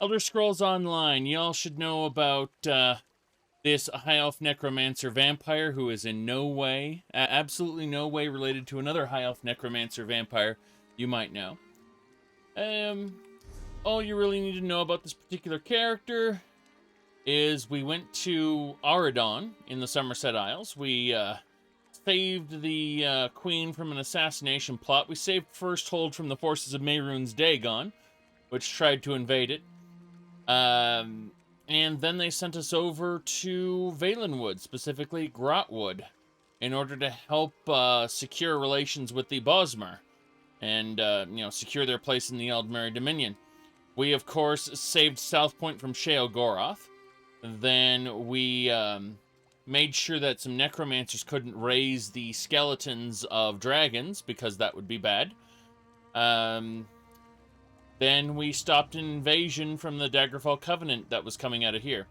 Elder Scrolls Online. Y'all should know about this High Elf Necromancer vampire who is in no way, absolutely no way related to another High Elf Necromancer vampire you might know. All you really need to know about this particular character is we went to Aradon in the Somerset Isles. We saved the queen from an assassination plot. We saved First Hold from the forces of Mehrunes Dagon, which tried to invade it. And then they sent us over to Valenwood, specifically Grotwood, in order to help secure relations with the Bosmer and, secure their place in the Aldmeri Dominion. We, of course, saved South Point from Sheol-Goroth. Then we made sure that some necromancers couldn't raise the skeletons of dragons, because that would be bad. Then we stopped an invasion from the Daggerfall Covenant that was coming out of here.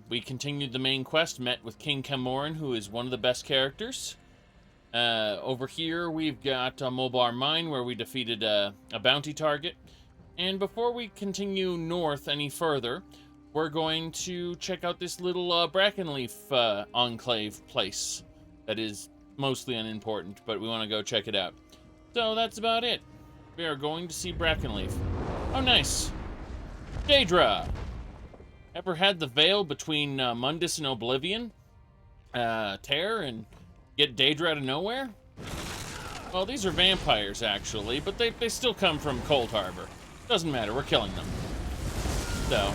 We continued the main quest, met with King Camoran, who is one of the best characters. Over here, we've got Mulbar Mine, where we defeated a bounty target. And before we continue north any further, we're going to check out this little Brackenleaf enclave place that is mostly unimportant, but we want to go check it out. So that's about it. We are going to see Brackenleaf. Oh, nice. Daedra! Ever had the veil between Mundus and Oblivion tear and get Daedra out of nowhere? Well, these are vampires, actually, but they still come from Cold Harbor. Doesn't matter, we're killing them. So.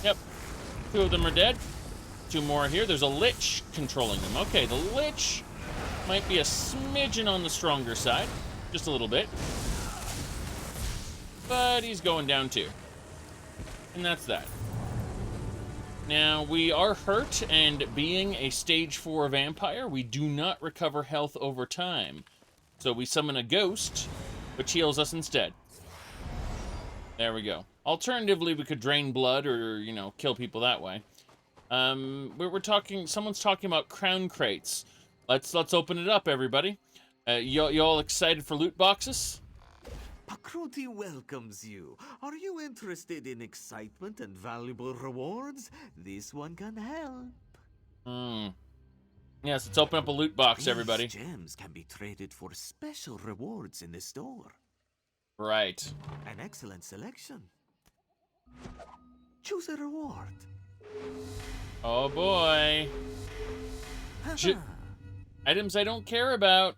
Yep. 2 of them are dead. 2 more here. There's a Lich controlling them. Okay, the Lich might be a smidgen on the stronger side. Just a little bit. But he's going down too. And that's that. Now, we are hurt, and being a stage 4 vampire, we do not recover health over time. So we summon a ghost, which heals us instead. There we go. Alternatively, we could drain blood or, kill people that way. We're talking, someone's talking about crown crates. Let's open it up, everybody. Y'all excited for loot boxes? Pakruti welcomes you. Are you interested in excitement and valuable rewards? This one can help. Yes, let's open up a loot box, everybody. These gems can be traded for special rewards in the store. Right. An excellent selection. Choose a reward. Oh boy. Items I don't care about.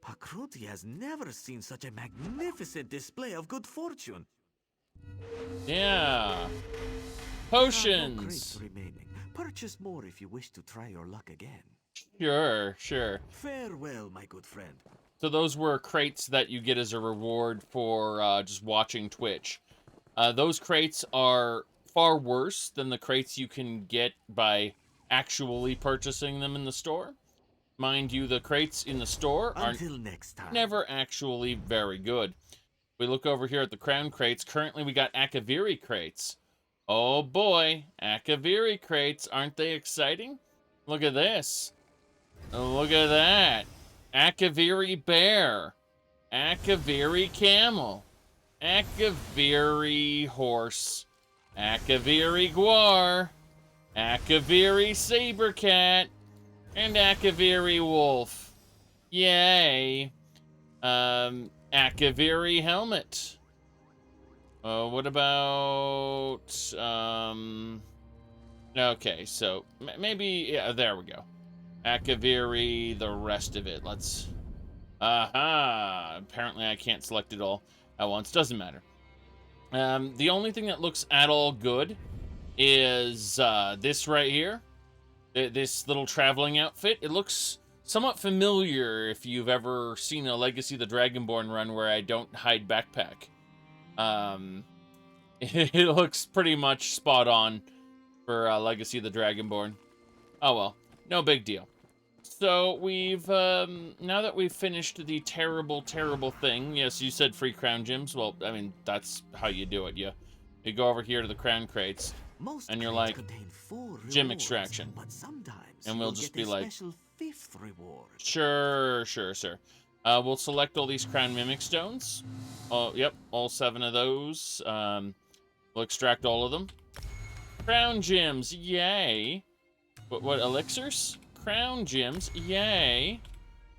Pakruti has never seen such a magnificent display of good fortune. Yeah. No Potions. crates remaining. Purchase more if you wish to try your luck again. Sure. Farewell, my good friend. So those were crates that you get as a reward for just watching Twitch. Those crates are far worse than the crates you can get by actually purchasing them in the store. Mind you, the crates in the store are never actually very good. We look over here at the crown crates. Currently, we got Akaviri crates. Oh boy, Akaviri crates. Aren't they exciting? Look at this. Look at that. Akaviri bear. Akaviri camel. Akaviri horse. Akaviri guar. Akaviri saber cat. And Akaviri wolf. Yay. Akaviri helmet. What about, okay, so maybe, yeah, there we go. Akaviri, the rest of it. Let's, aha, apparently I can't select it all at once. Doesn't matter. The only thing that looks at all good is, this right here. This little traveling outfit. It looks somewhat familiar if you've ever seen a Legacy of the Dragonborn run where I don't hide backpack. It looks pretty much spot on for Legacy of the Dragonborn. Oh well, no big deal. So we've, now that we've finished the terrible thing, yes, you said free crown gems. Well, I mean, that's how you do it. You go over here to the crown crates, and you're like, gem extraction. But sometimes and we'll just be like, special 5th reward. Sure. We'll select all these Crown Mimic Stones. Oh, yep, all 7 of those. We'll extract all of them. Crown Gems, yay. What elixirs? Crown Gems, yay.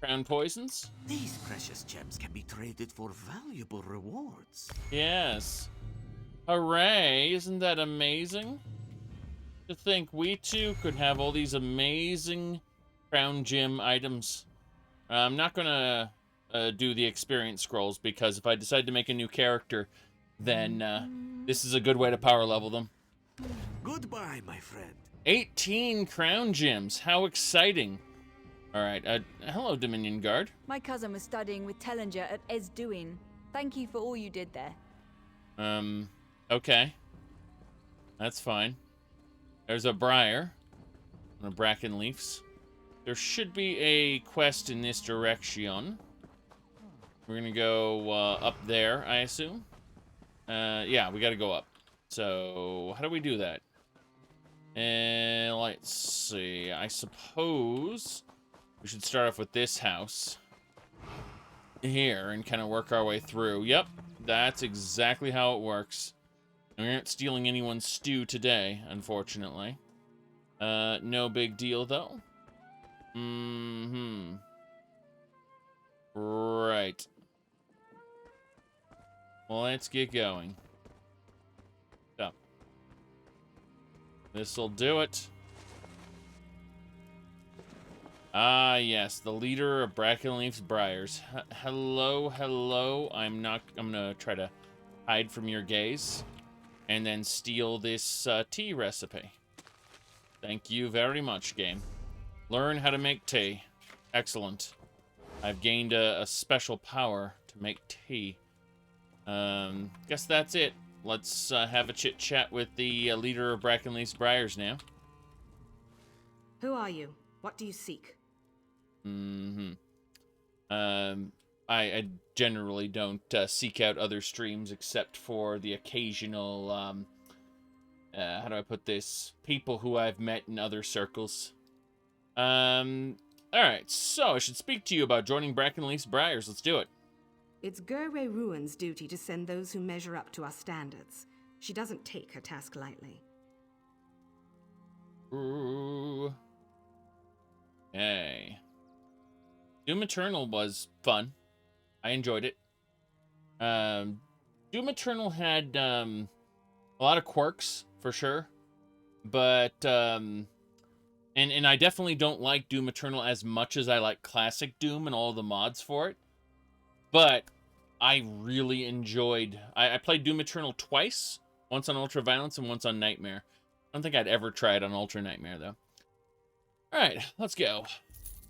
Crown Poisons? These precious gems can be traded for valuable rewards. Yes. Hooray, isn't that amazing? To think we too could have all these amazing Crown Gem items. I'm not gonna do the experience scrolls because if I decide to make a new character, then this is a good way to power level them. Goodbye, my friend. 18 Crown Gems, how exciting. Alright, hello Dominion Guard. My cousin was studying with Tellinger at Esduin. Thank you for all you did there. Okay. That's fine. There's a briar. And a bracken leaves. There should be a quest in this direction. We're gonna go up there, I assume. Yeah, we gotta go up. So, how do we do that? Let's see. I suppose we should start off with this house here and kind of work our way through. Yep, that's exactly how it works. We aren't stealing anyone's stew today, unfortunately. No big deal, though. Right. Well, let's get going. So. This'll do it. Ah, yes, the leader of Brackenleaf's Briars. Hello, hello. I'm gonna try to hide from your gaze and then steal this tea recipe. Thank you very much, game. Learn how to make tea. Excellent. I've gained a special power to make tea. Guess that's it. Let's have a chit-chat with the leader of Brackenleaf's Briars now. Who are you? What do you seek? I generally don't seek out other streams except for the occasional, how do I put this? People who I've met in other circles. Alright, so I should speak to you about joining Brackenleaf's Briars. Let's do it. It's Gerway Ruin's duty to send those who measure up to our standards. She doesn't take her task lightly. Ooh. Hey. Doom Eternal was fun. I enjoyed it. Doom Eternal had a lot of quirks, for sure. But, and I definitely don't like Doom Eternal as much as I like Classic Doom and all the mods for it. But I really enjoyed... I played Doom Eternal twice. Once on Ultraviolence and once on Nightmare. I don't think I'd ever try it on Ultra Nightmare, though. Alright, let's go.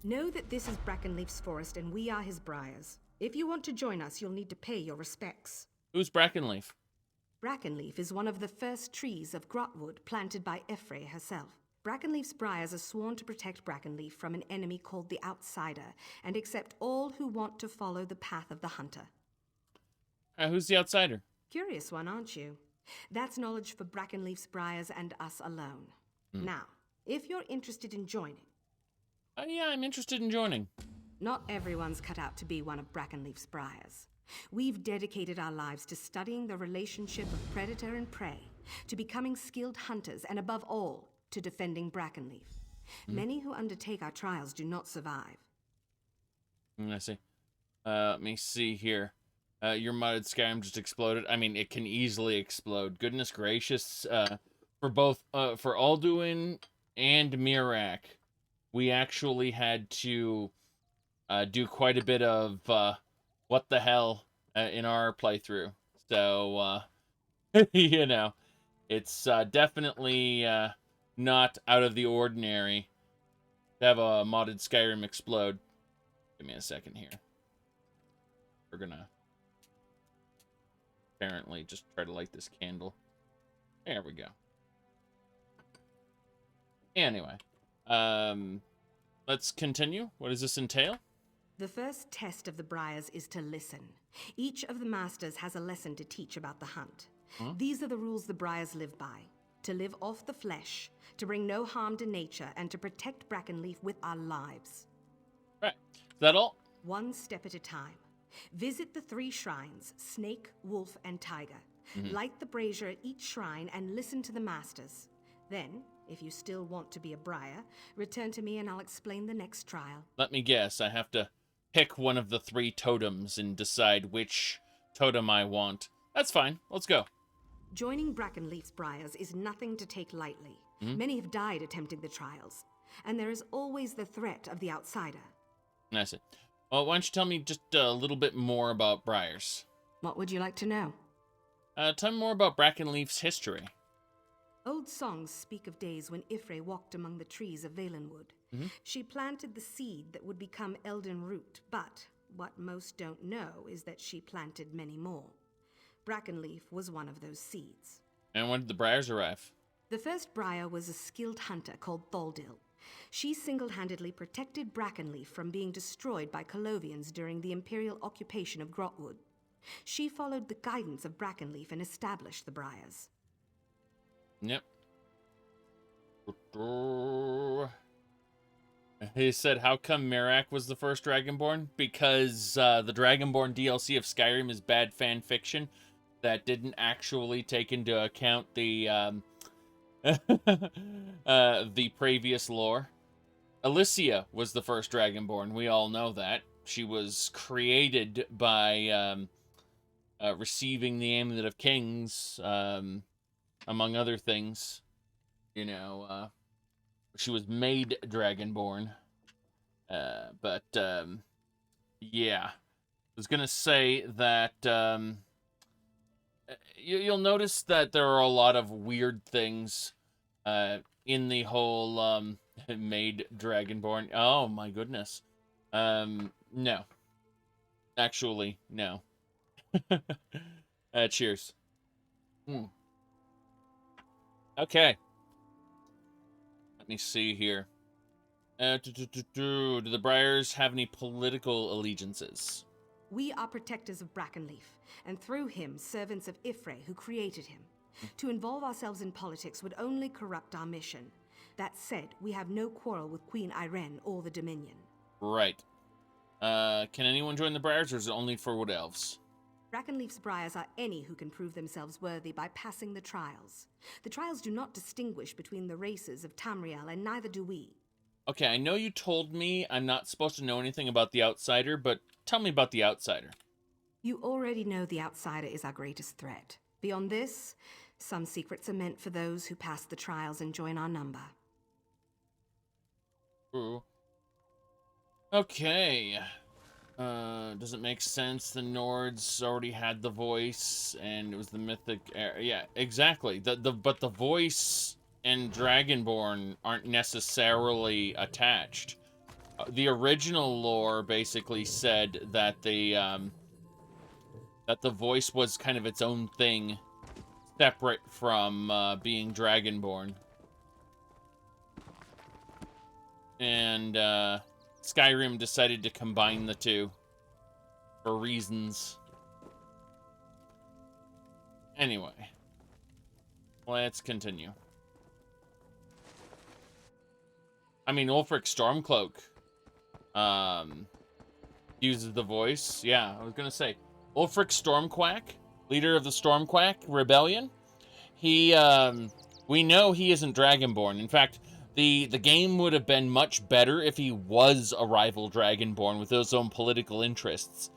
Know that this is Brackenleaf's forest and we are his Briars. If you want to join us, you'll need to pay your respects. Who's Brackenleaf? Brackenleaf is one of the first trees of Grotwood planted by Ephrae herself. Brackenleaf's Briars are sworn to protect Brackenleaf from an enemy called the Outsider and accept all who want to follow the path of the Hunter. Who's the Outsider? Curious one, aren't you? That's knowledge for Brackenleaf's Briars and us alone. Now, if you're interested in joining... Yeah, I'm interested in joining. Not everyone's cut out to be one of Brackenleaf's Briars. We've dedicated our lives to studying the relationship of predator and prey, to becoming skilled hunters, and above all, to defending Brackenleaf. Many who undertake our trials do not survive. I see. Let me see here. Your modded Skyrim just exploded. I mean, it can easily explode. Goodness gracious. For both, for Alduin and Mirak, we actually had to do quite a bit of what the hell in our playthrough. So, you know, it's definitely not out of the ordinary to have a modded Skyrim explode. Give me a second here. We're gonna apparently just try to light this candle. There we go. Anyway, let's continue. What does this entail? The first test of the Briars is to listen. Each of the masters has a lesson to teach about the hunt. These are the rules the Briars live by. To live off the flesh, to bring no harm to nature, and to protect Brackenleaf with our lives. Right. Is that all? one step at a time. Visit the 3 shrines, Snake, Wolf, and Tiger. Light the brazier at each shrine and listen to the masters. Then, if you still want to be a Briar, return to me and I'll explain the next trial. Let me guess, I have to pick one of the 3 totems and decide which totem I want. That's fine, let's go. Joining Brackenleaf's Briars is nothing to take lightly. Many have died attempting the trials, and there is always the threat of the outsider. I see. Well, why don't you tell me just a little bit more about Briars? What would you like to know? Tell me more about Brackenleaf's history. Old songs speak of days when Ifre walked among the trees of Valenwood. She planted the seed that would become Elden Root, but what most don't know is that she planted many more. Brackenleaf was one of those seeds. And when did the Briars arrive? The first Briar was a skilled hunter called Thaldil. She single-handedly protected Brackenleaf from being destroyed by Colovians during the Imperial occupation of Grotwood. She followed the guidance of Brackenleaf and established the Briars. Yep. He said, how come Merak was the first Dragonborn? Because the Dragonborn DLC of Skyrim is bad fan fiction that didn't actually take into account the the previous lore. Alicia was the first Dragonborn. We all know that. She was created by receiving the Amulet of Kings, among other things. You know, she was made Dragonborn. Yeah. I was gonna say that you'll notice that there are a lot of weird things in the whole made Dragonborn. Oh my goodness. No. Actually, no. Cheers. Okay. Let me see here. Do the Briars have any political allegiances? We are protectors of Brackenleaf, and through him, servants of Ifre, who created him. To involve ourselves in politics would only corrupt our mission. That said, we have no quarrel with Queen Irene or the Dominion. Right. Can anyone join the Briars, or is it only for Wood Elves? Brackenleaf's Briars are any who can prove themselves worthy by passing the trials. The trials do not distinguish between the races of Tamriel, and neither do we. Okay, I know you told me I'm not supposed to know anything about the Outsider, but tell me about the Outsider. You already know the Outsider is our greatest threat. Beyond this, some secrets are meant for those who pass the trials and join our number. Ooh. Okay. Does it make sense the Nords already had the voice, and it was the mythic... yeah, exactly. But the voice and Dragonborn aren't necessarily attached. The original lore basically said that the voice was kind of its own thing, separate from being Dragonborn. And Skyrim decided to combine the two for reasons. Anyway, let's continue. I mean, Ulfric Stormcloak uses the voice. Yeah, I was gonna say Ulfric Stormquack, leader of the Stormquack Rebellion. He, we know he isn't Dragonborn. In fact, the game would have been much better if he was a rival Dragonborn with his own political interests.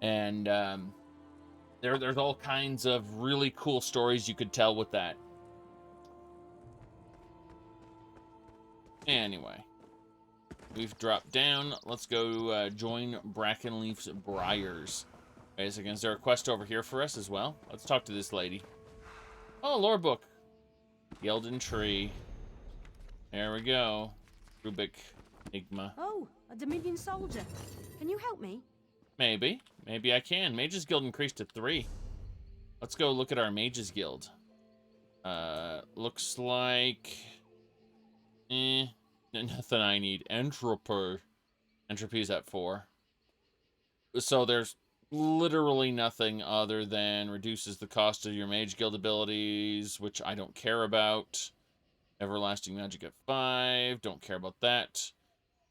And there's all kinds of really cool stories you could tell with that. Anyway, we've dropped down. Let's go join Brackenleaf's Briars. Is there a quest over here for us as well? Let's talk to this lady. Oh, lore book. Yelden Tree. There we go. Rubik Enigma. Oh, a Dominion soldier. Can you help me? Maybe. Maybe I can. Mages Guild increased to 3. Let's go look at our Mages Guild. Looks like... nothing I need. Entropy. Entropy's at 4. So there's literally nothing other than reduces the cost of your Mage Guild abilities, which I don't care about. Everlasting Magic at 5. Don't care about that.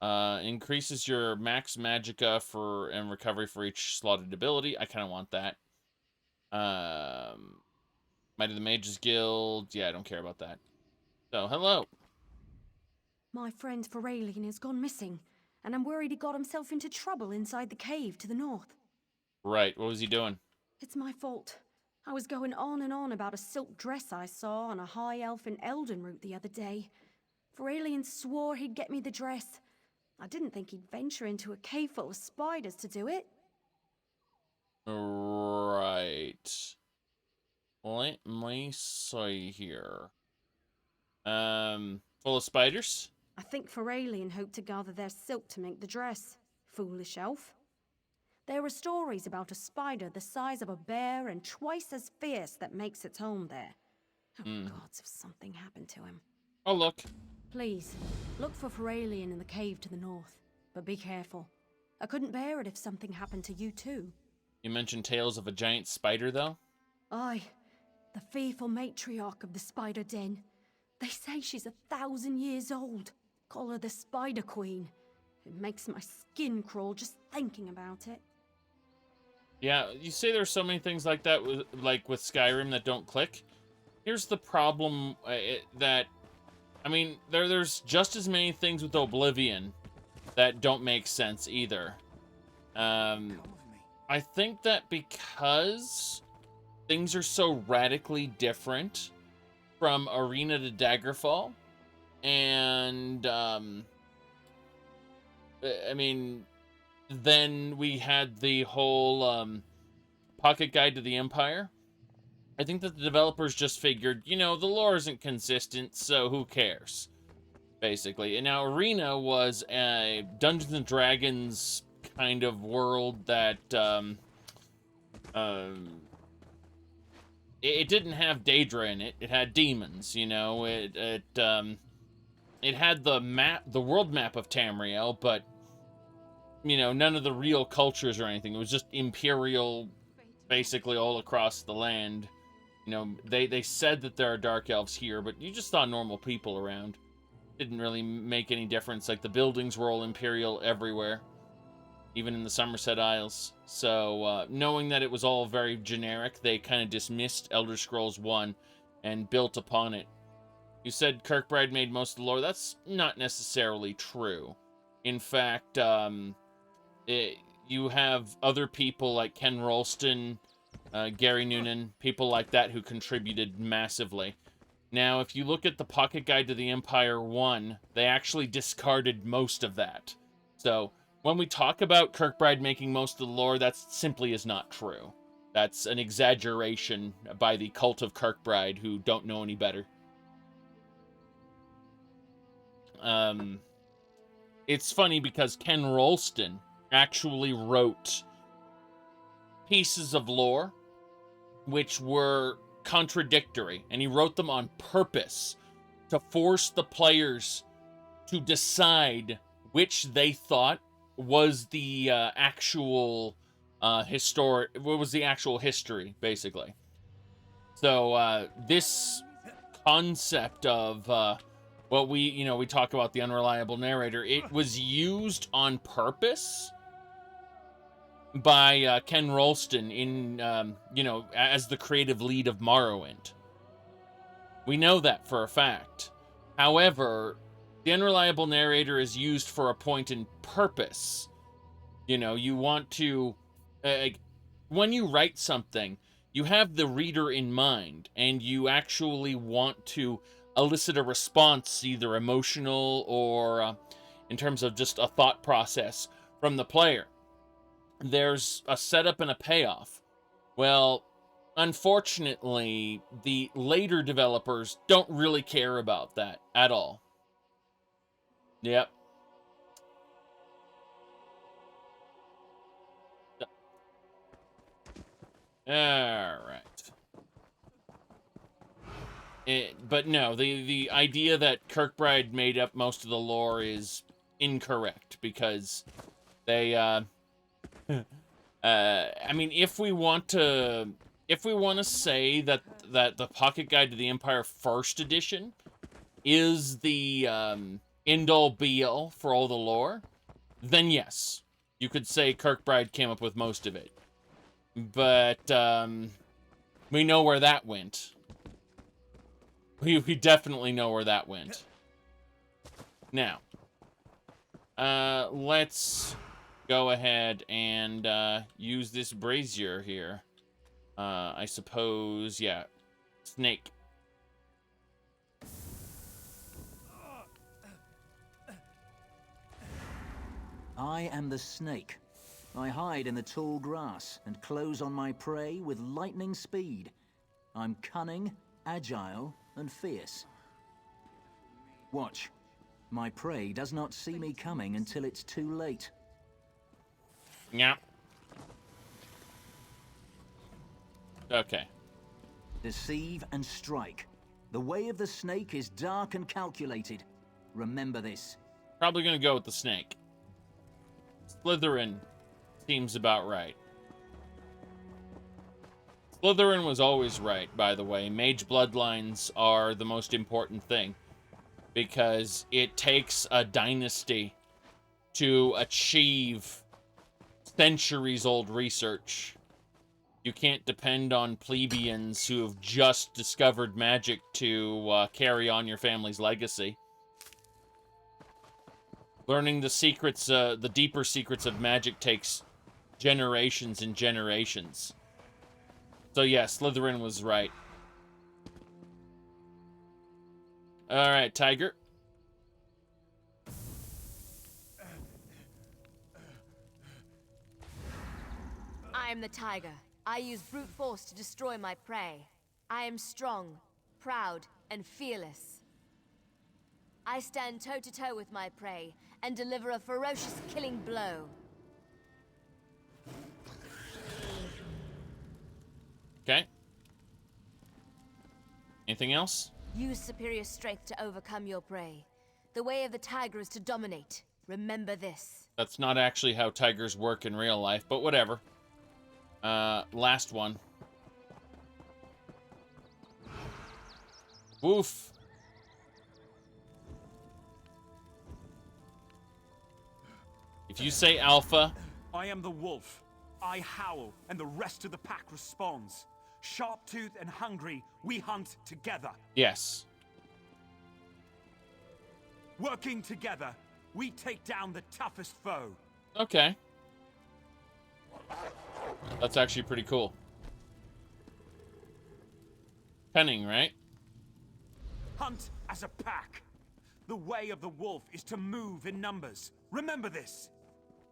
Increases your max magicka and recovery for each slotted ability. I kind of want that. Might of the Mages Guild. Yeah, I don't care about that. So, hello. My friend Feralian has gone missing, and I'm worried he got himself into trouble inside the cave to the north. Right, what was he doing? It's my fault. I was going on and on about a silk dress I saw on a high elf in Elden route the other day. Feralian swore he'd get me the dress. I didn't think he'd venture into a cave full of spiders to do it. Right. Let me see here. Full of spiders? I think Feralian hoped to gather their silk to make the dress. Foolish elf. There are stories about a spider the size of a bear and twice as fierce that makes its home there. Oh gods, if something happened to him. Oh, look. Please, look for Feralian in the cave to the north. But be careful. I couldn't bear it if something happened to you too. You mentioned tales of a giant spider, though? Aye, the fearful matriarch of the spider den. They say she's 1,000 years old. Call her the Spider Queen. It makes my skin crawl just thinking about it. Yeah, you say there's so many things like that, with Skyrim, that don't click. Here's the problem, there's just as many things with Oblivion that don't make sense either. I think that because things are so radically different from Arena to Daggerfall, and then we had the whole Pocket Guide to the Empire. I think that the developers just figured, the lore isn't consistent, so who cares? Basically. And now Arena was a Dungeons and Dragons kind of world that it didn't have Daedra in it. It had demons, it had the world map of Tamriel, but none of the real cultures or anything. It was just Imperial, basically all across the land. They said that there are dark elves here, but you just saw normal people around. Didn't really make any difference. Like, the buildings were all Imperial everywhere, even in the Somerset Isles. So, knowing that it was all very generic, they kind of dismissed Elder Scrolls 1 and built upon it. You said Kirkbride made most of the lore. That's not necessarily true. In fact, you have other people like Ken Rolston, Gary Noonan, people like that who contributed massively. Now, if you look at the Pocket Guide to the Empire 1, they actually discarded most of that. So, when we talk about Kirkbride making most of the lore, that simply is not true. That's an exaggeration by the cult of Kirkbride, who don't know any better. It's funny because Ken Rolston actually wrote pieces of lore which were contradictory, and he wrote them on purpose to force the players to decide which they thought was the actual history, basically. So this concept of we talk about the unreliable narrator, it was used on purpose by Ken Rolston in as the creative lead of Morrowind. We know that for a fact. However, the unreliable narrator is used for a point in purpose. You want to when you write something, you have the reader in mind, and you actually want to elicit a response, either emotional or in terms of just a thought process from the player. There's a setup and a payoff. Well, unfortunately, the later developers don't really care about that at all. Yep. Alright. But no, the idea that Kirkbride made up most of the lore is incorrect, because they, if we want to say that the Pocket Guide to the Empire First Edition is the end-all be-all for all the lore, then yes, you could say Kirkbride came up with most of it. But we know where that went. We definitely know where that went. Now, let's go ahead and use this brazier here. I suppose, yeah, snake. I am the snake. I hide in the tall grass and close on my prey with lightning speed. I'm cunning, agile, and fierce. Watch. My prey does not see me coming until it's too late. Yeah. Okay. Deceive and strike. The way of the snake is dark and calculated. Remember this. Probably gonna go with the snake. Slytherin seems about right. Slytherin was always right, by the way. Mage bloodlines are the most important thing, because it takes a dynasty to achieve centuries-old research. You can't depend on plebeians who have just discovered magic to carry on your family's legacy. Learning the secrets, the deeper secrets of magic takes generations and generations. So yeah, Slytherin was right. Alright, Tiger. I am the tiger. I use brute force to destroy my prey. I am strong, proud, and fearless. I stand toe-to-toe with my prey and deliver a ferocious killing blow. Okay. Anything else? Use superior strength to overcome your prey. The way of the tiger is to dominate. Remember this. That's not actually how tigers work in real life, but whatever. Last one. Woof. If you say alpha... I am the wolf. I howl, and the rest of the pack responds. Sharp-toothed and hungry, we hunt together. Yes. Working together, we take down the toughest foe. Okay. That's actually pretty cool. Cunning, right? Hunt as a pack. The way of the wolf is to move in numbers. Remember this.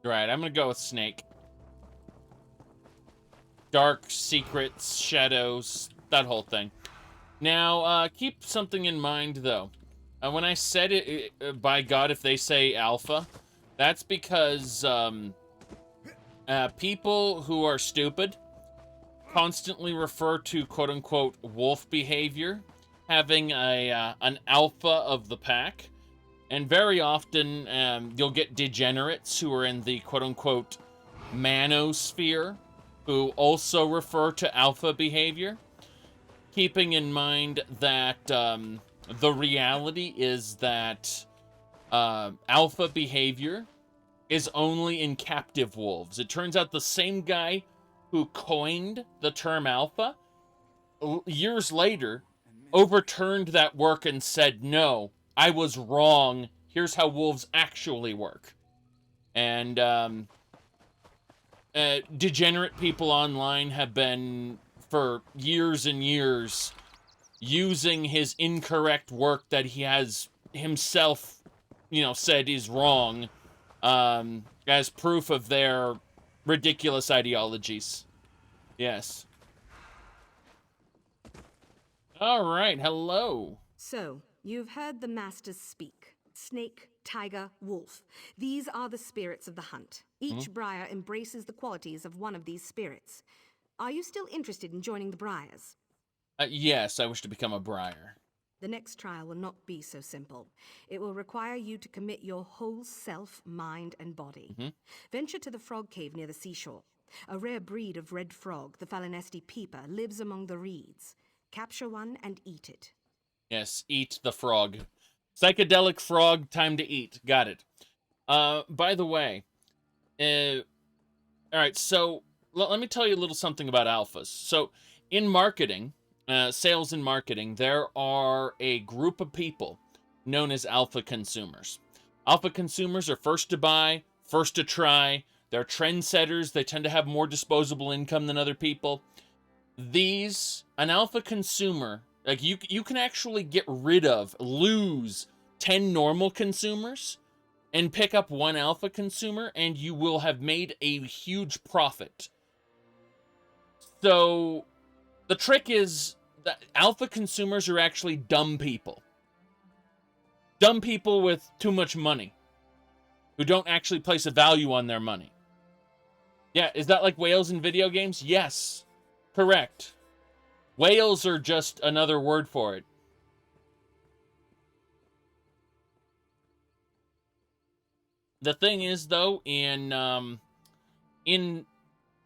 Right, I'm gonna go with snake. Dark, secrets, shadows, that whole thing. Now, keep something in mind, though. When I said it, by God, if they say alpha, that's because, people who are stupid constantly refer to quote-unquote wolf behavior, having an alpha of the pack, and very often you'll get degenerates who are in the quote-unquote manosphere who also refer to alpha behavior, keeping in mind that the reality is that alpha behavior is only in captive wolves. It turns out the same guy who coined the term alpha, years later, overturned that work and said, no, I was wrong. Here's how wolves actually work. And degenerate people online have been, for years and years, using his incorrect work that he has himself, said is wrong, as proof of their ridiculous ideologies. Yes. All right, hello. So, you've heard the masters speak. Snake, tiger, wolf. These are the spirits of the hunt. Each briar embraces the qualities of one of these spirits. Are you still interested in joining the briars? Yes, I wish to become a briar. The next trial will not be so simple. It will require you to commit your whole self, mind, and body. Venture to the frog cave near the seashore. A rare breed of red frog, the Falinesti peeper, lives among the reeds. Capture one and eat it. Yes, eat the frog. Psychedelic frog, time to eat. Got it. By the way, all right, so let me tell you a little something about alphas. So in marketing, sales and marketing, there are a group of people known as alpha consumers. Alpha consumers are first to buy, first to try. They're trendsetters. They tend to have more disposable income than other people. An alpha consumer, like you can actually lose 10 normal consumers and pick up one alpha consumer, and you will have made a huge profit. So the trick is that alpha consumers are actually dumb people. Dumb people with too much money who don't actually place a value on their money. Yeah, is that like whales in video games? Yes, correct. Whales are just another word for it. The thing is, though, in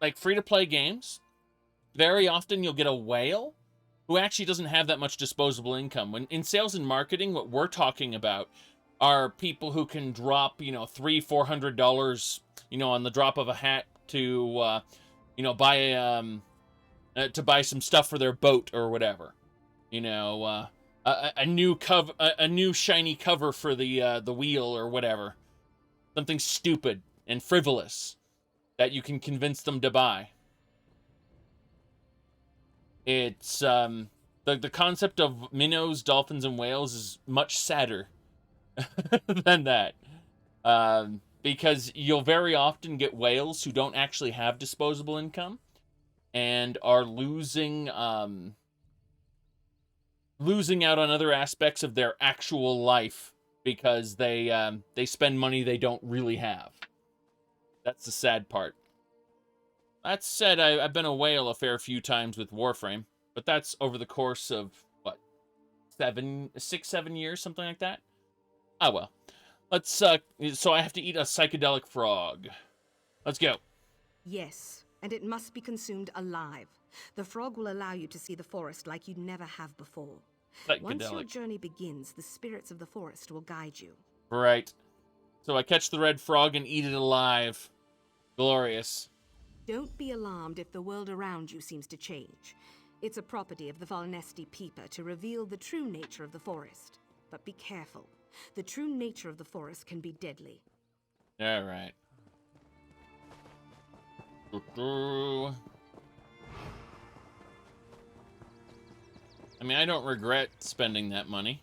like free-to-play games, very often you'll get a whale who actually doesn't have that much disposable income. When in sales and marketing, what we're talking about are people who can drop, $300-400, on the drop of a hat to, buy some stuff for their boat or whatever. A new shiny cover for the wheel or whatever. Something stupid and frivolous that you can convince them to buy. It's the concept of minnows, dolphins, and whales is much sadder than that. Because you'll very often get whales who don't actually have disposable income and are losing out on other aspects of their actual life because they spend money they don't really have. That's the sad part. That said, I've been a whale a fair few times with Warframe, but that's over the course of, 6-7 years, something like that? Ah, well. Let's, so I have to eat a psychedelic frog. Let's go. Yes, and it must be consumed alive. The frog will allow you to see the forest like you'd never have before. Once your journey begins, the spirits of the forest will guide you. Right. So I catch the red frog and eat it alive. Glorious. Don't be alarmed if the world around you seems to change. It's a property of the Volnesti Peeper to reveal the true nature of the forest. But be careful. The true nature of the forest can be deadly. All right. I mean, I don't regret spending that money.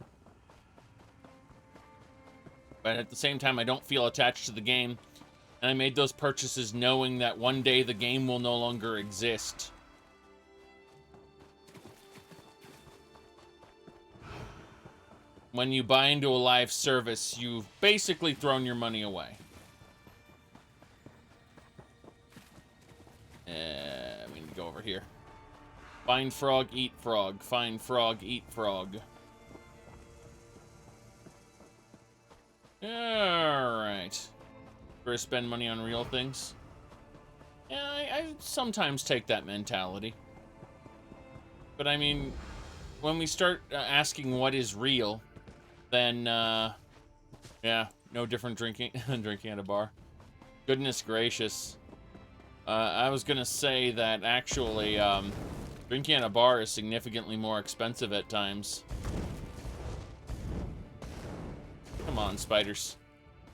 But at the same time, I don't feel attached to the game. And I made those purchases knowing that one day the game will no longer exist. When you buy into a live service, you've basically thrown your money away. I mean, go over here. Find frog, eat frog. Find frog, eat frog. Alright. Better spend money on real things. Yeah, I sometimes take that mentality. But I mean, when we start asking what is real, then, yeah, no different drinking drinking at a bar. Goodness gracious. I was gonna say that actually, drinking at a bar is significantly more expensive at times. Come on, spiders.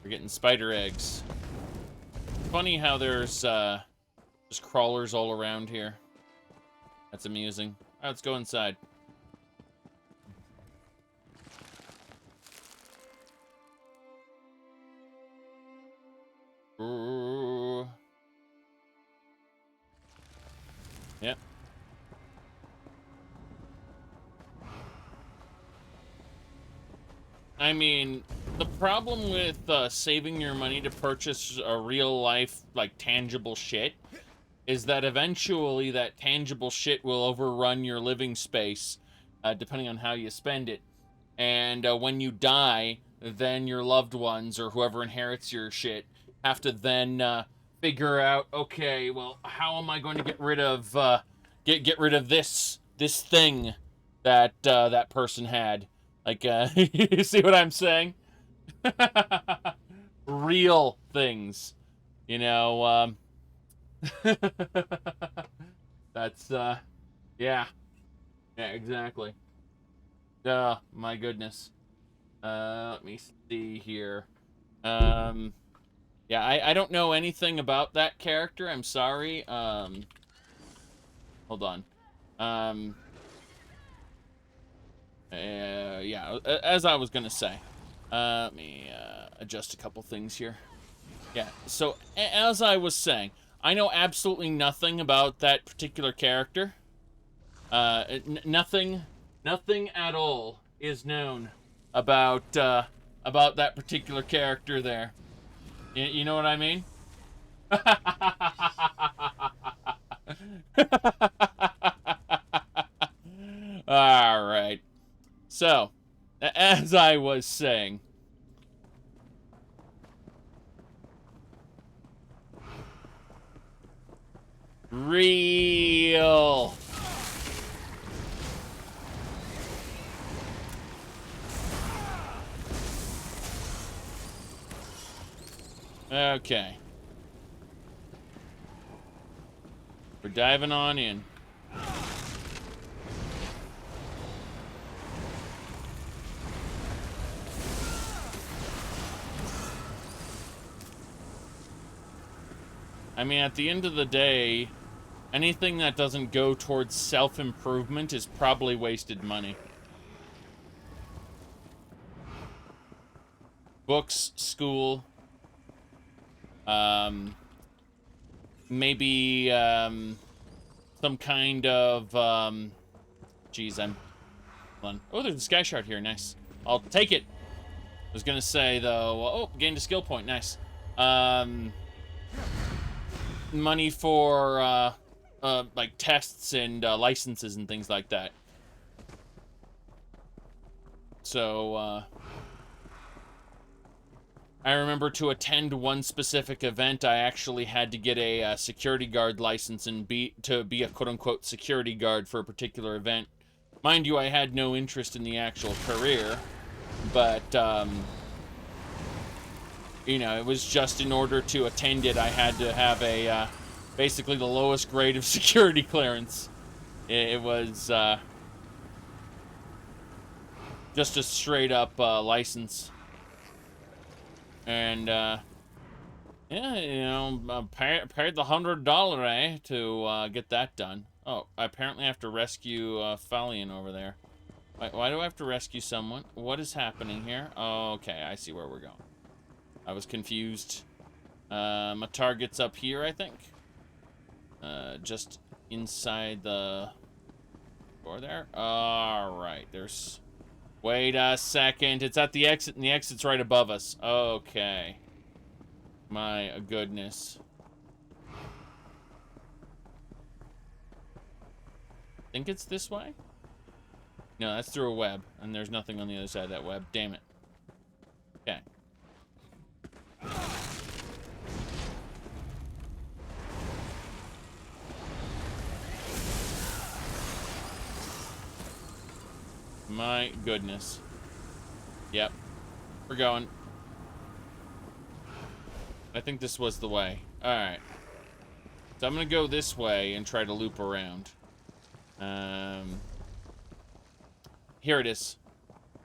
We're getting spider eggs. Funny how there's, just crawlers all around here. That's amusing. Alright, let's go inside. Ooh. Yep. I mean, the problem with saving your money to purchase a real life, like, tangible shit is that eventually that tangible shit will overrun your living space, depending on how you spend it. And when you die, then your loved ones or whoever inherits your shit have to then figure out, okay, well, how am I going to get rid of get rid of this thing that that person had? Like, you see what I'm saying? Real things. You know, that's, yeah. Yeah, exactly. My goodness. Let me see here. Yeah, I don't know anything about that character. I'm sorry. Hold on. Yeah, as I was gonna say. Let me, adjust a couple things here. Yeah, so, as I was saying, I know absolutely nothing about that particular character. Nothing at all is known about that particular character there. You know what I mean? All right. So, as I was saying, real. Okay. We're diving on in. I mean, at the end of the day, anything that doesn't go towards self-improvement is probably wasted money. Books, school, maybe, some kind of, geez, hold on. Oh, there's a sky shard here, nice. I'll take it. I was gonna say, though, oh, gained a skill point, nice. Money for, like, tests and, licenses and things like that. So, I remember to attend one specific event, I actually had to get a security guard license and to be a quote-unquote security guard for a particular event. Mind you, I had no interest in the actual career, but, you know, it was just in order to attend it, I had to have a, basically the lowest grade of security clearance. It was, just a straight-up, license. And, yeah, you know, paid the $100, to, get that done. Oh, I apparently have to rescue, Falion over there. Why do I have to rescue someone? What is happening here? Okay, I see where we're going. I was confused. My target's up here, I think. Just inside the door there. Alright, there's... Wait a second. It's at the exit, and the exit's right above us. Okay. My goodness. Think it's this way? No, that's through a web, and there's nothing on the other side of that web. Damn it. Okay. My goodness. Yep. We're going. I think this was the way. Alright. So I'm gonna go this way and try to loop around. Here it is.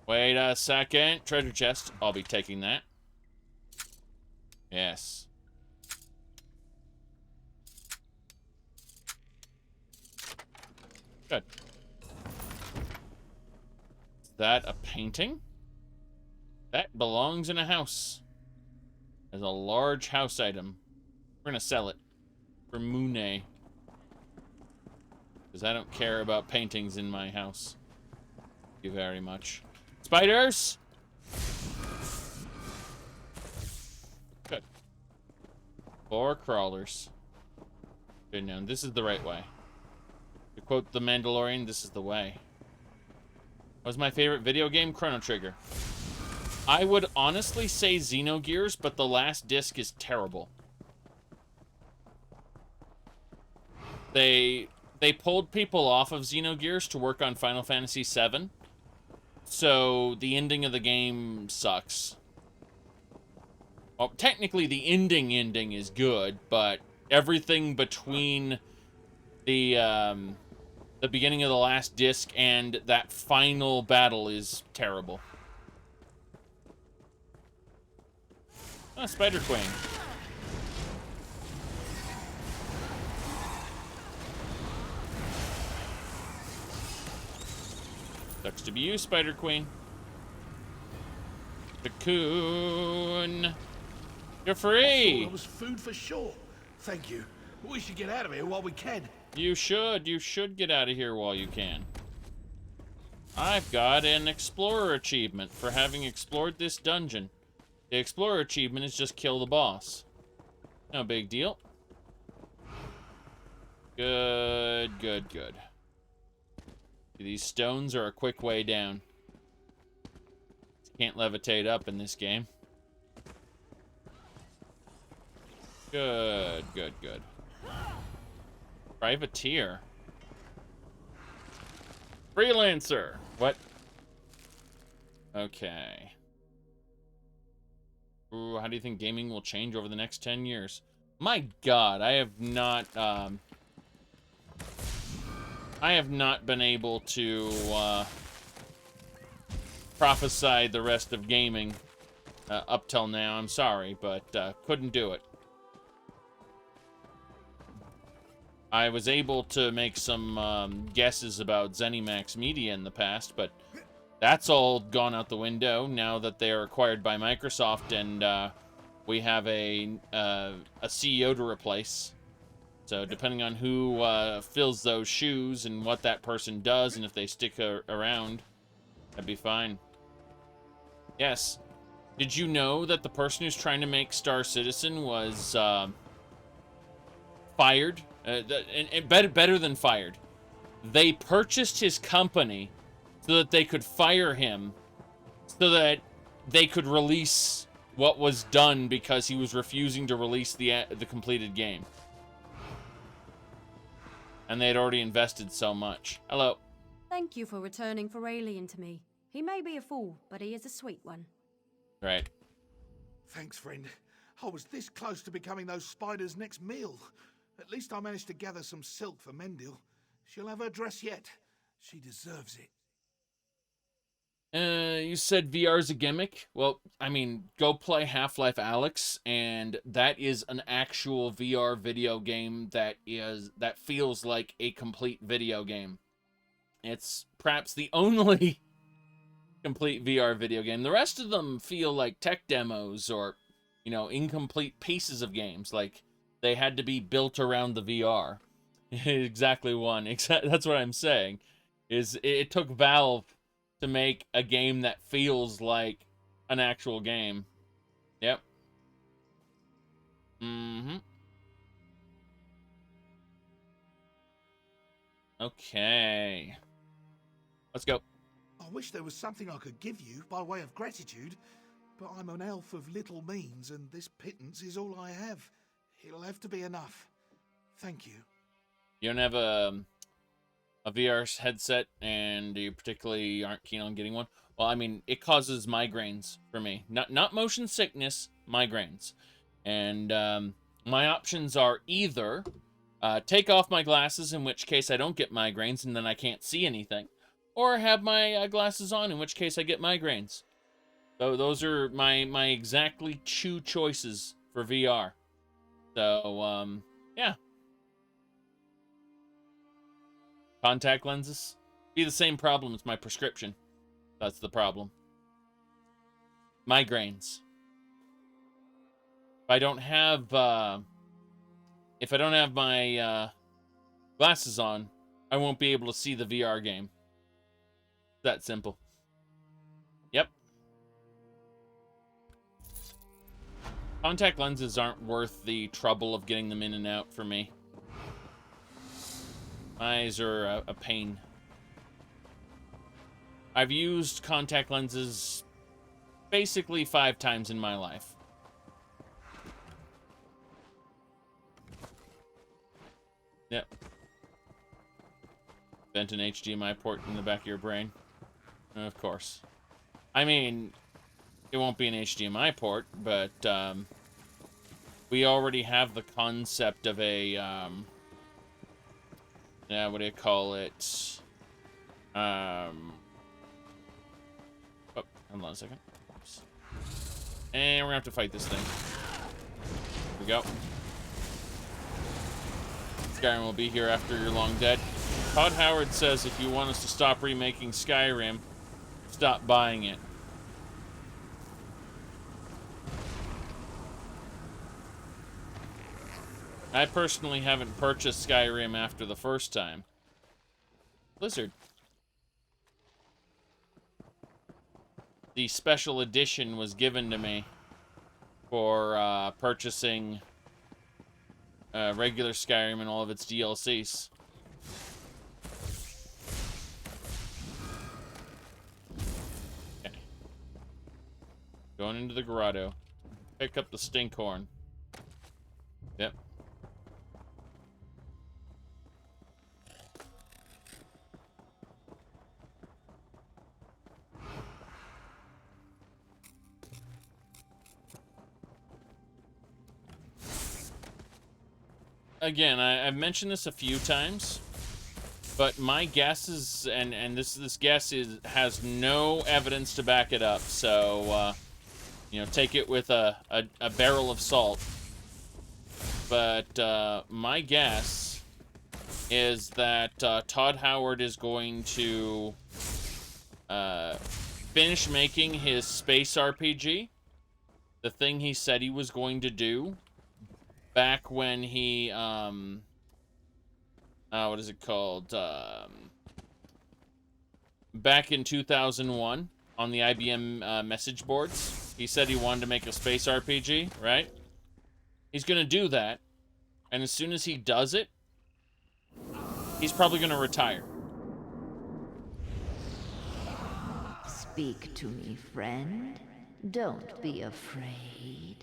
Wait a second. Treasure chest. I'll be taking that. Yes. Good. Is that a painting? That belongs in a house. As a large house item. We're gonna sell it. For Mune. Because I don't care about paintings in my house. Thank you very much. Spiders! Good. 4 crawlers. Good, now this is the right way. To quote the Mandalorian, this is the way. What was my favorite video game? Chrono Trigger. I would honestly say Xenogears, but the last disc is terrible. They pulled people off of Xenogears to work on Final Fantasy VII so the ending of the game sucks. Well, technically the ending is good, but everything between the beginning of the last disc and that final battle is terrible. Ah, Spider Queen. Sucks to be you, Spider Queen. Cocoon. You're free. It was food for sure. Thank you. We should get out of here while we can. You should get out of here while you can. I've got an Explorer achievement for having explored this dungeon. The Explorer achievement is just kill the boss. No big deal. Good, good, good. These stones are a quick way down. Can't levitate up in this game. Good, good, good. Privateer. Freelancer. What? Okay. Ooh, how do you think gaming will change over the next 10 years? My God, I have not been able to prophesy the rest of gaming up till now. I'm sorry, but couldn't do it. I was able to make some guesses about ZeniMax Media in the past, but that's all gone out the window now that they are acquired by Microsoft, and we have a CEO to replace. So depending on who fills those shoes and what that person does, and if they stick around, that'd be fine. Yes. Did you know that the person who's trying to make Star Citizen was fired? And better than fired. They purchased his company so that they could fire him, so that they could release what was done because he was refusing to release the completed game. And they had already invested so much. Hello. Thank you for returning for Alien to me. He may be a fool, but he is a sweet one. Right. Thanks, friend. I was this close to becoming those spiders' next meal. At least I managed to gather some silk for Mendil. She'll have her dress yet. She deserves it. You said VR's a gimmick? Well, I mean, go play Half-Life Alyx, and that is an actual VR video game that feels like a complete video game. It's perhaps the only complete VR video game. The rest of them feel like tech demos or, you know, incomplete pieces of games. Like, they had to be built around the VR. Exactly one. That's what I'm saying. It took Valve to make a game that feels like an actual game. Yep. Mm-hmm. Okay. Let's go. I wish there was something I could give you by way of gratitude, but I'm an elf of little means, and this pittance is all I have. It'll have to be enough. Thank you. You don't have a VR headset, and you particularly aren't keen on getting one? Well, I mean, it causes migraines for me. Not motion sickness, migraines. And my options are either take off my glasses, in which case I don't get migraines, and then I can't see anything. Or have my glasses on, in which case I get migraines. So those are my exactly two choices for VR. So, yeah. Contact lenses? Be the same problem as my prescription. That's the problem. Migraines. If I don't have my glasses on, I won't be able to see the VR game. That simple. Yep. Contact lenses aren't worth the trouble of getting them in and out for me. My eyes are a pain. I've used contact lenses basically 5 times in my life. Yep. Vent an HDMI port in the back of your brain. Of course. I mean, it won't be an HDMI port, but we already have the concept of a, yeah, what do you call it? Oh, hold on a second. Oops. And we're gonna have to fight this thing. Here we go. Skyrim will be here after you're long dead. Todd Howard says if you want us to stop remaking Skyrim, stop buying it. I personally haven't purchased Skyrim after the first time. Blizzard. The special edition was given to me for purchasing regular Skyrim and all of its DLCs. Okay. Going into the grotto. Pick up the Stinkhorn. Yep. Again, I've mentioned this a few times, but my guess is, and this guess has no evidence to back it up, so you know, take it with a barrel of salt. But my guess is that Todd Howard is going to finish making his space RPG, the thing he said he was going to do back when he, what is it called? Back in 2001 on the IBM message boards. He said he wanted to make a space RPG, right? He's going to do that. And as soon as he does it, he's probably going to retire. Speak to me, friend. Don't be afraid.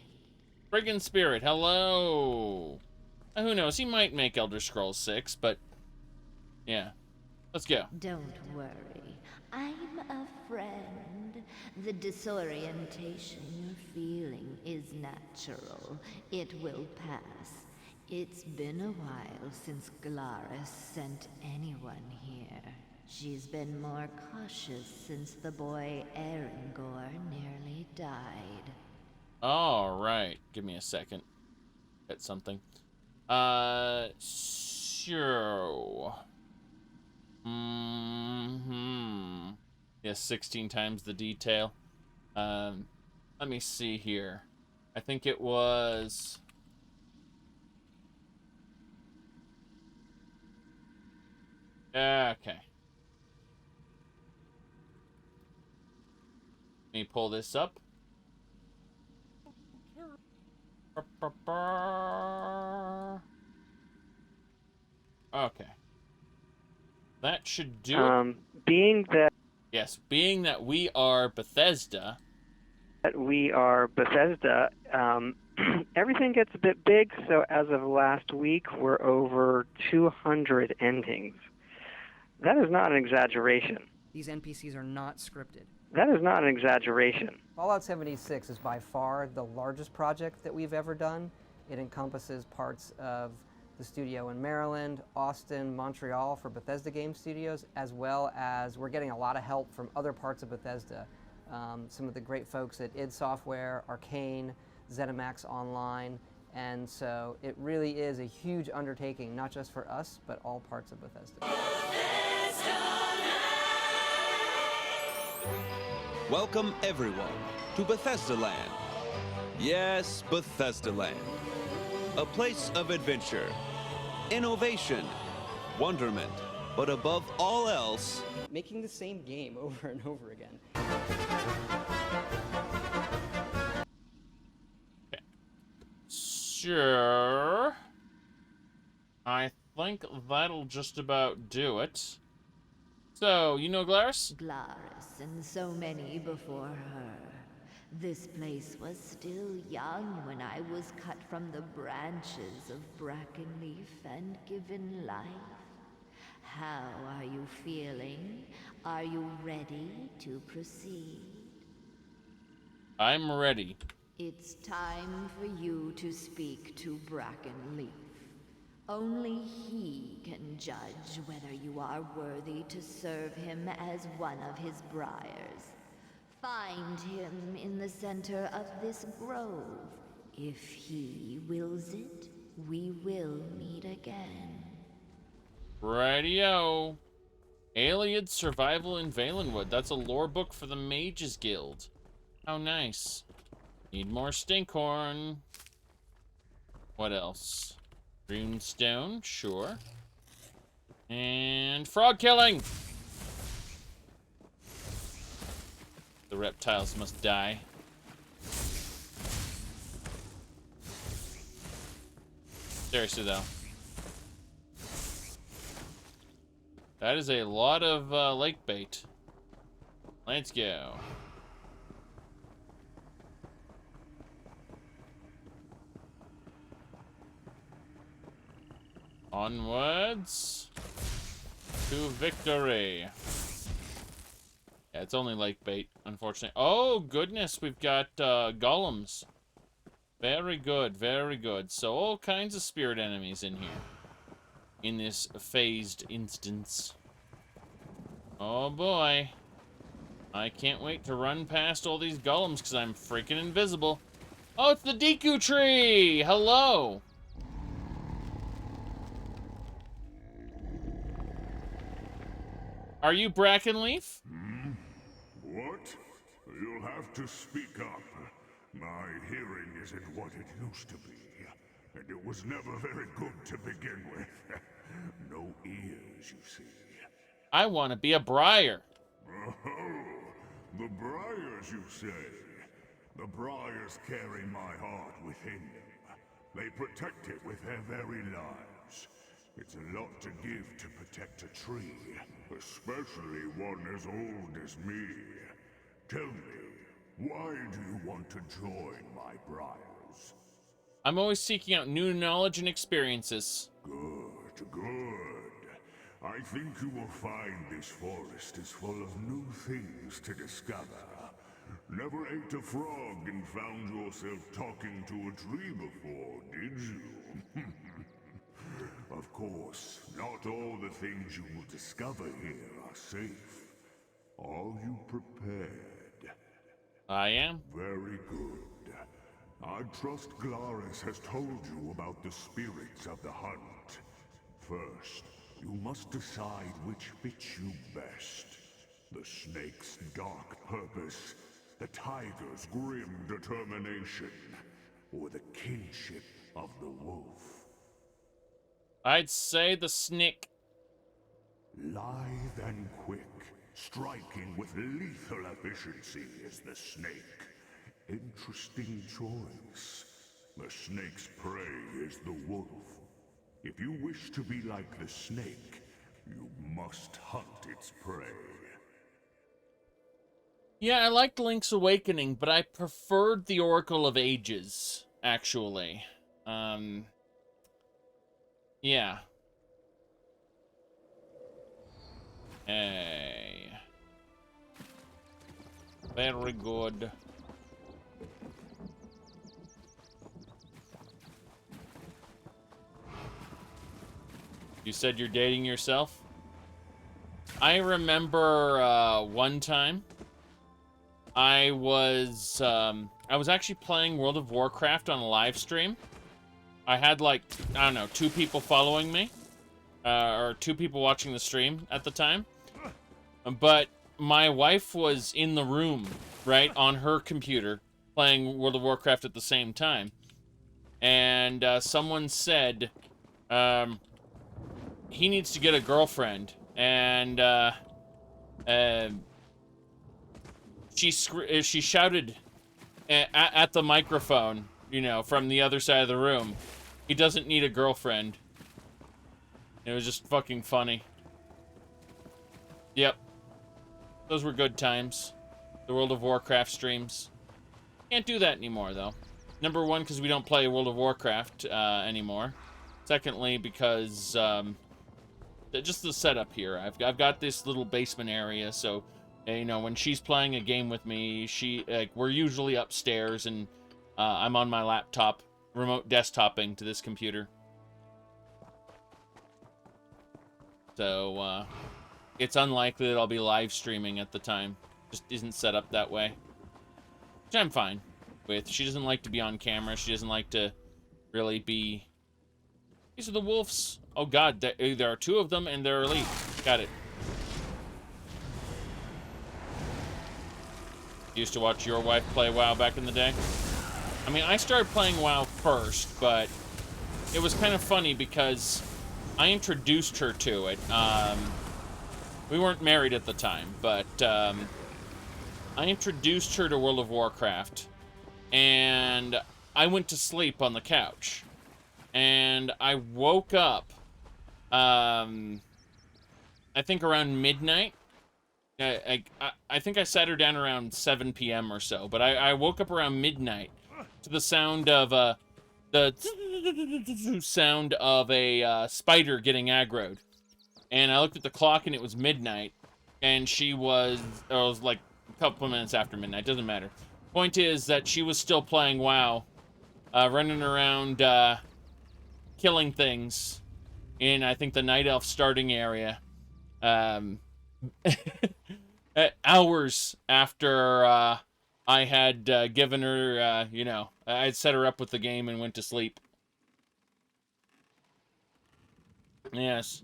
Friggin' Spirit, hello. Who knows? He might make Elder Scrolls 6, but yeah. Let's go. Don't worry. I'm a friend. The disorientation you're feeling is natural. It will pass. It's been a while since Glaris sent anyone here. She's been more cautious since the boy Erengor nearly died. All right. Give me a second. Get something. Sure. Yes, 16 times the detail. Let me see here. I think it was... Okay. Let me pull this up. Okay. That should do it. Being that... Yes, being that we are Bethesda... everything gets a bit big, so as of last week, we're over 200 endings. That is not an exaggeration. These NPCs are not scripted. That is not an exaggeration. Fallout 76 is by far the largest project that we've ever done. It encompasses parts of the studio in Maryland, Austin, Montreal for Bethesda Game Studios, as well as we're getting a lot of help from other parts of Bethesda. Some of the great folks at id Software, Arcane, ZeniMax Online, and so it really is a huge undertaking, not just for us, but all parts of Bethesda. Welcome everyone to Bethesda Land. Yes, Bethesda Land. A place of adventure, innovation, wonderment, but above all else, making the same game over and over again. Okay. Sure. I think that'll just about do it. So, you know Glaris? Glaris and so many before her. This place was still young when I was cut from the branches of Brackenleaf and given life. How are you feeling? Are you ready to proceed? I'm ready. It's time for you to speak to Brackenleaf. Only he can judge whether you are worthy to serve him as one of his briars. Find him in the center of this grove. If he wills it, we will meet again. Radio. Alien Survival in Valenwood. That's a lore book for the Mages Guild. How nice. Need more Stinkhorn. What else? Runestone, sure. And frog killing! The reptiles must die. Seriously, though. That is a lot of lake bait. Let's go. Onwards to victory. Yeah, it's only lake bait, unfortunately. Oh, goodness, we've got golems. Very good, very good. So all kinds of spirit enemies in here. In this phased instance. Oh boy. I can't wait to run past all these golems because I'm freaking invisible. Oh, it's the Deku tree! Hello! Are you Brackenleaf? What? You'll have to speak up. My hearing isn't what it used to be. And it was never very good to begin with. No ears, you see. I want to be a briar. Oh, the briars, you say? The briars carry my heart within them. They protect it with their very lives. It's a lot to give to protect a tree, especially one as old as me. Tell me, why do you want to join my briars? I'm always seeking out new knowledge and experiences. Good, good. I think you will find this forest is full of new things to discover. Never ate a frog and found yourself talking to a tree before, did you? Of course, not all the things you will discover here are safe. Are you prepared? I am. Very good. I trust Glaris has told you about the spirits of the hunt. First, you must decide which fits you best. The snake's dark purpose, the tiger's grim determination, or the kinship of the wolf. I'd say the snake. Lithe and quick, striking with lethal efficiency is the snake. Interesting choice. The snake's prey is the wolf. If you wish to be like the snake, you must hunt its prey. Yeah, I liked Link's Awakening, but I preferred the Oracle of Ages, actually. Yeah. Hey. Very good. You said you're dating yourself? I remember one time I was actually playing World of Warcraft on a live stream. I had like, I don't know, 2 people following me, or 2 people watching the stream at the time. But my wife was in the room, right, on her computer, playing World of Warcraft at the same time. And someone said, he needs to get a girlfriend. And she shouted at the microphone, you know, from the other side of the room, he doesn't need a girlfriend. It was just fucking funny. Yep. Those were good times. The World of Warcraft streams. Can't do that anymore, though. Number 1, because we don't play World of Warcraft anymore. Secondly, because just the setup here. I've got this little basement area, so you know, when she's playing a game with me, we're usually upstairs, and I'm on my laptop, remote desktoping to this computer. So it's unlikely that I'll be live streaming at the time. Just isn't set up that way, which I'm fine with. She doesn't like to be on camera. She doesn't like to really be. These are the wolves. Oh god, there are two of them, and they're elite. Got it. Used to watch your wife play WoW back in the day. I mean, I started playing WoW first, but it was kind of funny because I introduced her to it. We weren't married at the time, but I introduced her to World of Warcraft, and I went to sleep on the couch, and I woke up, I think around midnight. I think I sat her down around 7 p.m. or so, but I woke up around midnight to the sound of the sound of a spider getting aggroed, and I looked at the clock and it was midnight, and it was like a couple of minutes after midnight. Doesn't matter. Point is that she was still playing WoW, running around killing things in, I think, the Night Elf starting area. Hours after I had given her, you know, I had set her up with the game and went to sleep. Yes.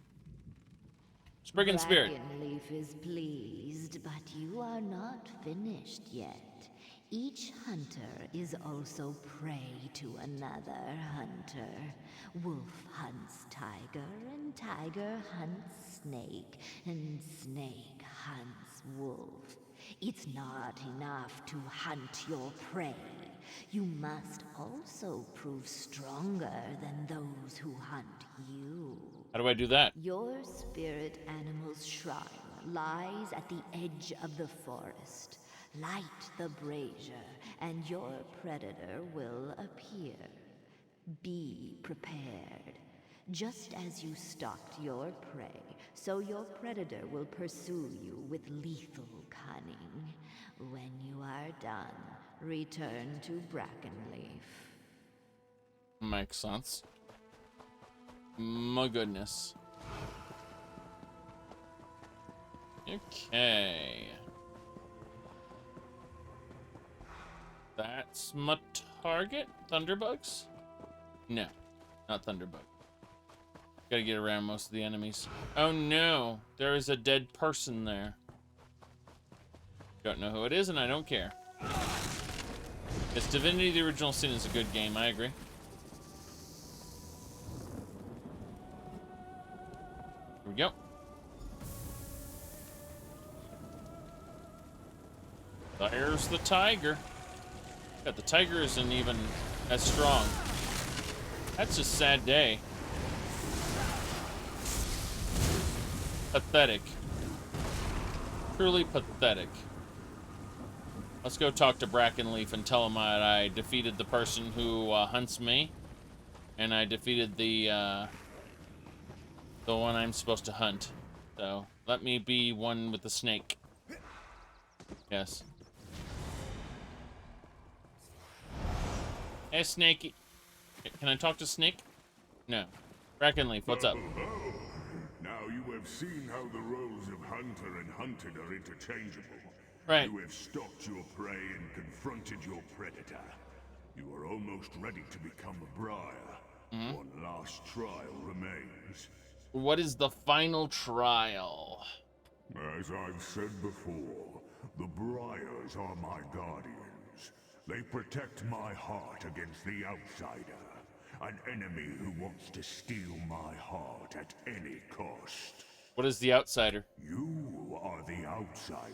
Spriggan Spirit. Brackenleaf is pleased, but you are not finished yet. Each hunter is also prey to another hunter. Wolf hunts tiger, and tiger hunts snake, and snake hunts wolf. It's not enough to hunt your prey. You must also prove stronger than those who hunt you. How do I do that? Your spirit animal's shrine lies at the edge of the forest. Light the brazier, and your predator will appear. Be prepared. Just as you stalked your prey, so your predator will pursue you with lethal cunning. When you are done, return to Brackenleaf. Makes sense. My goodness. Okay. That's my target? Thunderbugs? No, not Thunderbug. Gotta get around most of the enemies. Oh no, there is a dead person there. Don't know who it is, and I don't care. It's Divinity: The Original Sin is a good game, I agree. Here we go. There's the tiger. God, the tiger isn't even as strong. That's a sad day. Pathetic. Truly pathetic. Let's go talk to Brackenleaf and tell him that I defeated the person who hunts me, and I defeated the one I'm supposed to hunt. So let me be one with the snake. Yes. Hey, Snakey. Can I talk to Snake? No. Brackenleaf, what's up? Now you have seen how the roles of hunter and hunted are interchangeable. Right. You have stalked your prey and confronted your predator. You are almost ready to become a briar. Mm-hmm. One last trial remains. What is the final trial? As I've said before, the briars are my guardians. They protect my heart against the outsider. An enemy who wants to steal my heart at any cost. What is the outsider? You are the outsider.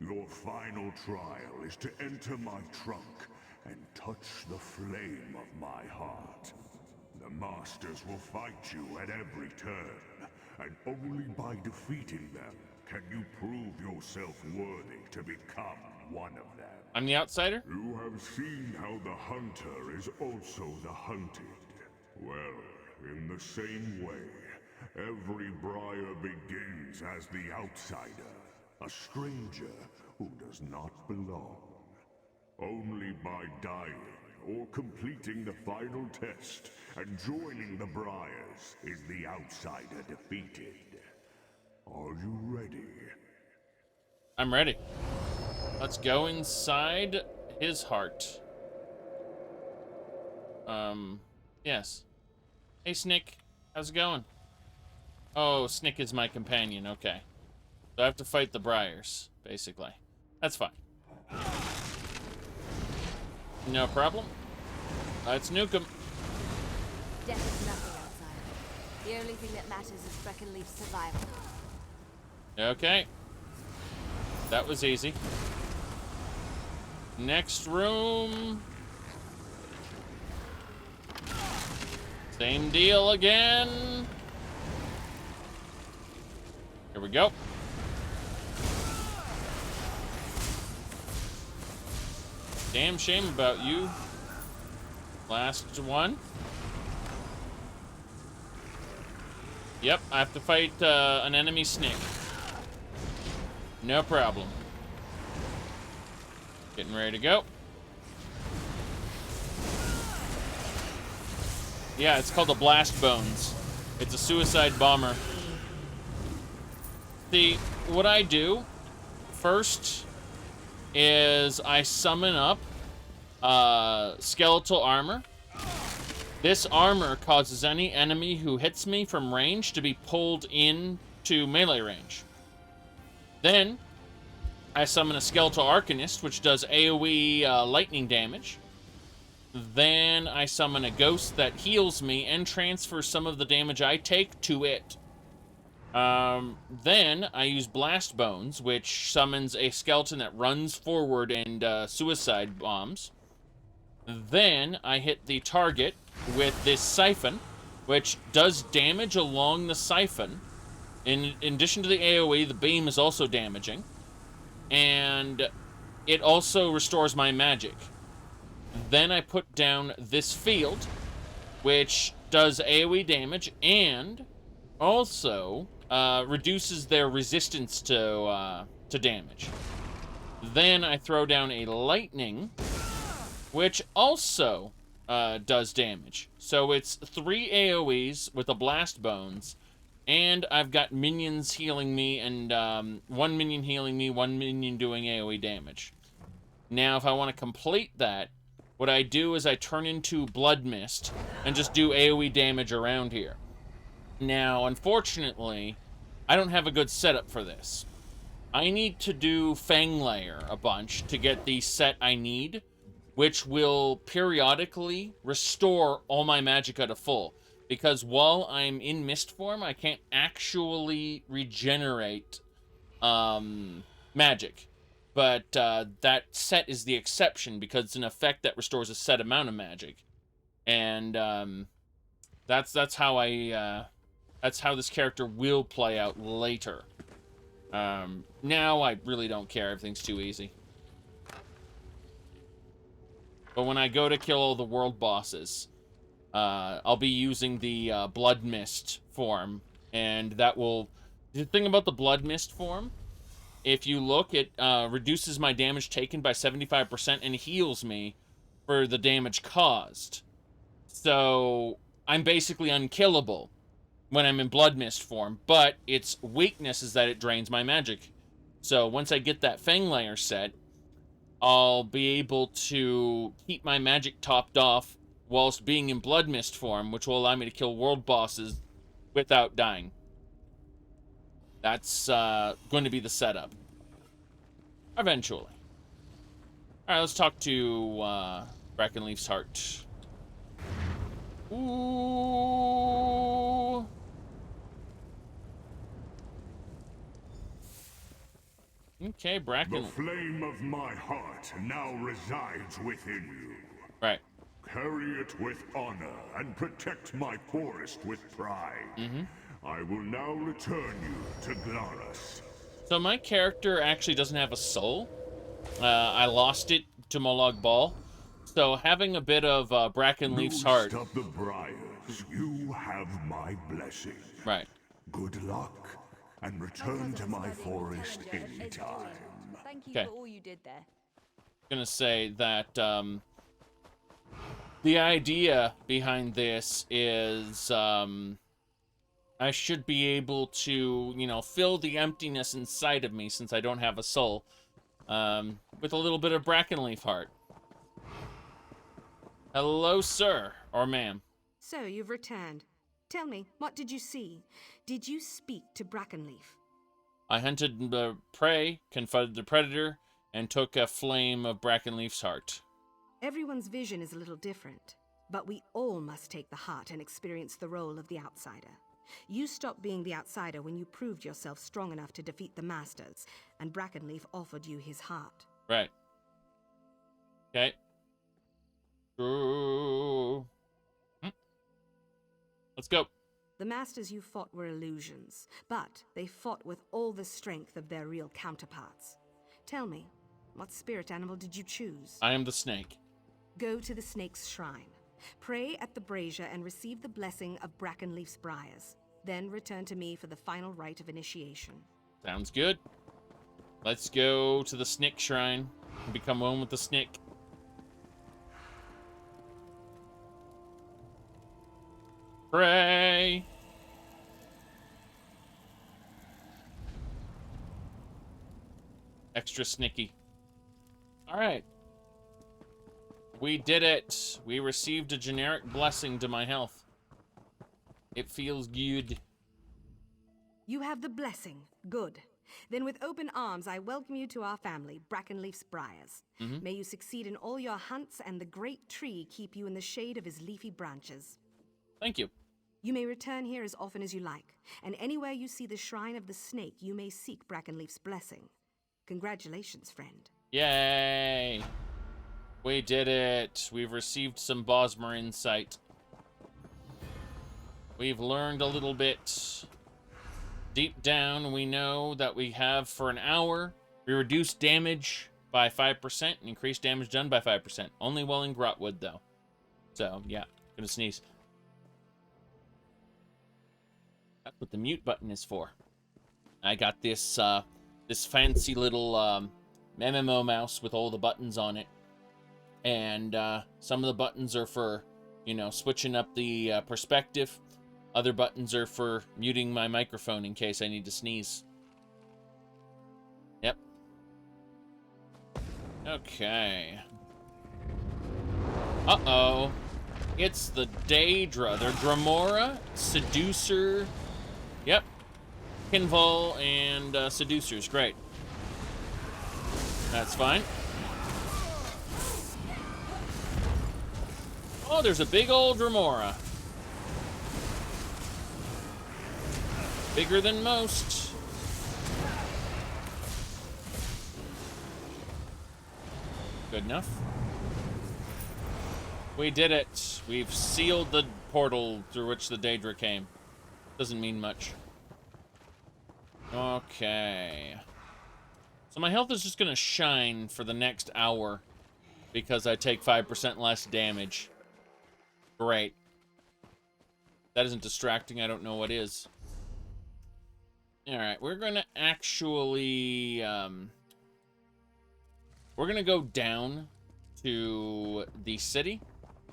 Your final trial is to enter my trunk and touch the flame of my heart. The masters will fight you at every turn, and only by defeating them can you prove yourself worthy to become one of them. I'm the outsider? You have seen how the hunter is also the hunted. Well, in the same way, Every briar begins as the outsider, a stranger who does not belong. Only by dying or completing the final test and joining the Briars is the outsider defeated. Are you ready? I'm ready. Let's go inside his heart. Yes. Hey, Snick. How's it going? Oh, Snick is my companion. Okay. So I have to fight the Briars, basically. That's fine. No problem. Let's nuke him. Death is nothing outside. The only thing that matters is Breckenleaf's survival. Okay. That was easy. Next room. Same deal again. Here we go. Damn shame about you. Last one. Yep, I have to fight an enemy snake. No problem. Getting ready to go. Yeah, it's called a Blast Bones. It's a suicide bomber. See, what I do first is I summon up skeletal armor. This armor causes any enemy who hits me from range to be pulled into melee range. Then I summon a skeletal arcanist, which does AoE lightning damage. Then I summon a ghost that heals me and transfers some of the damage I take to it. Then I use Blast Bones, which summons a skeleton that runs forward and suicide bombs. Then I hit the target with this siphon, which does damage along the siphon. In addition to the AoE, the beam is also damaging. And it also restores my magic. Then I put down this field, which does AoE damage and also reduces their resistance to damage. Then I throw down a lightning, which also does damage. So it's 3 AoEs with a Blast Bones, and I've got minions healing me, and 1 minion healing me, 1 minion doing AoE damage. Now, if I want to complete that, what I do is I turn into Blood Mist and just do AoE damage around here. Now, unfortunately, I don't have a good setup for this. I need to do Fang Layer a bunch to get the set I need, which will periodically restore all my magicka to full. Because while I'm in mist form, I can't actually regenerate magic. But that set is the exception because it's an effect that restores a set amount of magic. And that's how that's how this character will play out later. Now I really don't care. Everything's too easy. But when I go to kill all the world bosses, I'll be using the Blood Mist form, and that will... The thing about the Blood Mist form, if you look, it reduces my damage taken by 75% and heals me for the damage caused. So I'm basically unkillable when I'm in Blood Mist form, but its weakness is that it drains my magic. So once I get that Fang Layer set, I'll be able to keep my magic topped off whilst being in Blood Mist form, which will allow me to kill world bosses without dying. That's going to be the setup. Eventually. Alright, let's talk to Breckenleaf's heart. Ooh. Okay, Bracken. The flame of my heart now resides within you. Right. Carry it with honor and protect my forest with pride. I will now return you to Glarus. So my character actually doesn't have a soul. I lost it to Molag Bal. So having a bit of Brackenleaf's heart... Stop the briars. You have my blessing. Right. good luck, and return to my forest in time. Thank you Okay. for all you did there. Gonna say that the idea behind this is I should be able to, you know, fill the emptiness inside of me since I don't have a soul with a little bit of Brackenleaf heart. Hello, sir or ma'am. So you've returned. Tell me, what did you see? Did you speak to Brackenleaf? I hunted the prey, confronted the predator, and took a flame of Brackenleaf's heart. Everyone's vision is a little different, but we all must take the heart and experience the role of the outsider. You stopped being the outsider when you proved yourself strong enough to defeat the Masters, and Brackenleaf offered you his heart. Right. Okay. Ooh. Let's go. The Masters you fought were illusions, but they fought with all the strength of their real counterparts. Tell me, what spirit animal did you choose? I am the snake. Go to the snake's shrine. Pray at the brazier and receive the blessing of Brackenleaf's briars. Then return to me for the final rite of initiation. Sounds good. Let's go to the snake shrine and become one with the snake. Pray. Extra snicky. All right. We did it. We received a generic blessing to my health. It feels good. You have the blessing. Good. Then with open arms, I welcome you to our family, Brackenleaf's Briars. May you succeed in all your hunts, and the great tree keep you in the shade of his leafy branches. Thank you. You may return here as often as you like, and anywhere you see the shrine of the snake, you may seek Brackenleaf's blessing. Congratulations, friend. Yay! We did it. We've received some Bosmer insight. We've learned a little bit. Deep down, we know that we have, for an hour, we reduce damage by 5% and increase damage done by 5%. Only while in Grotwood, though. So, yeah. Gonna sneeze. That's what the mute button is for. I got this, this fancy little, MMO mouse with all the buttons on it. And, some of the buttons are for, you know, switching up the, perspective. Other buttons are for muting my microphone in case I need to sneeze. Yep. Okay. Uh-oh. It's the Daedra. They're Dremora, Seducer. Yep. Kinvol and Seducers. Great. That's fine. Oh, there's a big old Dremora. Bigger than most. Good enough. We did it. We've sealed the portal through which the Daedra came. Doesn't mean much. Okay. So my health is just gonna shine for the next hour because I take 5% less damage. Great. That isn't distracting. I don't know what is. Alright, we're gonna actually, we're gonna go down to the city,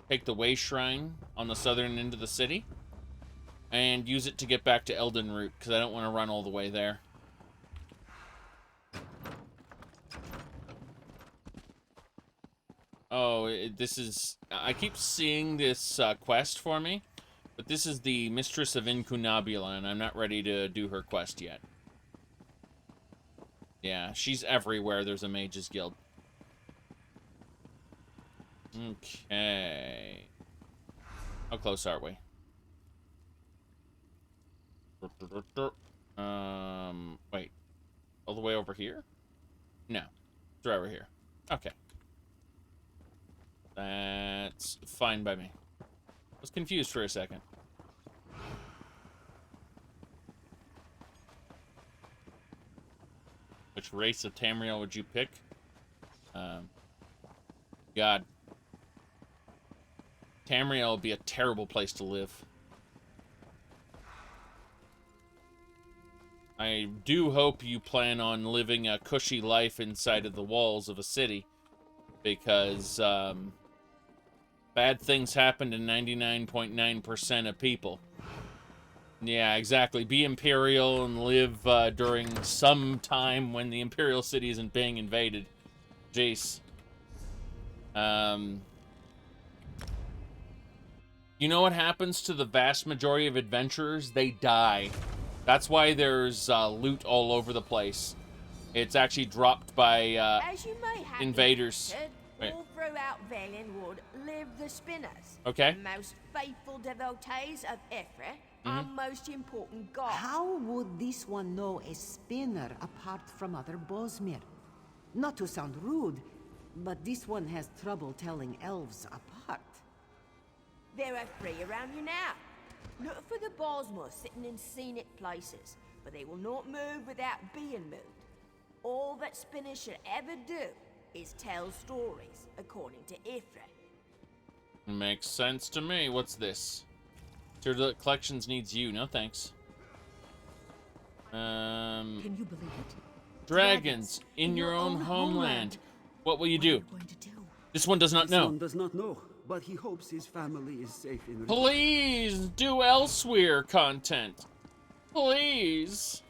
take the Way Shrine on the southern end of the city, and use it to get back to Elden Root, because I don't want to run all the way there. Oh, this is... I keep seeing this quest for me. But this is the Mistress of Incunabula, and I'm not ready to do her quest yet. Yeah, she's everywhere there's a Mage's Guild. Okay. How close are we? Wait. All the way over here? No. It's right over here. Okay. That's fine by me. I was confused for a second. Which race of Tamriel would you pick? God. Tamriel would be a terrible place to live. I do hope you plan on living a cushy life inside of the walls of a city, because bad things happen to 99.9% of people. Yeah, exactly. Be Imperial and live during some time when the Imperial City isn't being invaded. Jeez. You know what happens to the vast majority of adventurers? They die. That's why there's loot all over the place. It's actually dropped by As you may have invaders. detected, Right. all throughout Valenwood live the Spinners. Okay. The most faithful devotees of Ifrit, our most important god. How would this one know a spinner apart from other Bosmir? Not to sound rude, but this one has trouble telling elves apart. There are 3 around you now. Look for the Bosmor sitting in scenic places, but they will not move without being moved. All that spinners should ever do is tell stories, according to Ifrit. Makes sense to me. What's this? Your collections needs you. No thanks. Can you believe it? Dragons in your own homeland. What will you do? This one does not know. This one does not know, but he hopes his family is safe in. Please do elsewhere content. Please.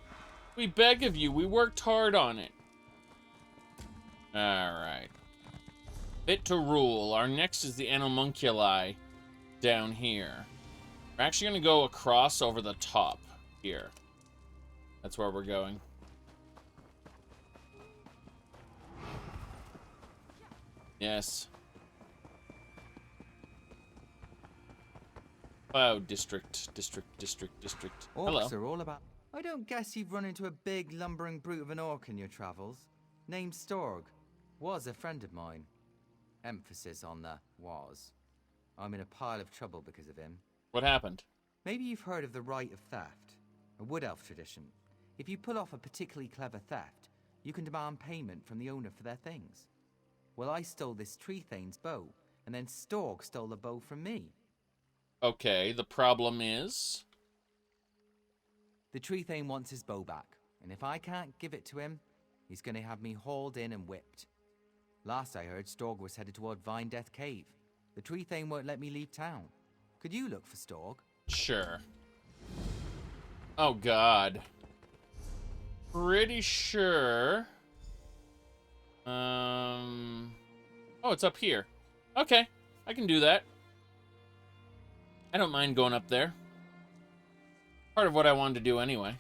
We beg of you. We worked hard on it. Alright. Fit to rule. Our next is the Animunculi down here. We're actually going to go across over the top here. That's where we're going. Yes. Oh, district. Hello. Orcs are all about... I don't guess you've run into a big, lumbering brute of an orc in your travels. Named Storg. Was a friend of mine. Emphasis on the was. I'm in a pile of trouble because of him. What happened? Maybe you've heard of the Rite of Theft. A wood elf tradition. If you pull off a particularly clever theft, you can demand payment from the owner for their things. Well, I stole this tree thane's bow, and then Storg stole the bow from me. Okay, the problem is... The tree thane wants his bow back, and if I can't give it to him, he's going to have me hauled in and whipped. Last I heard, Storg was headed toward Vine Death Cave. The tree thane won't let me leave town. Could you look for Storg? Sure. Oh, God. Pretty sure... Oh, it's up here. Okay, I can do that. I don't mind going up there. Part of what I wanted to do anyway.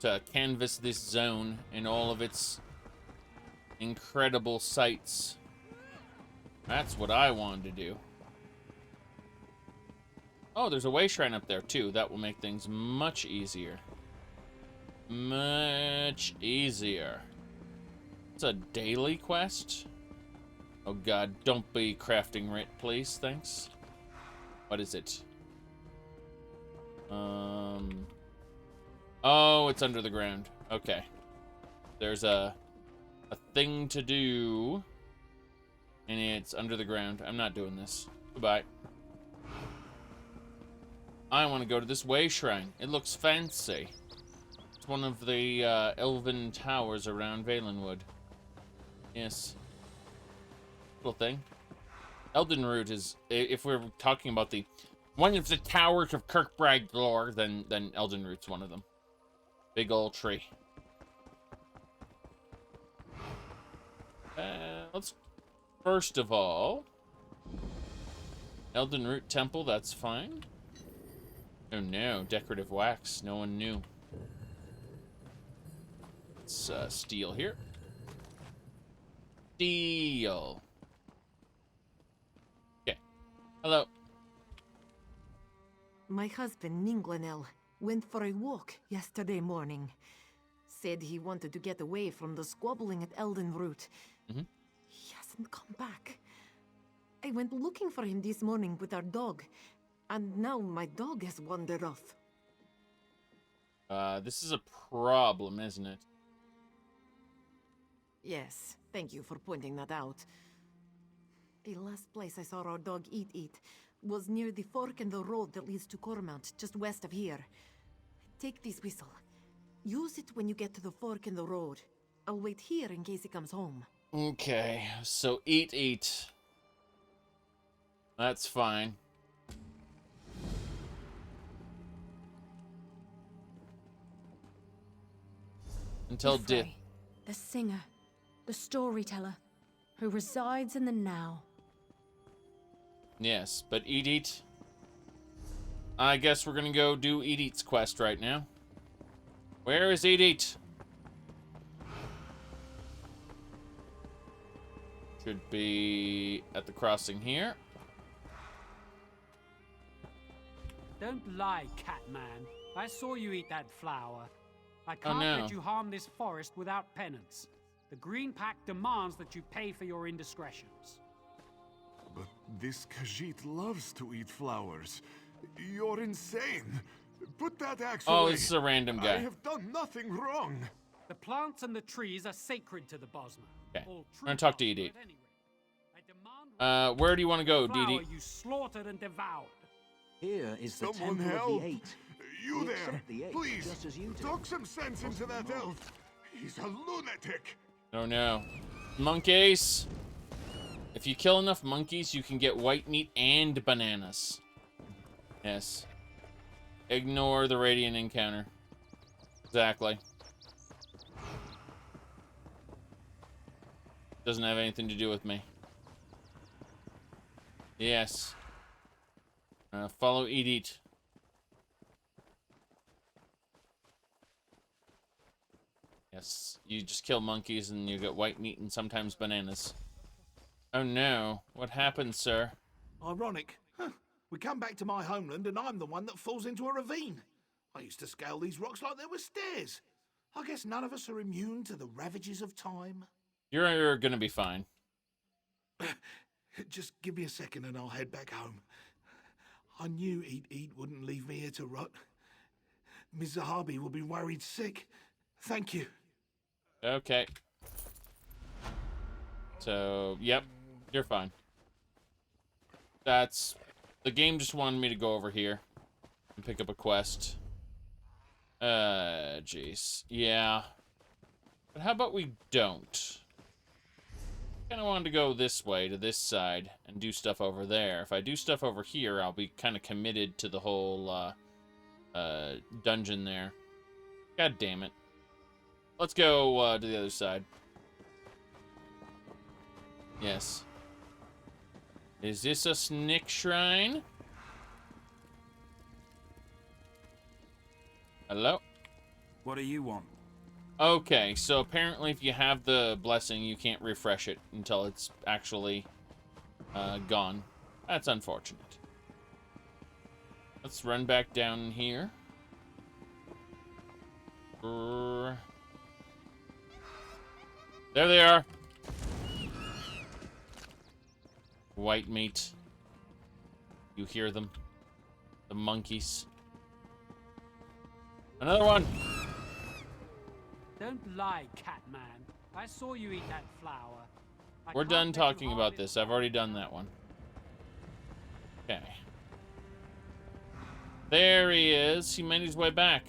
To canvas this zone and all of its incredible sights. That's what I wanted to do. Oh, there's a way shrine up there too. That will make things much easier. Much easier. It's a daily quest? Oh God, don't be crafting writ, please. Thanks. What is it? Oh, it's under the ground. Okay. There's a thing to do, and it's under the ground. I'm not doing this. Goodbye. I want to go to this way shrine. It looks fancy. It's one of the elven towers around Valenwood. Yes. Little thing. Eldenroot is, if we're talking about the one of the towers of Kirkbride lore, then Eldenroot's one of them. Big old tree. Let's first of all, Eldenroot Temple. That's fine. Oh no, decorative wax. No one knew. Let's steal here. Steal. Okay. Hello. My husband, Ninglenel, went for a walk yesterday morning. Said he wanted to get away from the squabbling at Eldenroot. He hasn't come back. I went looking for him this morning with our dog, and now my dog has wandered off. This is a problem, isn't it? Yes, thank you for pointing that out. The last place I saw our dog eat was near the fork in the road that leads to Cormount, just west of here. Take this whistle. Use it when you get to the fork in the road. I'll wait here in case he comes home. Okay, so eat. That's fine. Until Ifrey, the singer, the storyteller, who resides in the now. Yes, but eat. I guess we're gonna go do Eat's quest right now. Where is Eat? Should be at the crossing here. Don't lie, Catman. I saw you eat that flower. I Oh, can't no. let you harm this forest without penance. The Green Pack demands that you pay for your indiscretions. But this Khajiit loves to eat flowers. You're insane. Put that axe Oh, away. this is a random I guy. have done nothing wrong. The plants and the trees are sacred to the Bosmer. Okay, All I'm gonna true talk to Eat. Where do you want to go, flower Dee? you slaughtered and devoured. Here is the Someone Temple help. of the Eight. You We there, accept the Eight, please. just as you do. Talk some sense into that elf. He's a lunatic. Oh no. Monkeys! If you kill enough monkeys, you can get white meat and bananas. Yes. Ignore the radiant encounter. Exactly. Doesn't have anything to do with me. Yes. Follow Eat. Yes, you just kill monkeys and you get white meat and sometimes bananas. Oh no, what happened, sir? Ironic. Huh. We come back to my homeland and I'm the one that falls into a ravine. I used to scale these rocks like they were stairs. I guess none of us are immune to the ravages of time. You're gonna be fine. Just give me a second and I'll head back home. I knew Eat wouldn't leave me here to rot. Ms. Zahabi will be worried sick. Thank you. Okay. So, yep, you're fine. The game just wanted me to go over here and pick up a quest. Jeez. Yeah. But how about we don't? I kind of wanted to go this way, to this side, and do stuff over there. If I do stuff over here, I'll be kind of committed to the whole, dungeon there. God damn it. Let's go, to the other side. Yes. Is this a snake shrine? Hello? What do you want? Okay, so apparently if you have the blessing, you can't refresh it until it's actually gone. That's unfortunate. Let's run back down here. There they are. White meat. You hear them? The monkeys. Another one. Don't lie, Catman. I saw you eat that flower. I We're can't done let you talking harm about it. this. I've already done that one. Okay. There he is. He made his way back.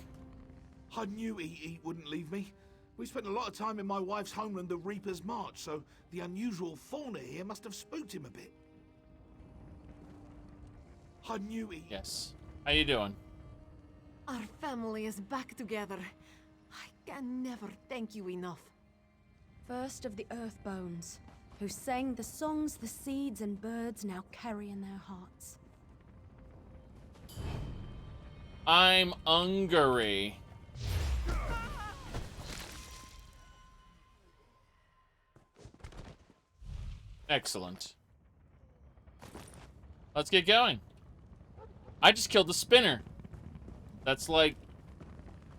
I knew Eat wouldn't leave me. We spent a lot of time in my wife's homeland, the Reaper's March, so the unusual fauna here must have spooked him a bit. I knew Eat. Yes. How you doing? Our family is back together. I can never thank you enough. First of the Earthbones, who sang the songs the seeds and birds now carry in their hearts. I'm Hungary. Excellent. Let's get going. I just killed the spinner. That's like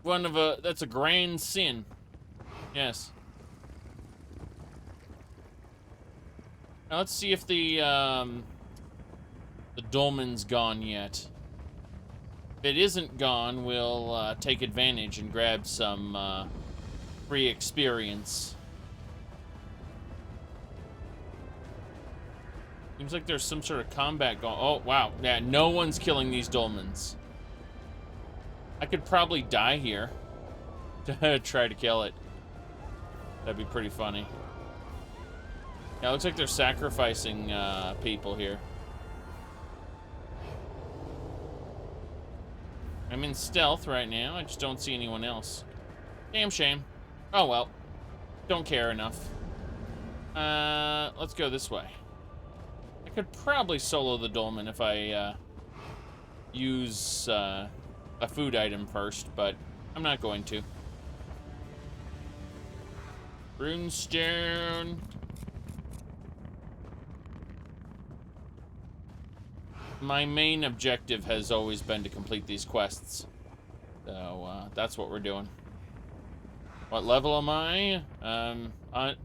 that's a grand sin. Yes. Now let's see if the dolmen's gone yet. If it isn't gone, we'll take advantage and grab some free experience. Seems like there's some sort of combat going. Oh, wow. Yeah, no one's killing these dolmens. I could probably die here. try to kill it. That'd be pretty funny. Yeah, it looks like they're sacrificing people here. I'm in stealth right now. I just don't see anyone else. Damn shame. Oh well. Don't care enough. Let's go this way. I could probably solo the dolmen if I use a food item first, but I'm not going to. Runestone. My main objective has always been to complete these quests. So, that's what we're doing. What level am I?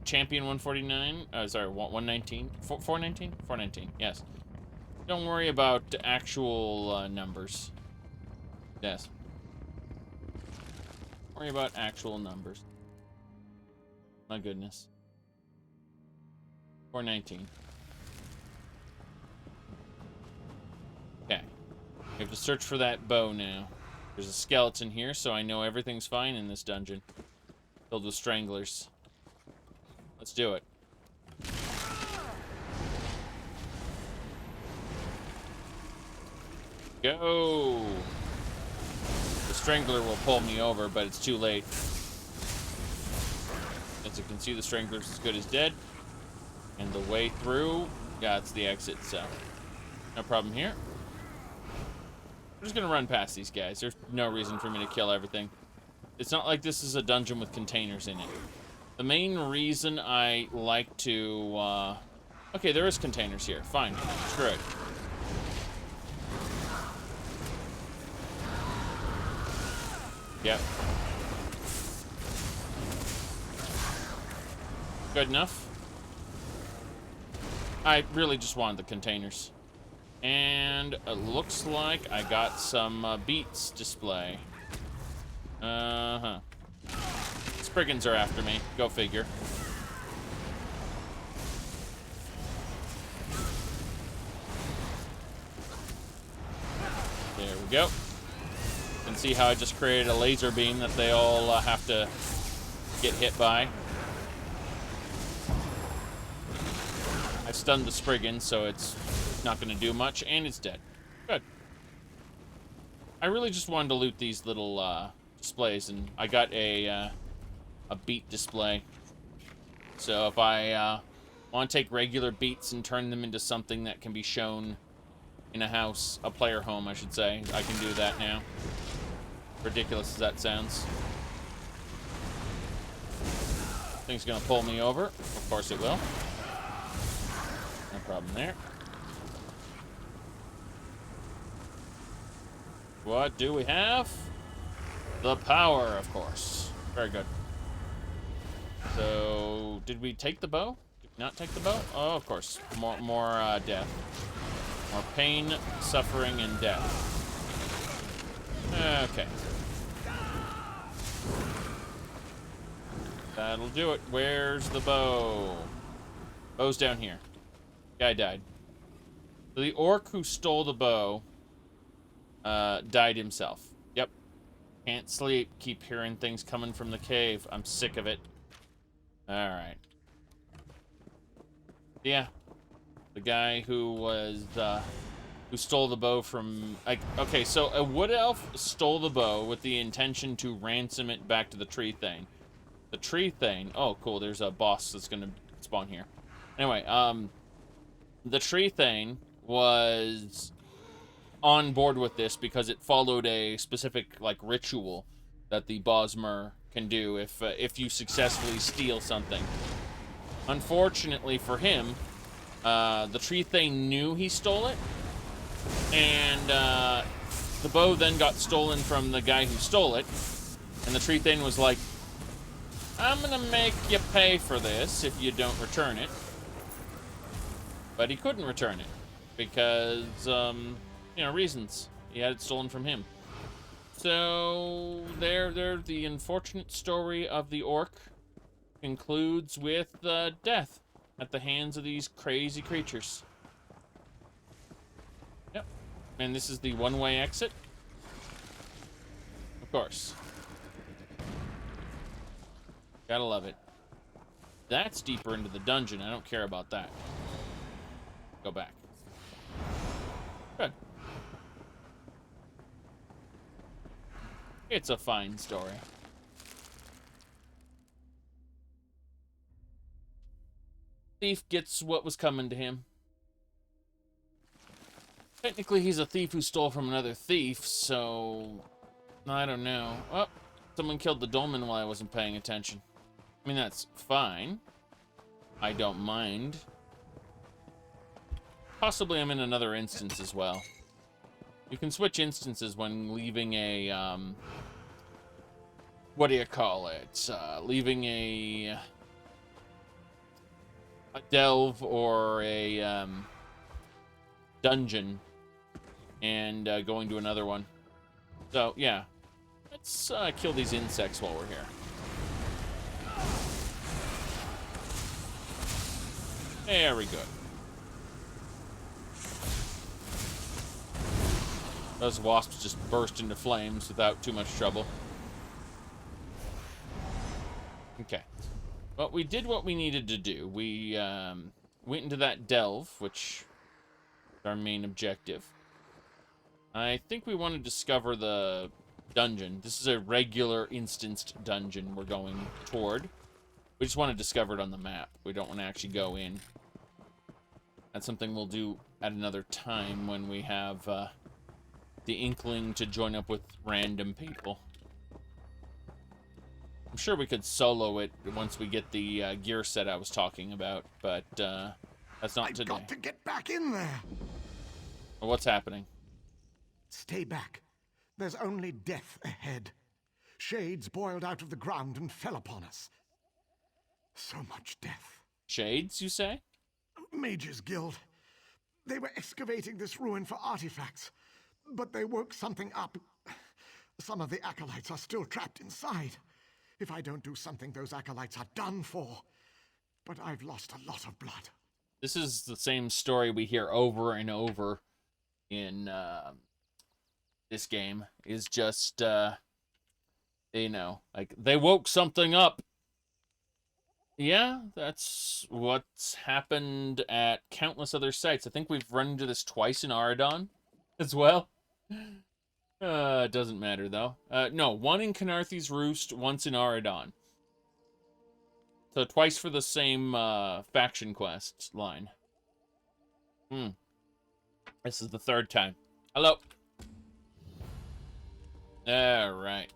Champion 149. Oh, sorry, 119. 419? 419, yes. Don't worry about actual numbers. Yes. Don't worry about actual numbers. My goodness. 419. Okay. We have to search for that bow now. There's a skeleton here, so I know everything's fine in this dungeon. Filled with stranglers. Let's do it. Go! The strangler will pull me over, but it's too late. As you can see, the strangler's as good as dead. And the way through, yeah, it's the exit, so no problem here. I'm just gonna run past these guys. There's no reason for me to kill everything. It's not like this is a dungeon with containers in it. The main reason I like to, okay, there is containers here. Fine. Screw it. Yep. Good enough. I really just wanted the containers. And it looks like I got some beats display. Uh-huh. Spriggans are after me. Go figure. There we go. You can see how I just created a laser beam that they all have to get hit by. I stunned the Spriggan, so it's not going to do much, and it's dead. Good. I really just wanted to loot these little displays, and I got a beat display. So if I want to take regular beats and turn them into something that can be shown in a house, a player home, I should say, I can do that now. Ridiculous as that sounds. Thing's going to pull me over. Of course it will. No problem there. What do we have? The power, of course. Very good. So, did we take the bow? Did we not take the bow? Oh, of course. More death. More pain, suffering, and death. Okay. That'll do it. Where's the bow? Bow's down here. Guy died. So the orc who stole the bow died himself. Yep. Can't sleep. Keep hearing things coming from the cave. I'm sick of it. Alright. Yeah. The guy who was, who stole the bow from... okay, so a wood elf stole the bow with the intention to ransom it back to the tree thing. The tree thing... oh, cool. There's a boss that's gonna spawn here. Anyway, the tree thing was on board with this because it followed a specific, like, ritual that the Bosmer can do if you successfully steal something. Unfortunately for him, the tree thing knew he stole it, and the bow then got stolen from the guy who stole it, and the tree thing was like, I'm gonna make you pay for this if you don't return it. But he couldn't return it because, you know, reasons. He had it stolen from him. So, the unfortunate story of the orc concludes with death at the hands of these crazy creatures. Yep. And this is the one-way exit. Of course. Gotta love it. That's deeper into the dungeon. I don't care about that. Go back. Good. It's a fine story. Thief gets what was coming to him. Technically, he's a thief who stole from another thief, so... I don't know. Oh, someone killed the dolmen while I wasn't paying attention. I mean, that's fine. I don't mind. Possibly I'm in another instance as well. You can switch instances when leaving a, what do you call it? Leaving a delve or a, dungeon and going to another one. So, yeah. Let's kill these insects while we're here. Very good. Those wasps just burst into flames without too much trouble. Okay. Well, we did what we needed to do. We went into that delve, which is our main objective. I think we want to discover the dungeon. This is a regular instanced dungeon we're going toward. We just want to discover it on the map. We don't want to actually go in. That's something we'll do at another time when we have the inkling to join up with random people. I'm sure we could solo it once we get the gear set I was talking about, but that's not today. I've got to get back in there. Well, what's happening? Stay back. There's only death ahead. Shades boiled out of the ground and fell upon us. So much death. Shades, you say? Mages Guild. They were excavating this ruin for artifacts, but they woke something up. Some of the acolytes are still trapped inside. If I don't do something, those acolytes are done for. But I've lost a lot of blood. This is the same story we hear over and over in this game. Is just, you know, like, they woke something up. Yeah, that's what's happened at countless other sites. I think we've run into this twice in Aradon as well. It doesn't matter, though. No, one in Canarthy's Roost, once in Aradon. So twice for the same faction quest line. This is the third time. Hello. Alright.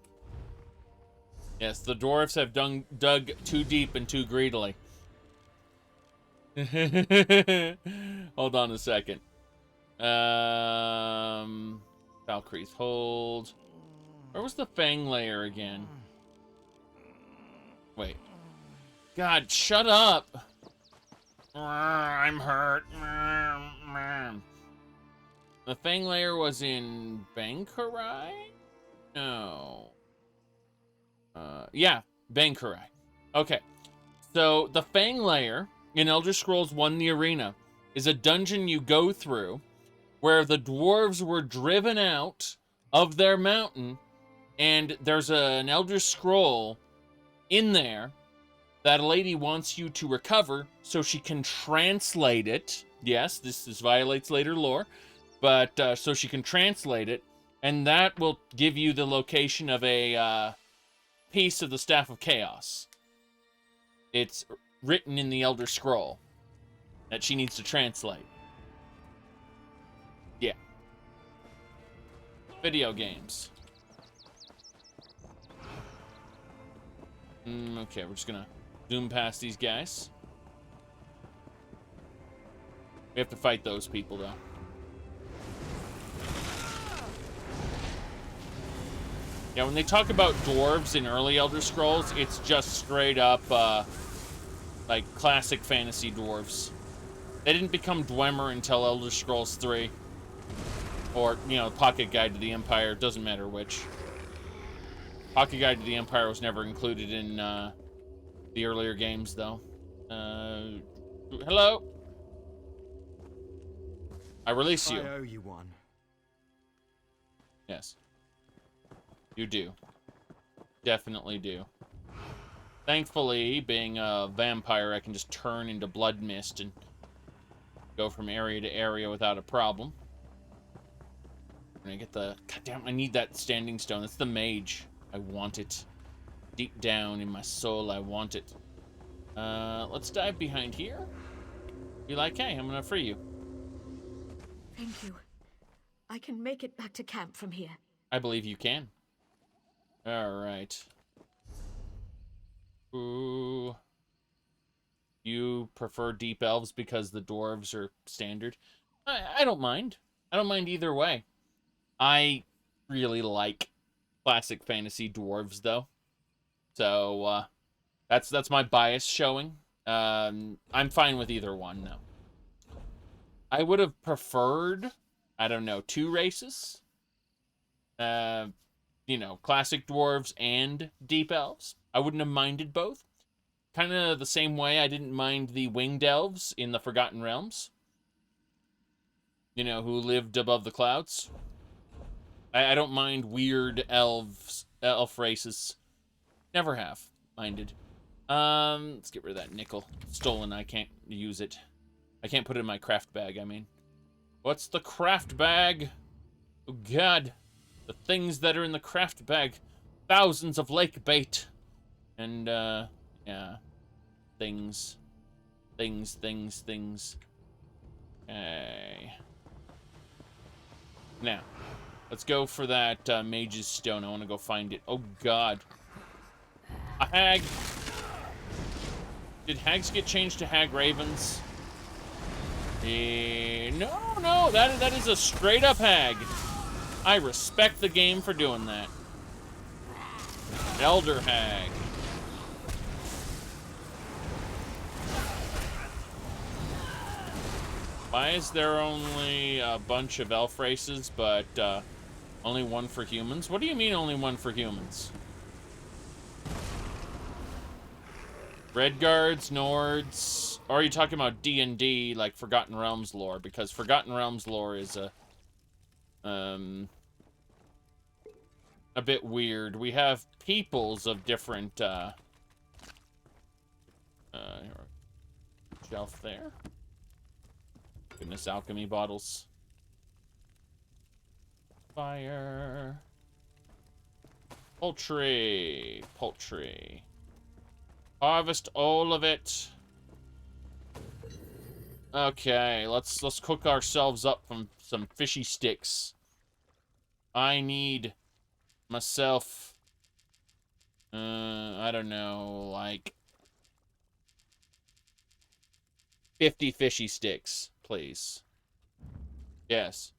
Yes, the dwarves have dug too deep and too greedily. Hold on a second. Valkyrie's Hold. Where was the Fang layer again? Wait. God, shut up! I'm hurt. The Fang layer was in Bankarai? No. Yeah, Bankarai. Okay. So, the Fang layer in Elder Scrolls 1: The Arena is a dungeon you go through where the dwarves were driven out of their mountain, and there's an Elder Scroll in there that a lady wants you to recover so she can translate it. Yes, this violates later lore, but so she can translate it, and that will give you the location of a piece of the Staff of Chaos. It's written in the Elder Scroll that she needs to translate. Yeah. Video games. Okay, we're just gonna zoom past these guys. We have to fight those people, though. Yeah, when they talk about dwarves in early Elder Scrolls, it's just straight up, like, classic fantasy dwarves. They didn't become Dwemer until Elder Scrolls 3. Or, you know, Pocket Guide to the Empire, doesn't matter which. Pocket Guide to the Empire was never included in, the earlier games, though. Hello? I release you. I owe you one. Yes. You do. Definitely do. Thankfully, being a vampire, I can just turn into blood mist and go from area to area without a problem. And I get the... Goddamn, I need that standing stone. That's the mage. I want it. Deep down in my soul, I want it. Let's dive behind here. Be like, hey, I'm gonna free you. Thank you. I can make it back to camp from here. I believe you can. Alright. Ooh. You prefer deep elves because the dwarves are standard? I don't mind. I don't mind either way. I really like classic fantasy dwarves, though. So, that's my bias showing. I'm fine with either one, though. I would have preferred, I don't know, 2 races. You know, classic dwarves and deep elves. I wouldn't have minded both. Kind of the same way I didn't mind the winged elves in the Forgotten Realms. You know, who lived above the clouds. I don't mind weird elf races. Never have minded. Let's get rid of that nickel. Stolen, I can't use it. I can't put it in my craft bag, I mean. What's the craft bag? Oh god. The things that are in the craft bag. Thousands of lake bait. And, yeah. Things. Okay. Now, let's go for that mage's stone. I want to go find it. Oh god. A hag. Did hags get changed to hag ravens? No, that is a straight up hag. I respect the game for doing that. Elder hag. Why is there only a bunch of elf races, but only one for humans? What do you mean only one for humans? Redguards, Nords, or are you talking about D&D, like Forgotten Realms lore? Because Forgotten Realms lore is a bit weird. We have peoples of different, shelf there. Goodness, alchemy bottles. Fire. Poultry. Harvest all of it. Okay, let's cook ourselves up from some fishy sticks. I need myself, I don't know, like 50 fishy sticks, please. Yes.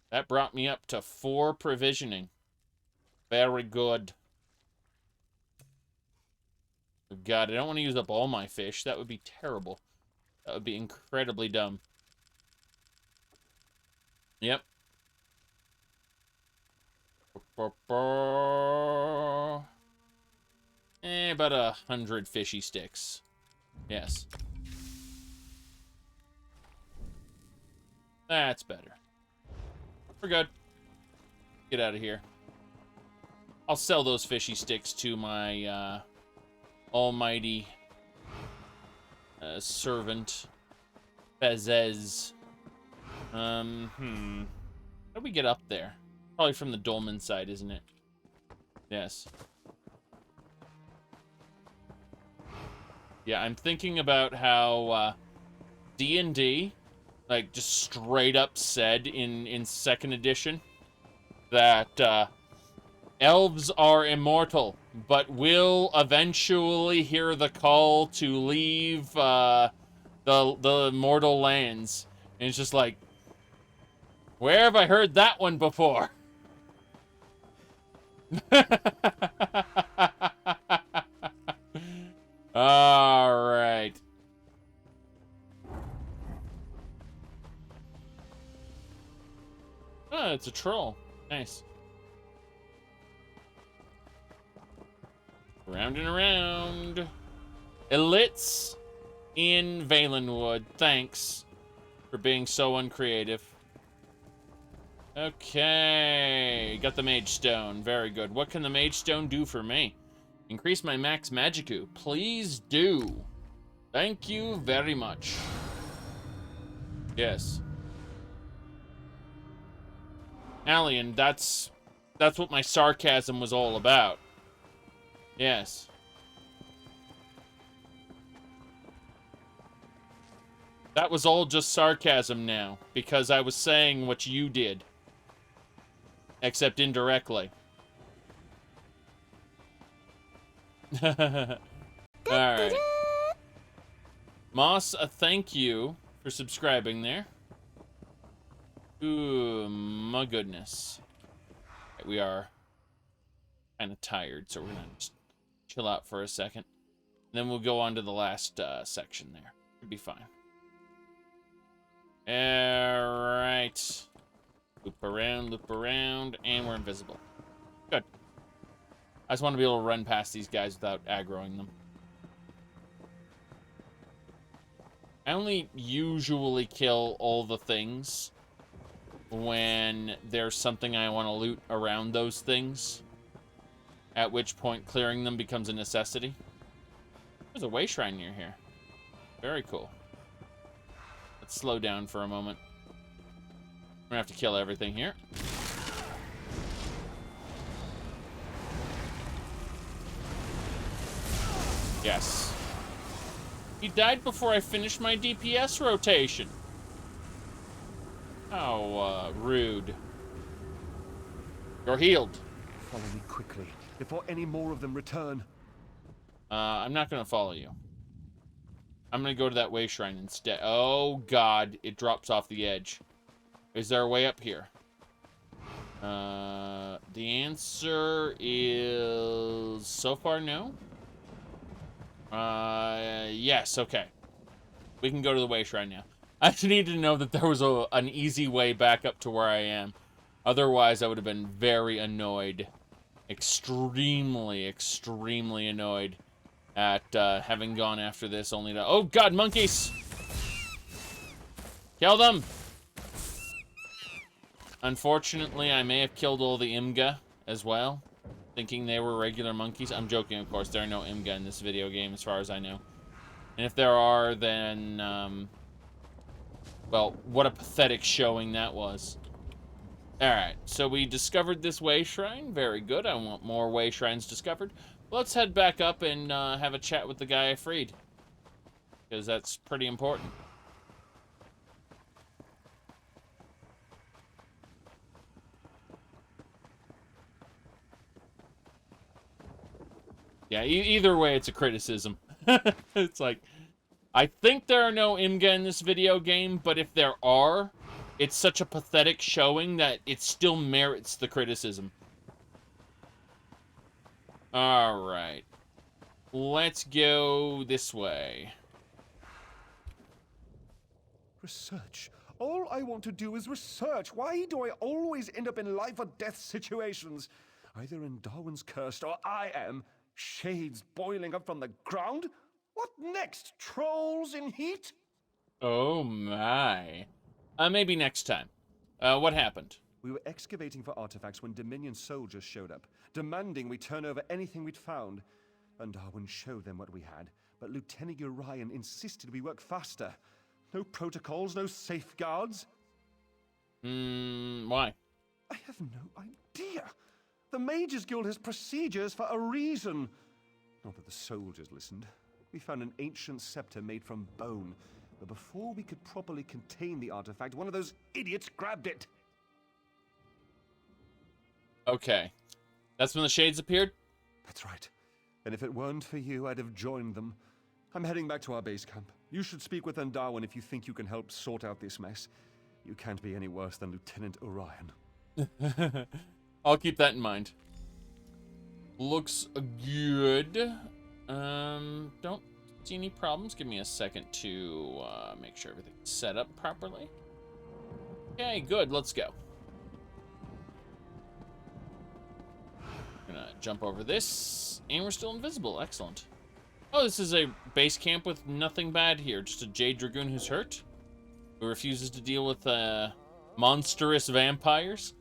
That brought me up to 4 provisioning. Very good. Oh god, I don't want to use up all my fish. That would be terrible. That would be incredibly dumb. Yep. About 100 fishy sticks. Yes. That's better. We're good. Get out of here. I'll sell those fishy sticks to my almighty servant, Bezez. How do we get up there? Probably from the dolmen side, isn't it? Yes. Yeah, I'm thinking about how D&D, like, just straight up said in 2nd edition that elves are immortal, but will eventually hear the call to leave the mortal lands. And it's just like, where have I heard that one before? All right. Oh, it's a troll. Nice. Round and around. Elitz in Valenwood. Thanks for being so uncreative. Okay, got the Mage Stone. Very good. What can the Mage Stone do for me? Increase my max Magicu. Please do. Thank you very much. Yes. Alien, that's what my sarcasm was all about. Yes. That was all just sarcasm now, because I was saying what you did. Except indirectly. Alright. Moss, thank you for subscribing there. Ooh, my goodness. Right, we are kind of tired, so we're going to just chill out for a second. And then we'll go on to the last section there. Should be fine. Alright. Loop around, and we're invisible. Good. I just want to be able to run past these guys without aggroing them. I only usually kill all the things when there's something I want to loot around those things. At which point clearing them becomes a necessity. There's a way shrine near here. Very cool. Let's slow down for a moment. I'm gonna have to kill everything here. Yes. He died before I finished my DPS rotation. Oh, rude. You're healed. Follow me quickly, before any more of them return. I'm not gonna follow you. I'm gonna go to that way shrine instead. Oh god, it drops off the edge. Is there a way up here? The answer is so far no. Yes, okay. We can go to the way shrine now. I just need to know that there was an easy way back up to where I am. Otherwise, I would have been very annoyed. Extremely, extremely annoyed at having gone after this only to... Oh god, monkeys! Kill them! Unfortunately, I may have killed all the Imga as well, thinking they were regular monkeys. I'm joking, of course. There are no Imga in this video game, as far as I know. And if there are, then, well, what a pathetic showing that was. Alright, so we discovered this way shrine. Very good. I want more way shrines discovered. Let's head back up and have a chat with the guy I freed, because that's pretty important. Yeah, either way, it's a criticism. It's like, I think there are no Imga in this video game, but if there are, it's such a pathetic showing that it still merits the criticism. Alright. Let's go this way. Research. All I want to do is research. Why do I always end up in life or death situations? Either in Darwin's Cursed or I am. Shades boiling up from the ground? What next? Trolls in heat? Oh my. Maybe next time. What happened? We were excavating for artifacts when Dominion soldiers showed up, demanding we turn over anything we'd found. And Darwin showed them what we had, but Lieutenant Urian insisted we work faster. No protocols, no safeguards. Why? I have no idea. The Mages Guild has procedures for a reason. Not that the soldiers listened. We found an ancient scepter made from bone, but before we could properly contain the artifact, one of those idiots grabbed it. Okay. That's when the shades appeared? That's right. And if it weren't for you, I'd have joined them. I'm heading back to our base camp. You should speak with Darwin if you think you can help sort out this mess. You can't be any worse than Lieutenant Urian. I'll keep that in mind. Looks good. Don't see any problems. Give me a second to make sure everything's set up properly. Okay, good. Let's go. Gonna jump over this, and we're still invisible. Excellent. Oh, this is a base camp with nothing bad here. Just a Jade Dragoon who's hurt, who refuses to deal with Monstrous vampires?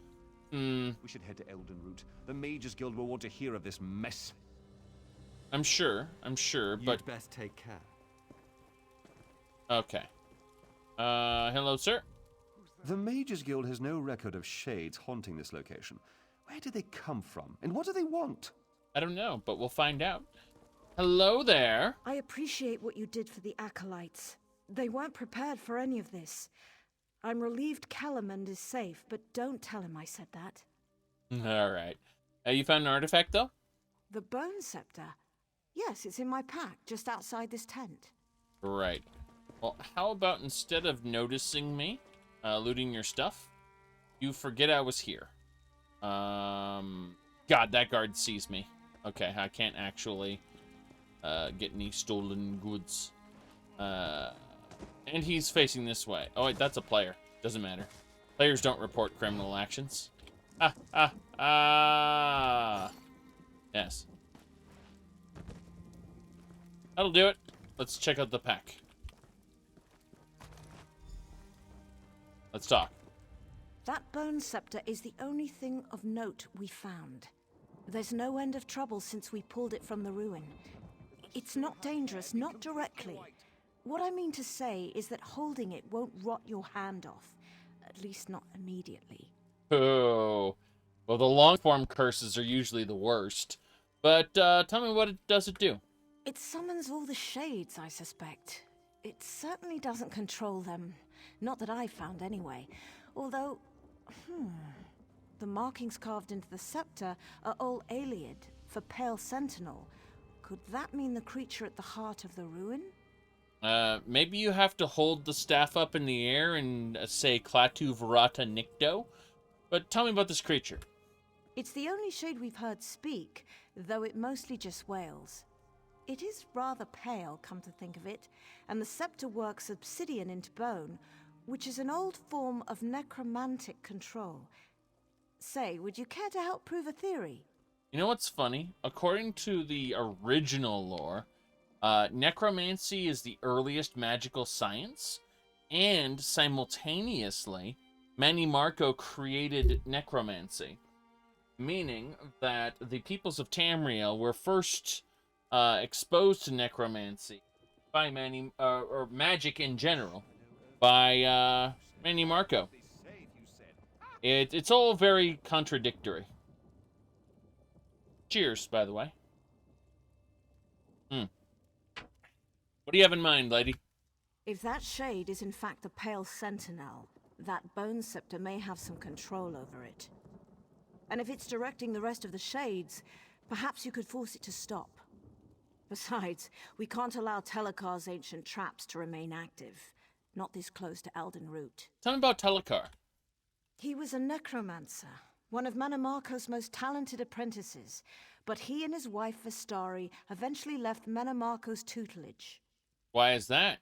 We should head to Eldenroot. The Mages Guild will want to hear of this mess. I'm sure, but... You'd best take care. Okay. Hello, sir? The Mages Guild has no record of shades haunting this location. Where did they come from? And what do they want? I don't know, but we'll find out. Hello there. I appreciate what you did for the Acolytes. They weren't prepared for any of this. I'm relieved Calamond is safe, but don't tell him I said that. Alright. You found an artifact, though? The Bone Scepter? Yes, it's in my pack, just outside this tent. Right. Well, how about instead of noticing me, looting your stuff, you forget I was here. God, that guard sees me. Okay, I can't actually get any stolen goods. And he's facing this way. Oh, wait, that's a player. Doesn't matter. Players don't report criminal actions. Yes. That'll do it. Let's check out the pack. Let's talk. That Bone Scepter is the only thing of note we found. There's no end of trouble since we pulled it from the ruin. It's not dangerous, not directly. What I mean to say is that holding it won't rot your hand off. At least not immediately. Oh. Well, the long-form curses are usually the worst. But, tell me what does it do? It summons all the shades, I suspect. It certainly doesn't control them. Not that I found anyway. Although, the markings carved into the scepter are all Aliad, for Pale Sentinel. Could that mean the creature at the heart of the ruin? Maybe you have to hold the staff up in the air and say Klaatu Verata Nikto. But tell me about this creature. It's the only shade we've heard speak, though it mostly just wails. It is rather pale, come to think of it, and the scepter works obsidian into bone, which is an old form of necromantic control. Say, would you care to help prove a theory? You know what's funny? According to the original lore, necromancy is the earliest magical science, and simultaneously, Manny Marco created necromancy, meaning that the peoples of Tamriel were first exposed to necromancy by or magic in general, by Manny Marco. It's all very contradictory. Cheers, by the way. What do you have in mind, lady? If that shade is in fact the Pale Sentinel, that Bone Scepter may have some control over it. And if it's directing the rest of the shades, perhaps you could force it to stop. Besides, we can't allow Telekar's ancient traps to remain active. Not this close to Eldenroot. Tell me about Telekar. He was a necromancer, one of Manamarco's most talented apprentices, but he and his wife Vestari eventually left Manamarco's tutelage. Why is that?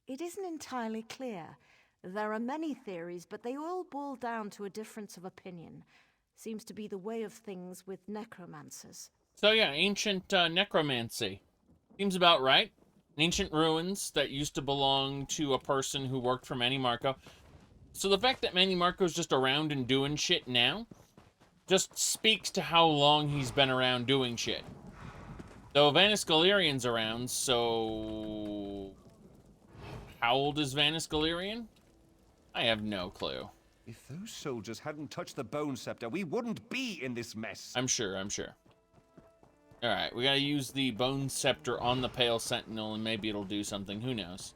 It isn't entirely clear. There are many theories, but they all boil down to a difference of opinion. Seems to be the way of things with necromancers. So yeah, ancient necromancy. Seems about right. Ancient ruins that used to belong to a person who worked for Manny Marco. So the fact that Manny Marco's just around and doing shit now just speaks to how long he's been around doing shit. Though Vanis Galerian's around, so... How old is Vanis Galerian? I have no clue. If those soldiers hadn't touched the Bone Scepter, we wouldn't be in this mess. I'm sure. Alright, we gotta use the Bone Scepter on the Pale Sentinel, and maybe it'll do something. Who knows?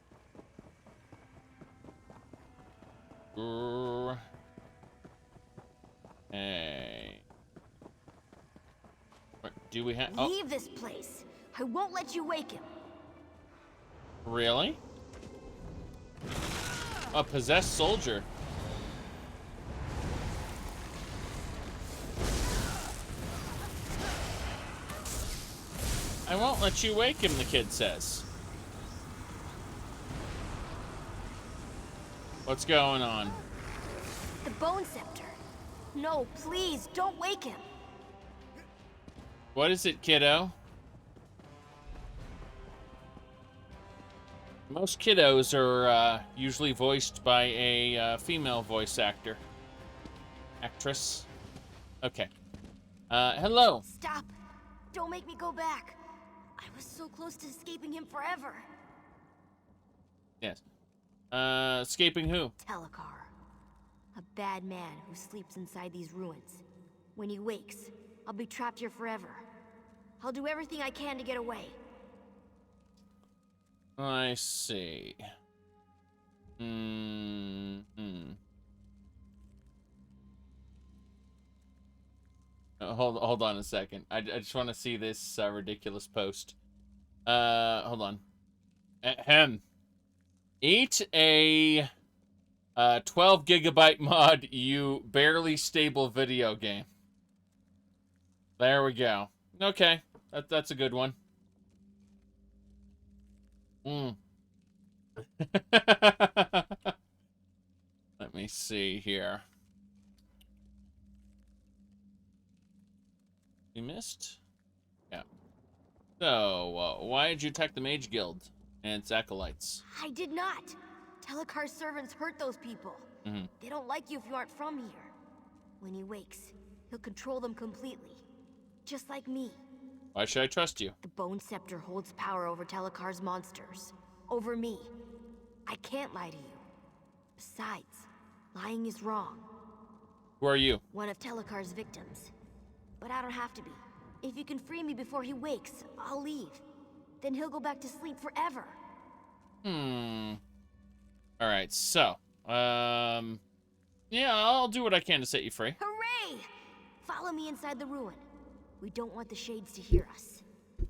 Hey. What do we have? Leave this place. I won't let you wake him. Really? A possessed soldier. I won't let you wake him, the kid says. What's going on? The Bone Scepter. No, please, don't wake him. What is it, kiddo? Most kiddos are usually voiced by a female voice actress. Okay. Hello. Stop! Don't make me go back. I was so close to escaping him forever. Yes. Escaping who? Telekar. A bad man who sleeps inside these ruins. When he wakes, I'll be trapped here forever. I'll do everything I can to get away. I see. Hold on a second. I just want to see this ridiculous post. Hold on. Ahem. Eat a 12 gigabyte mod, you barely stable video game. There we go. Okay, that's a good one. Let me see here. We missed? Yeah. So, why did you attack the Mage Guild and its acolytes? I did not. Telekar's servants hurt those people. They don't like you if you aren't from here. When he wakes, he'll control them completely. Just like me. Why should I trust you? The Bone Scepter holds power over Telekar's monsters. Over me. I can't lie to you. Besides, lying is wrong. Who are you? One of Telekar's victims. But I don't have to be. If you can free me before he wakes, I'll leave. Then he'll go back to sleep forever. Alright, so, yeah, I'll do what I can to set you free. Hooray! Follow me inside the ruin. We don't want the Shades to hear us.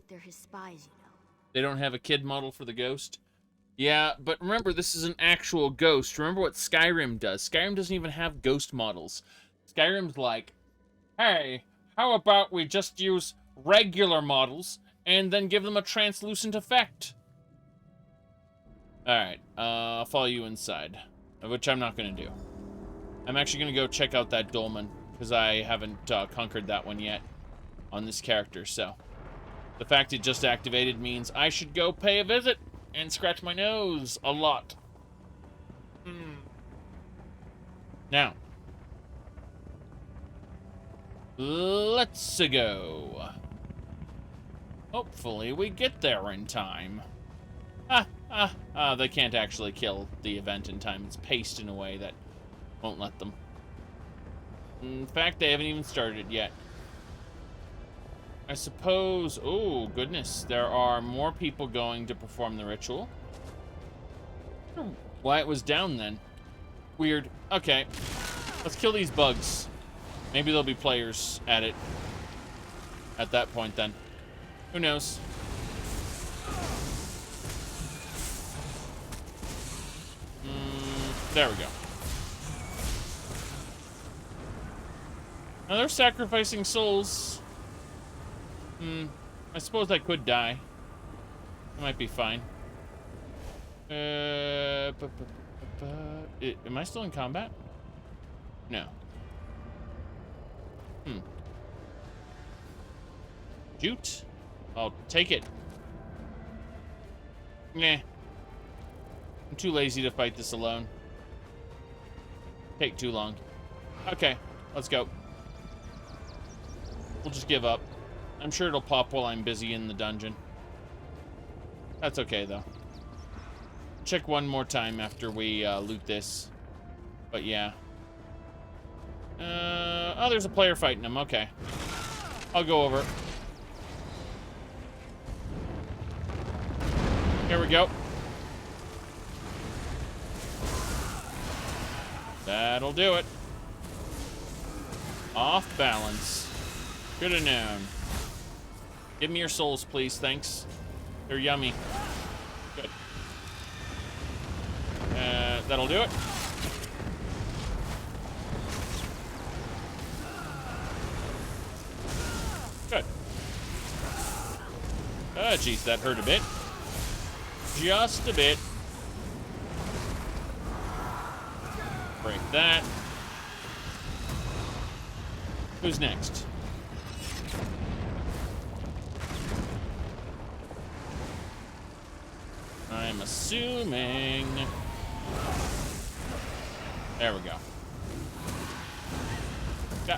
They're his spies, you know. They don't have a kid model for the ghost? Yeah, but remember, this is an actual ghost. Remember what Skyrim does. Skyrim doesn't even have ghost models. Skyrim's like, hey, how about we just use regular models and then give them a translucent effect? Alright, I'll follow you inside, which I'm not going to do. I'm actually going to go check out that dolmen, because I haven't conquered that one yet on this character, so the fact it just activated means I should go pay a visit and scratch my nose a lot. Now, let's go. Hopefully we get there in time. They can't actually kill the event in time. It's paced in a way that won't let them. In fact, they haven't even started yet. I suppose... Oh, goodness. There are more people going to perform the ritual. Why it was down then. Weird. Okay. Let's kill these bugs. Maybe there'll be players at it. At that point, then. Who knows? There we go. Now they're sacrificing souls. I suppose I could die. I might be fine. Am I still in combat? No. Jute? I'll take it. Nah. I'm too lazy to fight this alone. Take too long. Okay, let's go. We'll just give up. I'm sure it'll pop while I'm busy in the dungeon. That's okay, though. Check one more time after we loot this. But yeah. Oh, there's a player fighting him. Okay. I'll go over. Here we go. That'll do it. Off balance. Could have known. Give me your souls, please. Thanks. They're yummy. Good. That'll do it. Good. Jeez, that hurt a bit. Just a bit. Break that. Who's next? I'm I'm assuming. There we go.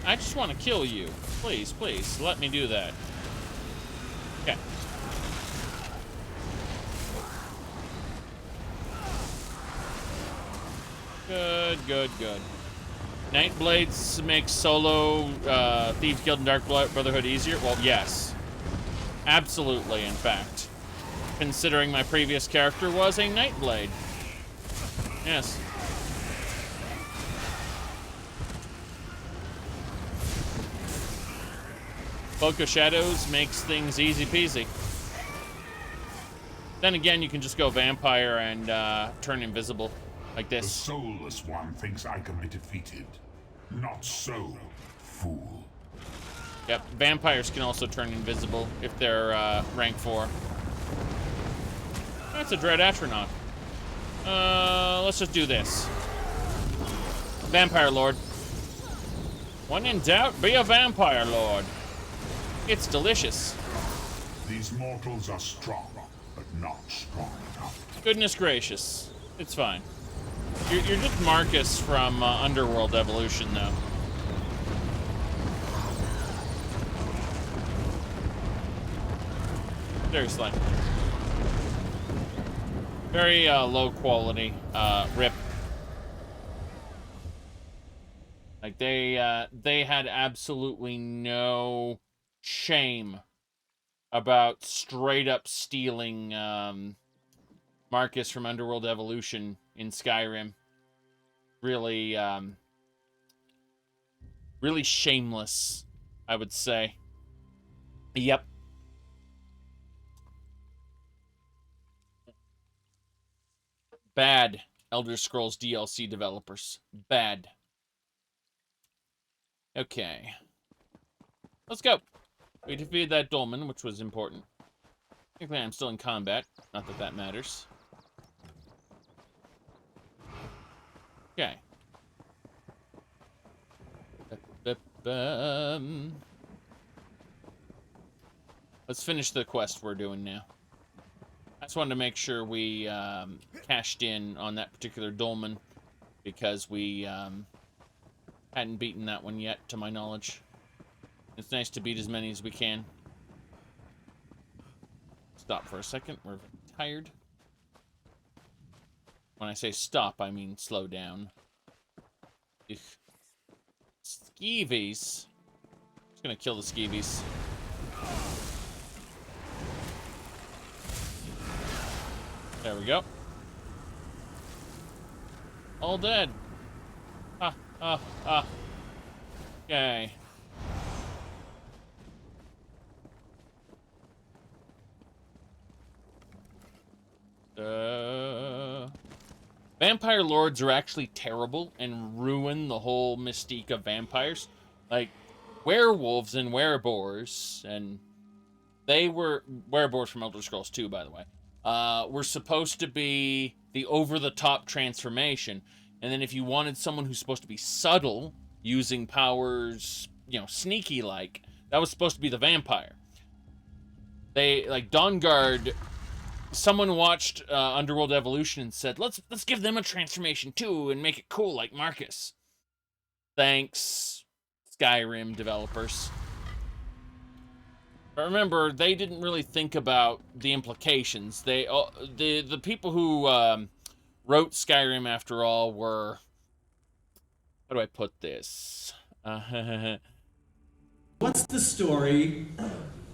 I just want to kill you. Please, please, let me do that. Okay. Good, good, good. Nightblades makes solo Thieves Guild and Dark Brotherhood easier? Well, yes. Absolutely, in fact. Considering my previous character was a Nightblade. Yes. Bokeh Shadows makes things easy peasy. Then again, you can just go Vampire and turn invisible. Like this. The soulless one thinks I can be defeated. Not so, fool. Yep, vampires can also turn invisible if they're rank 4. That's a Dread Atronach. Let's just do this. Vampire Lord. When in doubt, be a Vampire Lord. It's delicious. These mortals are strong, but not strong enough. Goodness gracious. It's fine. You're just Marcus from Underworld Evolution, though. Seriously. Very low quality rip. Like they had absolutely no shame about straight up stealing Marcus from Underworld Evolution in Skyrim. Really really shameless, I would say. Yep. Bad Elder Scrolls DLC developers. Bad. Okay. Let's go. We defeated that dolmen, which was important. Technically, I'm still in combat. Not that that matters. Okay. Let's finish the quest we're doing now. I just wanted to make sure we cashed in on that particular dolmen because we hadn't beaten that one yet, to my knowledge. It's nice to beat as many as we can. Stop for a second. We're tired. When I say stop, I mean slow down. Ugh. Skeevies. Just gonna kill the skeevies. There we go. All dead. Okay. Vampire Lords are actually terrible and ruin the whole mystique of vampires. Like, werewolves and werebores, and they were werebores from Elder Scrolls 2, by the way. Were supposed to be the over-the-top transformation. And then if you wanted someone who's supposed to be subtle, using powers, you know, sneaky-like, that was supposed to be the vampire. They, like, Dawnguard, someone watched Underworld Evolution and said, let's give them a transformation too and make it cool like Marcus. Thanks, Skyrim developers. But remember, they didn't really think about the implications. They, the people who wrote Skyrim, after all, were... How do I put this? What's the story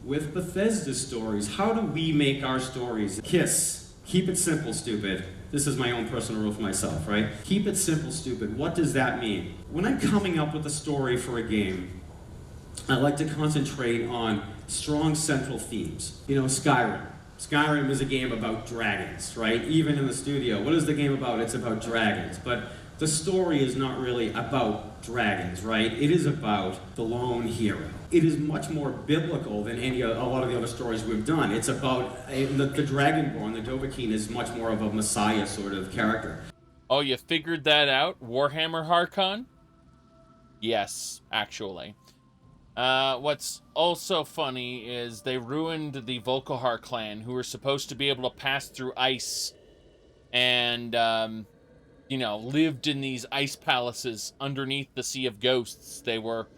with Bethesda stories? How do we make our stories? KISS. Keep it simple, stupid. This is my own personal rule for myself, right? Keep it simple, stupid. What does that mean? When I'm coming up with a story for a game, I like to concentrate on strong central themes. You know, Skyrim. Skyrim is a game about dragons, right? Even in the studio. What is the game about? It's about dragons. But the story is not really about dragons, right? It is about the lone hero. It is much more biblical than a lot of the other stories we've done. It's about the Dragonborn, the Dovahkiin, is much more of a messiah sort of character. Oh, you figured that out? Warhammer Harkon? Yes, actually. What's also funny is they ruined the Volkihar clan, who were supposed to be able to pass through ice and, you know, lived in these ice palaces underneath the Sea of Ghosts. They were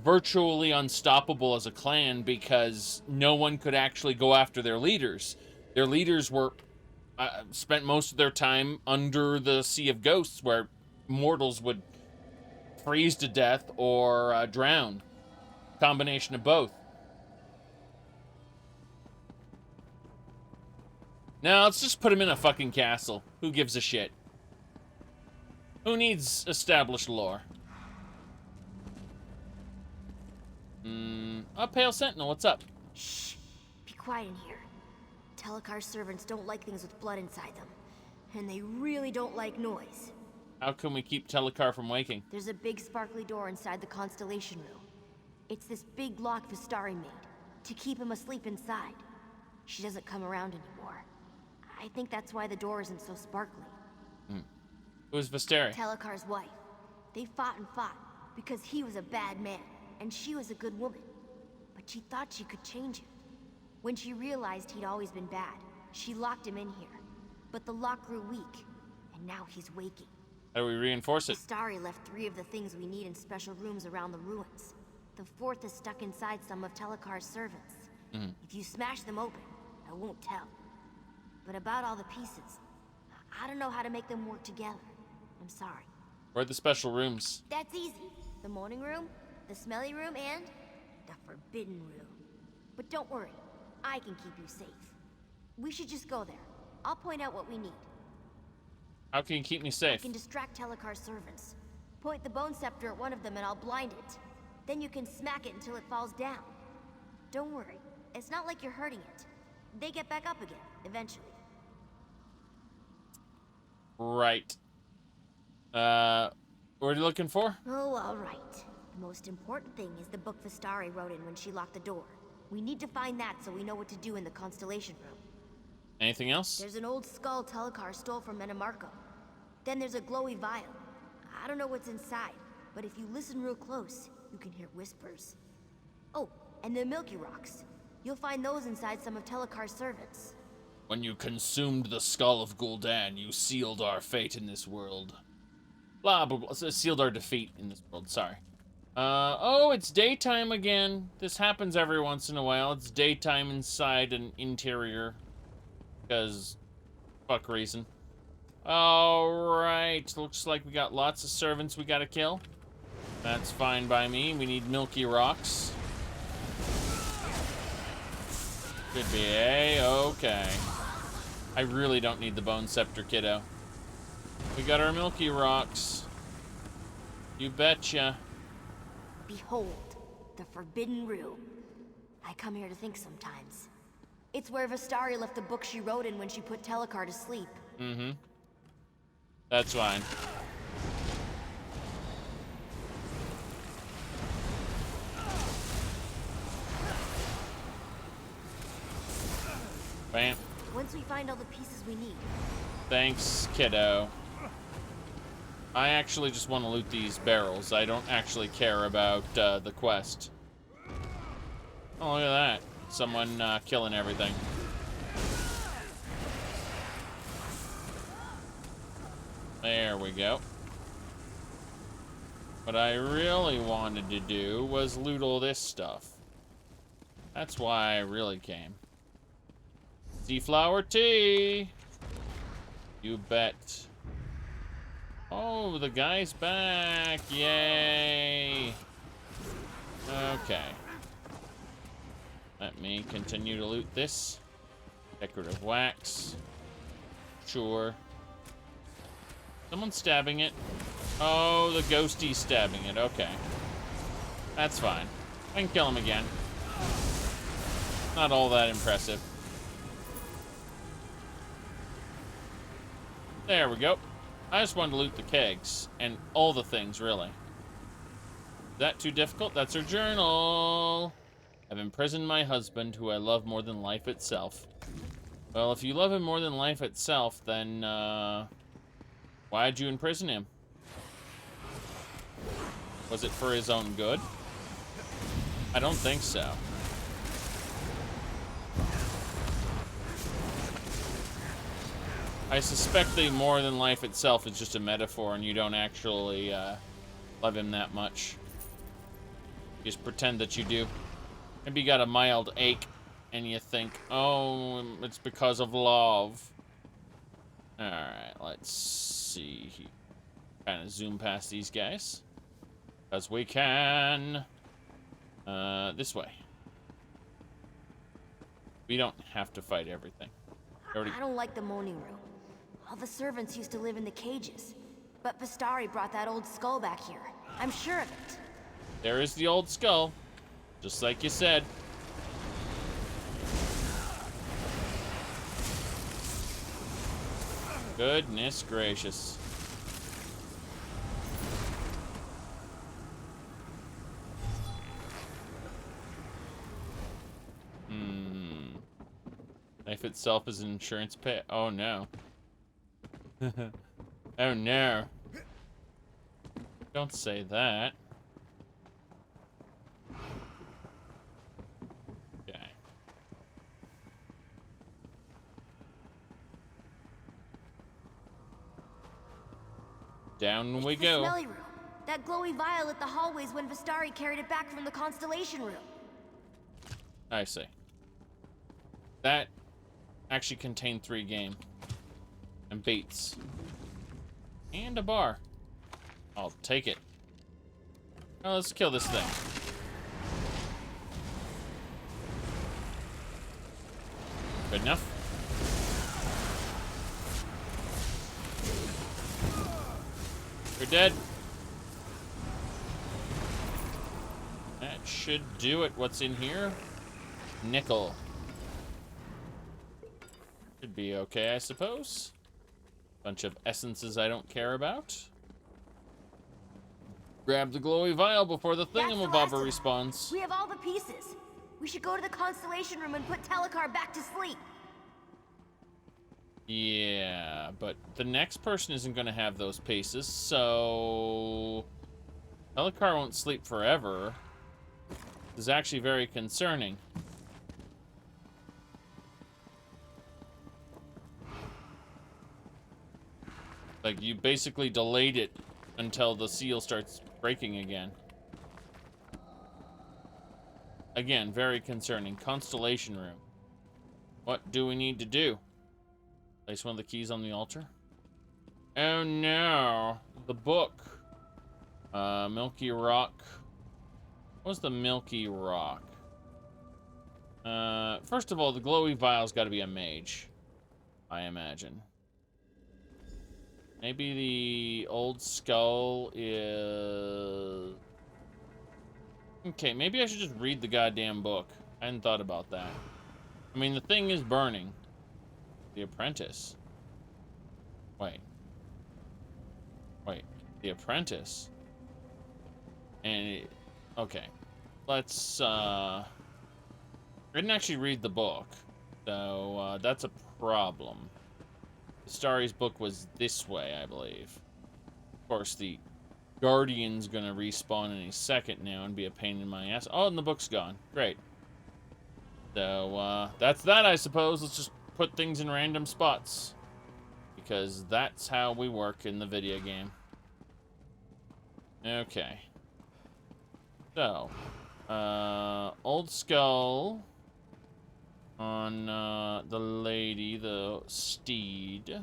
virtually unstoppable as a clan because no one could actually go after their leaders. Their leaders were spent most of their time under the Sea of Ghosts, where mortals would freeze to death or drown. Combination of both. Now, let's just put him in a fucking castle. Who gives a shit? Who needs established lore? A Pale Sentinel, what's up? Shh. Be quiet in here. Telekar's servants don't like things with blood inside them. And they really don't like noise. How can we keep Telekar from waking? There's a big sparkly door inside the Constellation Room. It's this big lock Vistari made, to keep him asleep inside. She doesn't come around anymore. I think that's why the door isn't so sparkly. Who's Vistari? Telekar's wife. They fought and fought, because he was a bad man, and she was a good woman. But she thought she could change him. When she realized he'd always been bad, she locked him in here. But the lock grew weak, and now he's waking. How do we reinforce it? Vistari left 3 of the things we need in special rooms around the ruins. The 4th is stuck inside some of Telekar's servants. If you smash them open, I won't tell. But about all the pieces, I don't know how to make them work together. I'm sorry. Where are the special rooms? That's easy. The morning room, the smelly room, and the forbidden room. But don't worry, I can keep you safe. We should just go there. I'll point out what we need. How can you keep me I safe? can distract Telekar's servants. Point the bone scepter at one of them and I'll blind it. Then you can smack it until it falls down. Don't worry, it's not like you're hurting it. They get back up again, eventually. Right. What are you looking for? Oh, all right. The most important thing is the book Vistari wrote in when she locked the door. We need to find that so we know what to do in the Constellation Room. Anything else? There's an old skull Telekar stole from Menamarco. Then there's a glowy vial. I don't know what's inside, but if you listen real close, you can hear whispers. Oh, and the Milky Rocks. You'll find those inside some of Telekar's servants. When you consumed the skull of Gul'dan, you sealed our fate in this world. Blah, blah, blah. Sealed our defeat in this world, sorry. Oh, it's daytime again. This happens every once in a while. It's daytime inside an interior. Because, fuck reason. Alright, looks like we got lots of servants we gotta kill. That's fine by me. We need Milky Rocks. Should be A-okay. I really don't need the Bone Scepter, kiddo. We got our Milky Rocks. You betcha. Behold, the Forbidden Room. I come here to think sometimes. It's where Vistari left the book she wrote in when she put Telekar to sleep. That's fine. Bam. Once we find all the pieces we need. Thanks, kiddo. I actually just want to loot these barrels. I don't actually care about the quest. Oh, look at that. Someone killing everything. There we go. What I really wanted to do was loot all this stuff. That's why I really came. Seaflower tea! You bet. Oh, the guy's back! Yay! Okay. Let me continue to loot this. Decorative wax. Sure. Someone's stabbing it. Oh, the ghosty's stabbing it. Okay. That's fine. I can kill him again. Not all that impressive. There we go. I just wanted to loot the kegs. And all the things, really. Is that too difficult? That's her journal. I've imprisoned my husband, who I love more than life itself. Well, if you love him more than life itself, then, why'd you imprison him? Was it for his own good? I don't think so. I suspect the more than life itself is just a metaphor and you don't actually love him that much. Just pretend that you do. Maybe you got a mild ache and you think, oh, it's because of love. Alright, let's see. Kind of zoom past these guys. Because we can. This way. We don't have to fight everything. I don't like the moaning room. All the servants used to live in the cages. But Vistari brought that old skull back here. I'm sure of it. There is the old skull. Just like you said. Goodness gracious. Life itself is an insurance pay. Oh no. Oh no. Don't say that. Okay. Down we go. The smelly room. That glowy vial lit the hallways when Vistari carried it back from the Constellation room. I see. That actually contained 3 game. And baits. And a bar. I'll take it. Now let's kill this thing. Good enough. You're dead. That should do it. What's in here? Nickel. Should be okay, I suppose. Bunch of essences I don't care about. Grab the glowy vial before the thingamabobber respawns. We have all the pieces. We should go to the Constellation room and put Telekar back to sleep. Yeah, but the next person isn't going to have those pieces, so... Telekar won't sleep forever. This is actually very concerning. Like, you basically delayed it until the seal starts breaking again. Again, very concerning. Constellation room. What do we need to do? Place one of the keys on the altar? Oh no! The book. Milky Rock. What's the Milky Rock? First of all, the glowy vial's got to be a mage, I imagine. Maybe the old skull is... Okay, maybe I should just read the goddamn book. I hadn't thought about that. I mean, the thing is burning. The apprentice. Wait. The apprentice. And it... Okay. Let's, I didn't actually read the book. So, that's a problem. Starry's book was this way, I believe. Of course, the Guardian's gonna respawn any second now and be a pain in my ass. Oh, and the book's gone. Great. So, that's that, I suppose. Let's just put things in random spots. Because that's how we work in the video game. Okay. So, old skull on the lady, the steed.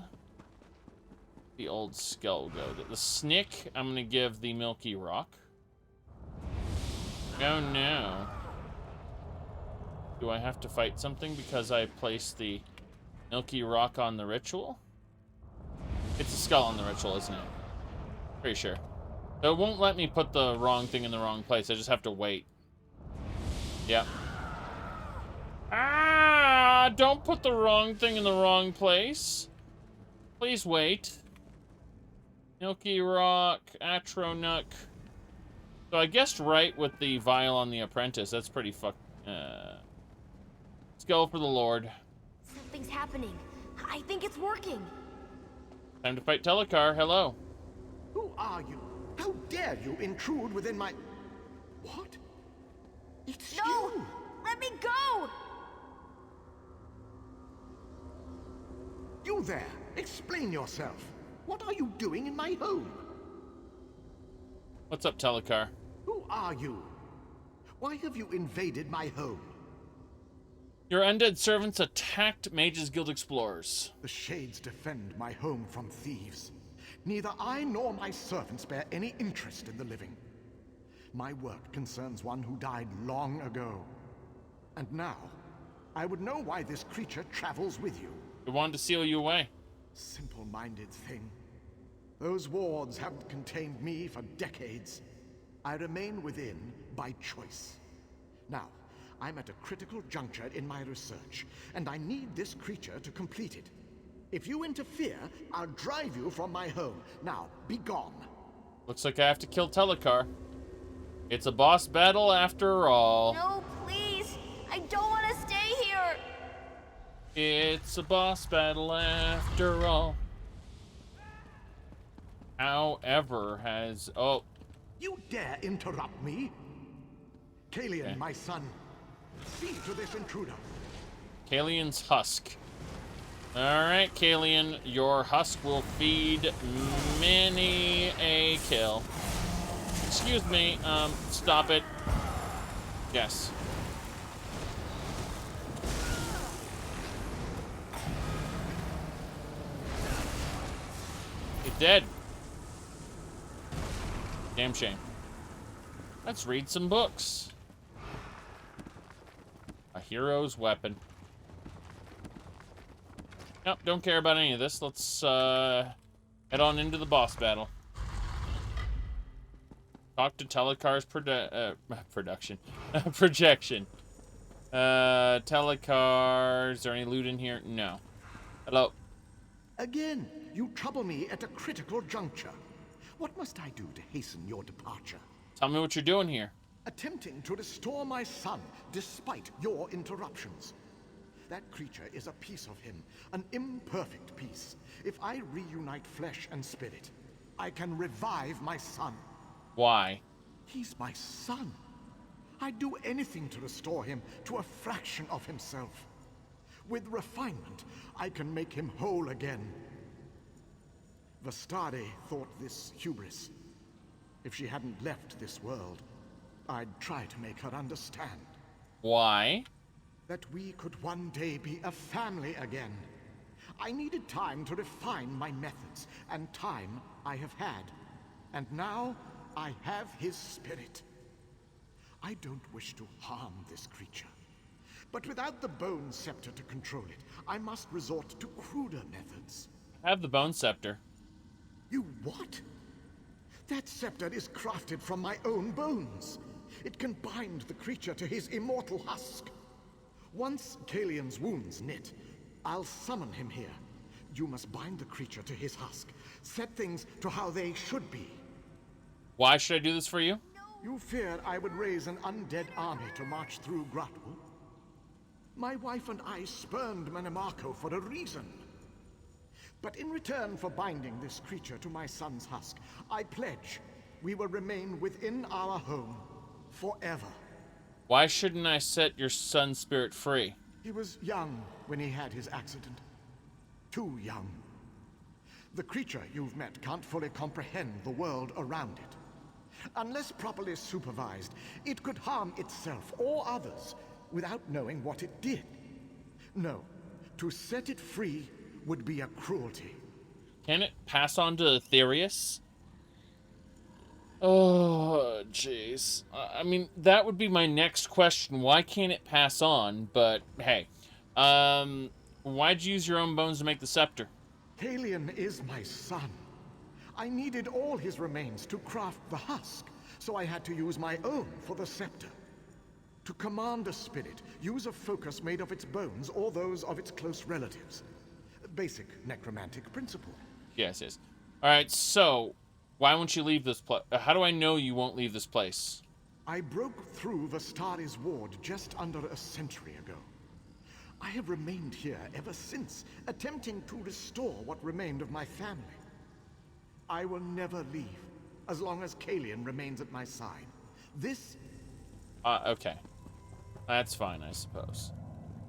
The old skull go. The snick, I'm gonna give the Milky Rock. Oh no. Do I have to fight something because I placed the Milky Rock on the ritual? It's a skull on the ritual, isn't it? Pretty sure. So it won't let me put the wrong thing in the wrong place. I just have to wait. Yep. Ah! Don't put the wrong thing in the wrong place. Please wait. Milky Rock, Atronach. So I guessed right with the vial on the apprentice. That's pretty Skull for the Lord. Something's happening. I think it's working. Time to fight Telekar. Hello. Who are you? How dare you intrude within my... What? It's you! Let me go! You there! Explain yourself. What are you doing in my home? What's up, Telekar? Who are you? Why have you invaded my home? Your undead servants attacked Mages Guild explorers. The Shades defend my home from thieves. Neither I nor my servants bear any interest in the living. My work concerns one who died long ago. And now, I would know why this creature travels with you. We wanted to seal you away. Simple-minded thing. Those wards haven't contained me for decades. I remain within by choice. Now, I'm at a critical juncture in my research, and I need this creature to complete it. If you interfere, I'll drive you from my home. Now, be gone. Looks like I have to kill Telekar. It's a boss battle after all. No, please. I don't want to stay here. It's a boss battle after all. However, has... Oh. You dare interrupt me? Kalian, okay. My son. See to this intruder. Kalian's husk. Alright, Kalian, your husk will feed many a kill. Excuse me, stop it. Yes. You're dead. Damn shame. Let's read some books. A hero's weapon. Nope, don't care about any of this. Let's head on into the boss battle. Talk to Telekar's projection. Telekar, is there any loot in here? No. Hello. Again, you trouble me at a critical juncture. What must I do to hasten your departure? Tell me what you're doing here. Attempting to restore my son, despite your interruptions. That creature is a piece of him, an imperfect piece. If I reunite flesh and spirit, I can revive my son. Why? He's my son. I'd do anything to restore him to a fraction of himself. With refinement, I can make him whole again. Vastari thought this hubris. If she hadn't left this world, I'd try to make her understand. Why? That we could one day be a family again. I needed time to refine my methods, and time I have had. And now, I have his spirit. I don't wish to harm this creature. But without the Bone Scepter to control it, I must resort to cruder methods. I have the Bone Scepter. You what? That scepter is crafted from my own bones. It can bind the creature to his immortal husk. Once Kalian's wounds knit, I'll summon him here. You must bind the creature to his husk. Set things to how they should be. Why should I do this for you? You feared I would raise an undead army to march through Gratul? My wife and I spurned Manimarco for a reason. But in return for binding this creature to my son's husk, I pledge we will remain within our home forever. Why shouldn't I set your son's spirit free? He was young when he had his accident. Too young. The creature you've met can't fully comprehend the world around it. Unless properly supervised, it could harm itself or others without knowing what it did. No, to set it free would be a cruelty. Can it pass on to Aetherius? Oh, jeez. I mean, that would be my next question. Why can't it pass on? But, hey. Why'd you use your own bones to make the scepter? Kalian is my son. I needed all his remains to craft the husk, so I had to use my own for the scepter. To command a spirit, use a focus made of its bones or those of its close relatives. Basic necromantic principle. Yes, yes. Alright, so, why won't you leave this place? How do I know you won't leave this place? I broke through Vastari's ward just under a century ago. I have remained here ever since, attempting to restore what remained of my family. I will never leave, as long as Kalian remains at my side. This... okay. That's fine, I suppose.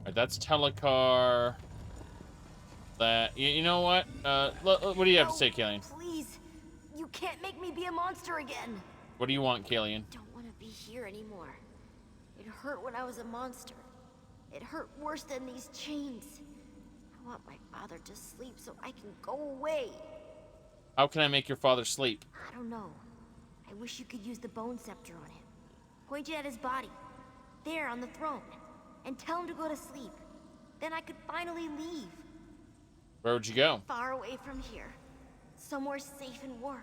Alright, that's Telekar. That you know what? What do you have to say, Killian? Please, you can't make me be a monster again. What do you want, Killian? I don't want to be here anymore. It hurt when I was a monster. It hurt worse than these chains. I want my father to sleep so I can go away. How can I make your father sleep? I don't know. I wish you could use the bone scepter on him. Point it at his body. There on the throne. And tell him to go to sleep. Then I could finally leave. Where would you go? Far away from here. Somewhere safe and warm.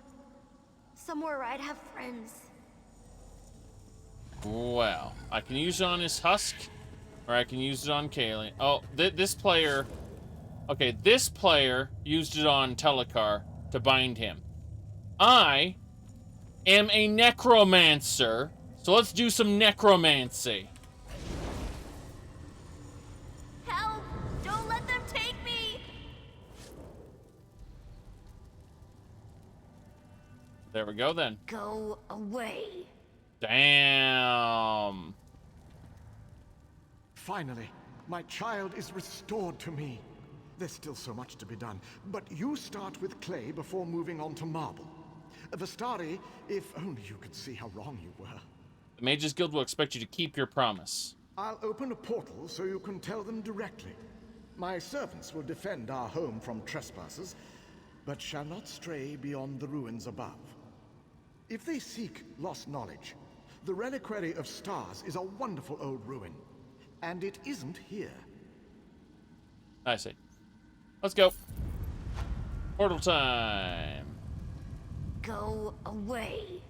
Somewhere where I'd have friends. Well, I can use it on his husk, or I can use it on Kaylee. Oh, this player... Okay, this player used it on Telekar to bind him. I am a Necromancer, so let's do some necromancy. Help! Don't let them take me! There we go, then. Go away. Damn. Finally, my child is restored to me. There's still so much to be done, but you start with clay before moving on to marble. Vistari, if only you could see how wrong you were. The Mages Guild will expect you to keep your promise. I'll open a portal so you can tell them directly. My servants will defend our home from trespassers, but shall not stray beyond the ruins above. If they seek lost knowledge, the Reliquary of Stars is a wonderful old ruin, and it isn't here. I see. Let's go. Portal time. Go away.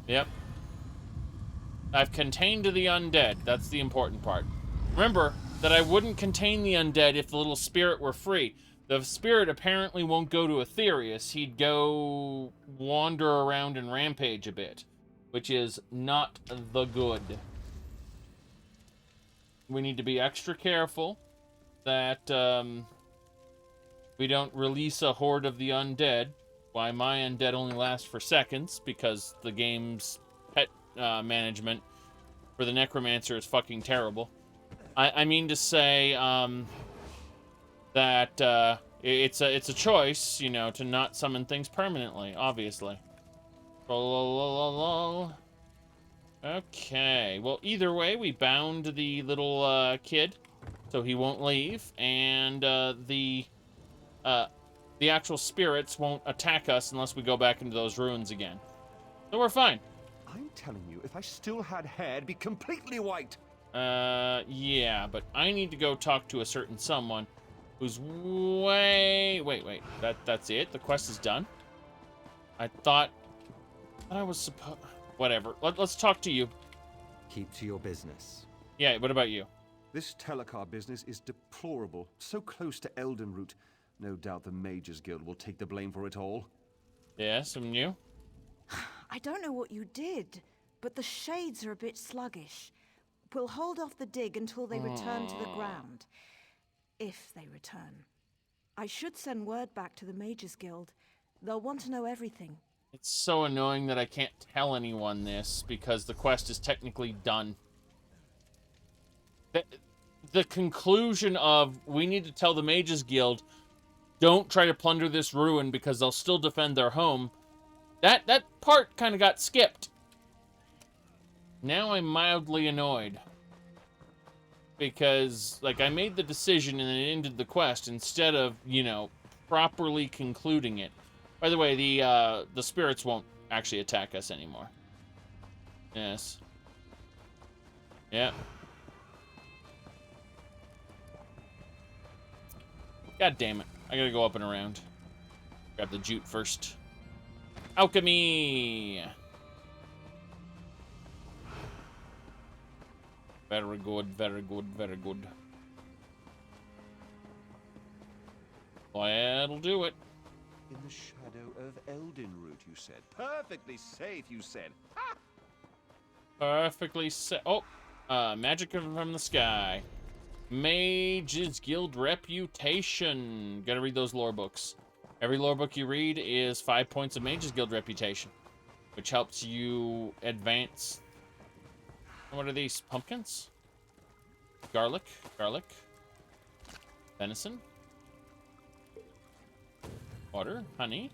Yep. I've contained the undead. That's the important part. Remember that I wouldn't contain the undead if the little spirit were free. The spirit apparently won't go to Aetherius. He'd go wander around and rampage a bit, which is not the good. We need to be extra careful that we don't release a horde of the undead. Why, my undead only lasts for seconds because the game's pet management for the Necromancer is fucking terrible. I mean to say that it's a choice, you know, to not summon things permanently, obviously. Okay, well, either way, we bound the little kid so he won't leave, and the actual spirits won't attack us unless we go back into those ruins again. So we're fine. I'm telling you, if I still had hair, it'd be completely white. Yeah, but I need to go talk to a certain someone who's wait. That's it? The quest is done? I thought I was supposed... Whatever. Let's talk to you. Keep to your business. Yeah, what about you? This Telekar business is deplorable. So close to Eldenroot. No doubt the Mages Guild will take the blame for it all. Yes, and you? I don't know what you did, but the shades are a bit sluggish. We'll hold off the dig until they return to the ground. If they return. I should send word back to the Mages Guild. They'll want to know everything. It's so annoying that I can't tell anyone this because the quest is technically done. The conclusion of we need to tell the Mages Guild, don't try to plunder this ruin because they'll still defend their home. That part kind of got skipped. Now I'm mildly annoyed. Because, like, I made the decision and it ended the quest instead of, you know, properly concluding it. By the way, the spirits won't actually attack us anymore. Yes. Yeah. God damn it. I gotta go up and around. Grab the jute first. Alchemy! Very good, very good, very good. That'll do it. In the shadow of Eldenroot, you said. Perfectly safe, you said. Ha! Perfectly safe. Oh, magic from the sky. Mages Guild reputation. Gotta read those lore books. Every lore book you read is 5 points of Mages Guild reputation, which helps you advance. What are these? Pumpkins? Garlic. Venison. Water, honey.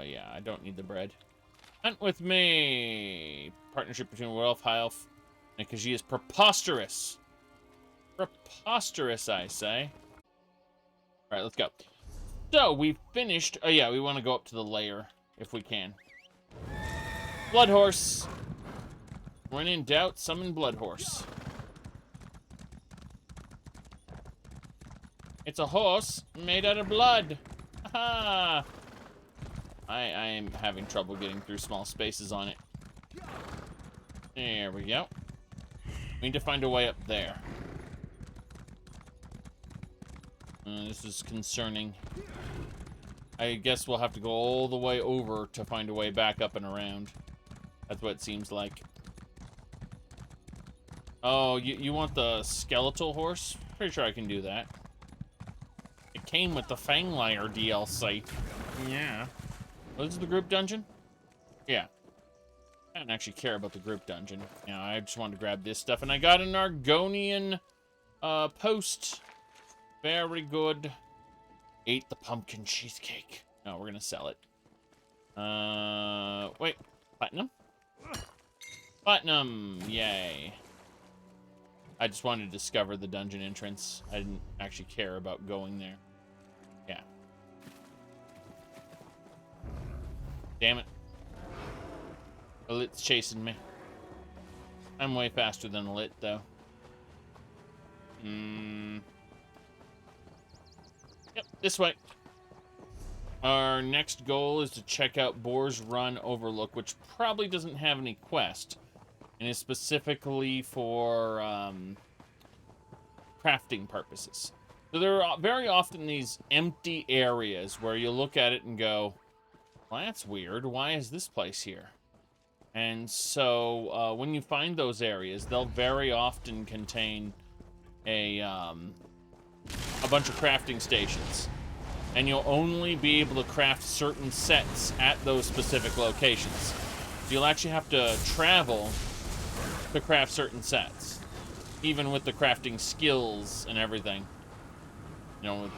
Yeah, I don't need the bread. Hunt with me. Partnership between Wolf, High Elf, and Khajiit is preposterous. Preposterous, I say. All right, let's go. So we finished. Oh yeah, we want to go up to the lair if we can. Blood horse. When in doubt, summon blood horse. It's a horse made out of blood. Haha. I am having trouble getting through small spaces on it. There we go. We need to find a way up there. This is concerning. I guess we'll have to go all the way over to find a way back up and around. That's what it seems like. Oh, you want the skeletal horse? Pretty sure I can do that. It came with the Fanglier DLC. Yeah. Oh, this is the group dungeon? Yeah. I don't actually care about the group dungeon. Yeah, I just wanted to grab this stuff. And I got an Argonian post. Very good. Ate the pumpkin cheesecake. No, we're gonna sell it. Wait. Platinum? Platinum! Yay. I just wanted to discover the dungeon entrance. I didn't actually care about going there. Yeah. Damn it. The lit's chasing me. I'm way faster than the lit, though. Yep, this way. Our next goal is to check out Boar's Run Overlook, which probably doesn't have any quest, and is specifically for crafting purposes. So there are very often these empty areas where you look at it and go, well, that's weird. Why is this place here? And so when you find those areas, they'll very often contain a bunch of crafting stations. And you'll only be able to craft certain sets at those specific locations. So you'll actually have to travel to craft certain sets. Even with the crafting skills and everything. You know,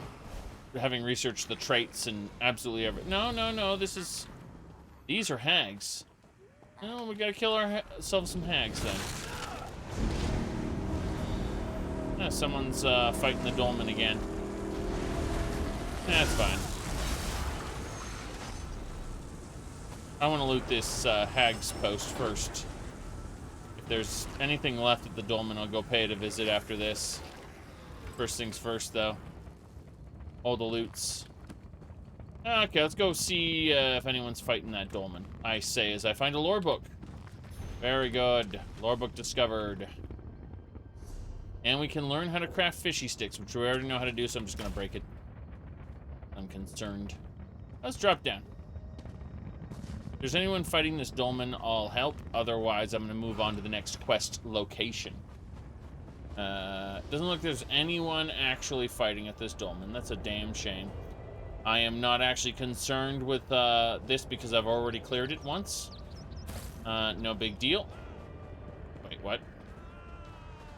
having researched the traits and absolutely everything. No, these are hags. No, we gotta kill ourselves some hags then. Yeah, someone's fighting the dolmen again. That's fine. I want to loot this hag's post first. If there's anything left at the dolmen, I'll go pay it a visit after this. First things first, though. All the loots. Okay, let's go see if anyone's fighting that dolmen. I say as I find a lore book. Very good. Lore book discovered. And we can learn how to craft fishy sticks, which we already know how to do, so I'm just going to break it. I'm concerned. Let's drop down. If there's anyone fighting this dolmen, I'll help. Otherwise, I'm going to move on to the next quest location. Doesn't look like there's anyone actually fighting at this dolmen. That's a damn shame. I am not actually concerned with this because I've already cleared it once. No big deal. Wait, what?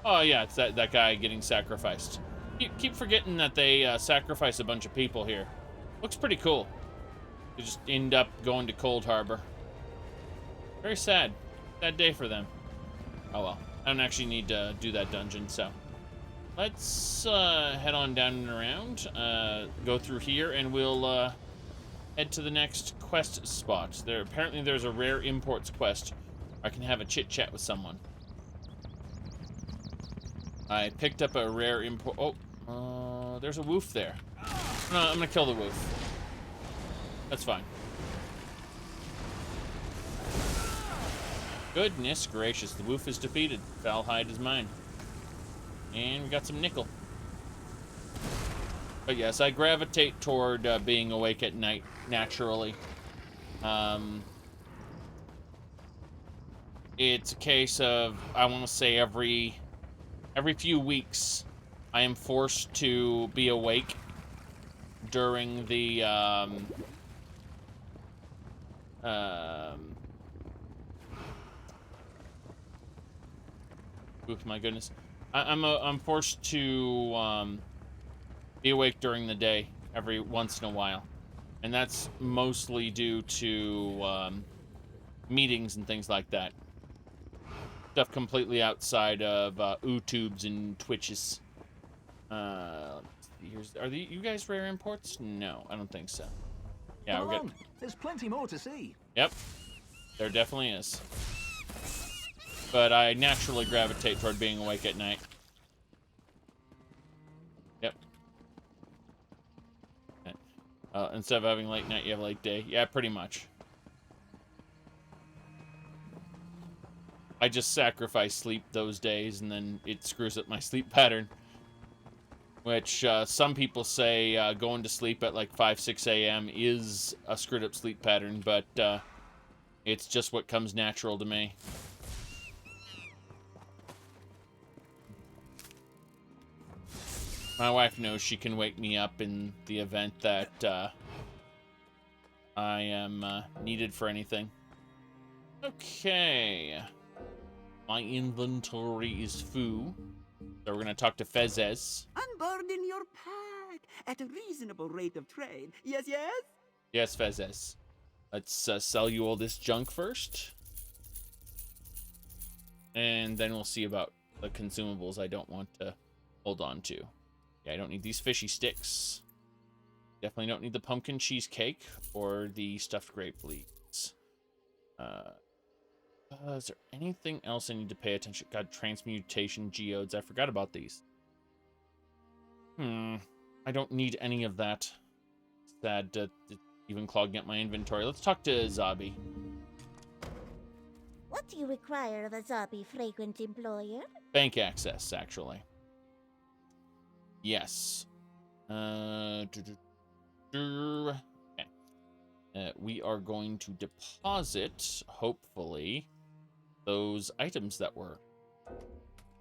Oh, yeah, it's that guy getting sacrificed. Keep forgetting that they sacrifice a bunch of people here. Looks pretty cool. They just end up going to Cold Harbor. Very sad. Sad day for them. Oh well. I don't actually need to do that dungeon, so. Let's head on down and around. Go through here, and we'll head to the next quest spot. Apparently there's a rare imports quest. I can have a chit-chat with someone. I picked up a rare import. Oh, there's a woof there. No, I'm gonna kill the woof. That's fine. Goodness gracious, the woof is defeated. Valhide is mine. And we got some nickel. But yes, I gravitate toward being awake at night naturally. It's a case of, I want to say every few weeks, I am forced to be awake during the, oof, my goodness. I'm forced to, be awake during the day, every once in a while. And that's mostly due to meetings and things like that. Stuff completely outside of YouTubes and Twitches. Are you guys rare imports? No, I don't think so. Yeah, Come we're along. good. There's plenty more to see. Yep, there definitely is. But I naturally gravitate toward being awake at night. Yep. Instead of having late night, you have late day. Yeah, pretty much. I just sacrifice sleep those days, and then it screws up my sleep pattern. Which some people say going to sleep at like 5, 6 a.m. is a screwed up sleep pattern, but it's just what comes natural to me. My wife knows she can wake me up in the event that I am needed for anything. Okay. My inventory is full. So we're going to talk to Fezes. Unburden your pack at a reasonable rate of trade. Yes, yes? Yes, Fezes. Let's sell you all this junk first. And then we'll see about the consumables I don't want to hold on to. Yeah, I don't need these fishy sticks. Definitely don't need the pumpkin cheesecake or the stuffed grape leaves. Is there anything else I need to pay attention? God, transmutation geodes. I forgot about these. I don't need any of that. Sad to even clogging up my inventory. Let's talk to Zabi. What do you require of a Zabi frequent employer? Bank access, actually. Yes. Okay. We are going to deposit, hopefully, those items that were...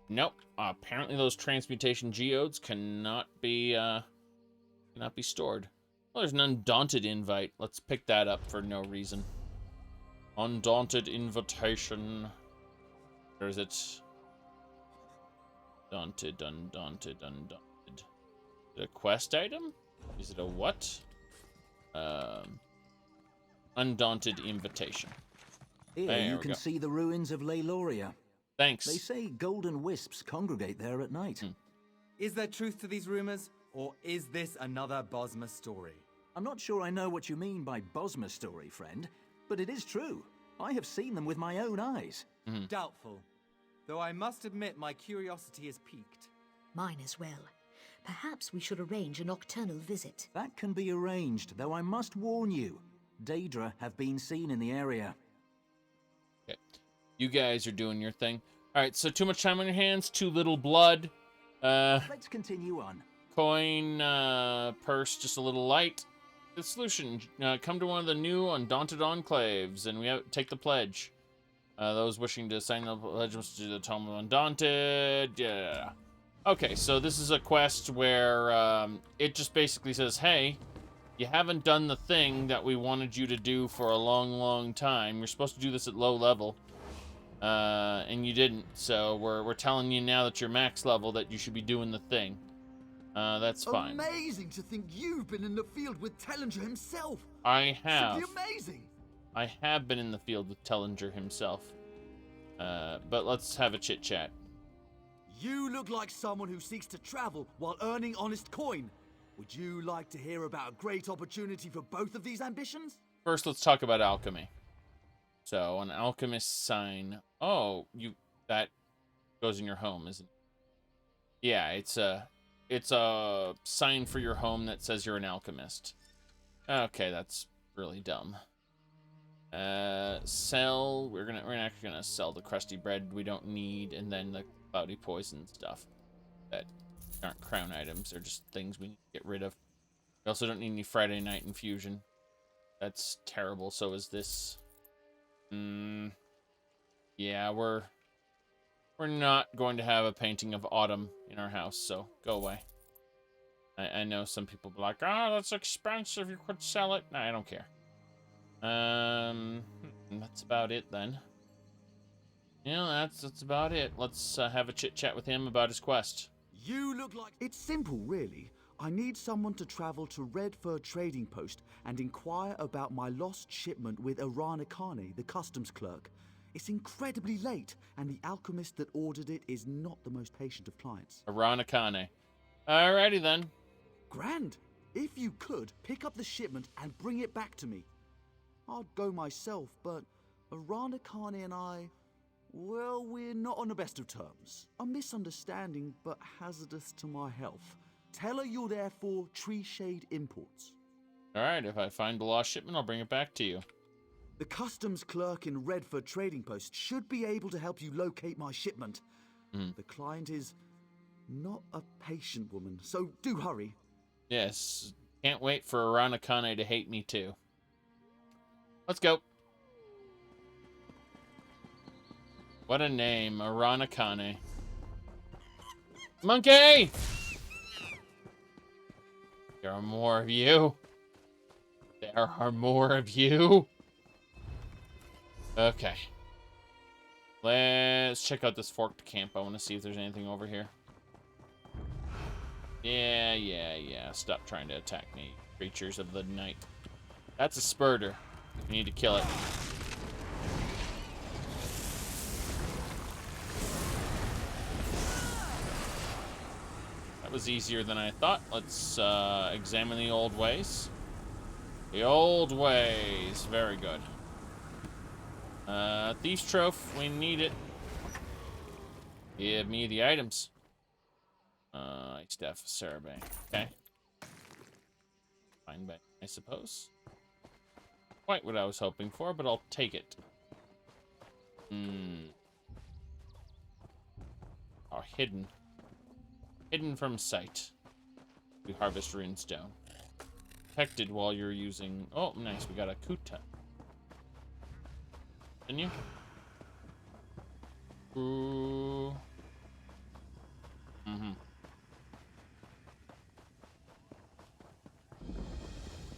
Nope. Apparently those transmutation geodes cannot be stored. Well, there's an undaunted invite. Let's pick that up for no reason. Undaunted invitation. Where is it? Undaunted. Is it a quest item? Is it a what? Undaunted invitation. Here there you we can go. see the ruins of Leyloria. Thanks. They say golden wisps congregate there at night. Is there truth to these rumors, or is this another Bosma story? I'm not sure I know what you mean by Bosma story, friend, but it is true. I have seen them with my own eyes. Doubtful. Though I must admit my curiosity is piqued. Mine as well. Perhaps we should arrange a nocturnal visit. That can be arranged, though I must warn you. Daedra have been seen in the area. Okay. You guys are doing your thing. Alright, so too much time on your hands, too little blood. Let's continue on. Coin, purse, just a little light. The solution, come to one of the new Undaunted Enclaves, and we take the pledge. Those wishing to sign the pledge must do the Tome of Undaunted. Yeah. Okay, so this is a quest where it just basically says, hey, you haven't done the thing that we wanted you to do for a long, long time. You're supposed to do this at low level. And you didn't, so we're telling you now that you're max level that you should be doing the thing. That's fine. Amazing to think you've been in the field with Tellinger himself. I have. Simply amazing. I have been in the field with Tellinger himself. But let's have a chit-chat. You look like someone who seeks to travel while earning honest coin. Would you like to hear about a great opportunity for both of these ambitions? First, let's talk about alchemy. So, an alchemist sign. Oh, that goes in your home, isn't it? Yeah, it's a sign for your home that says you're an alchemist. Okay, that's really dumb. Sell. We're actually gonna sell the crusty bread we don't need, and then the cloudy poison stuff that aren't crown items. They're just things we need to get rid of. We also don't need any Friday night infusion. That's terrible. So is this. Yeah, we're not going to have a painting of autumn in our house, so go away. I know some people be like, oh, that's expensive, you could sell it. Nah, I don't care. That's about it then. Yeah, that's about it. Let's have a chit-chat with him about his quest. You look like... It's simple, really. I need someone to travel to Redford Trading Post and inquire about my lost shipment with Arana Kane, the customs clerk. It's incredibly late, and the alchemist that ordered it is not the most patient of clients. Arana Kane. Alrighty then. Grand. If you could, pick up the shipment and bring it back to me. I'd go myself, but Arana Kane and I, well, we're not on the best of terms. A misunderstanding, but hazardous to my health. Tell her you're there for Tree Shade Imports. Alright, if I find the lost shipment, I'll bring it back to you. The customs clerk in Redford Trading Post should be able to help you locate my shipment. The client is not a patient woman, so do hurry. Yes, can't wait for Arana Kane to hate me too. Let's go. What a name, Arana Kane. Monkey! There are more of you. There are more of you. Okay. Let's check out this forked camp. I want to see if there's anything over here. Yeah. Stop trying to attack me, creatures of the night. That's a spurter. We need to kill it. That was easier than I thought. Let's examine the old ways. The old ways. Very good. Thieves Trophy. We need it. Give me the items. Ice Staff, Cerebay. Okay. Fine, but I suppose. Quite what I was hoping for, but I'll take it. Oh, hidden. Hidden from sight. We harvest runestone. Protected while you're using... Oh, nice. We got a Kuta. Didn't you? Ooh.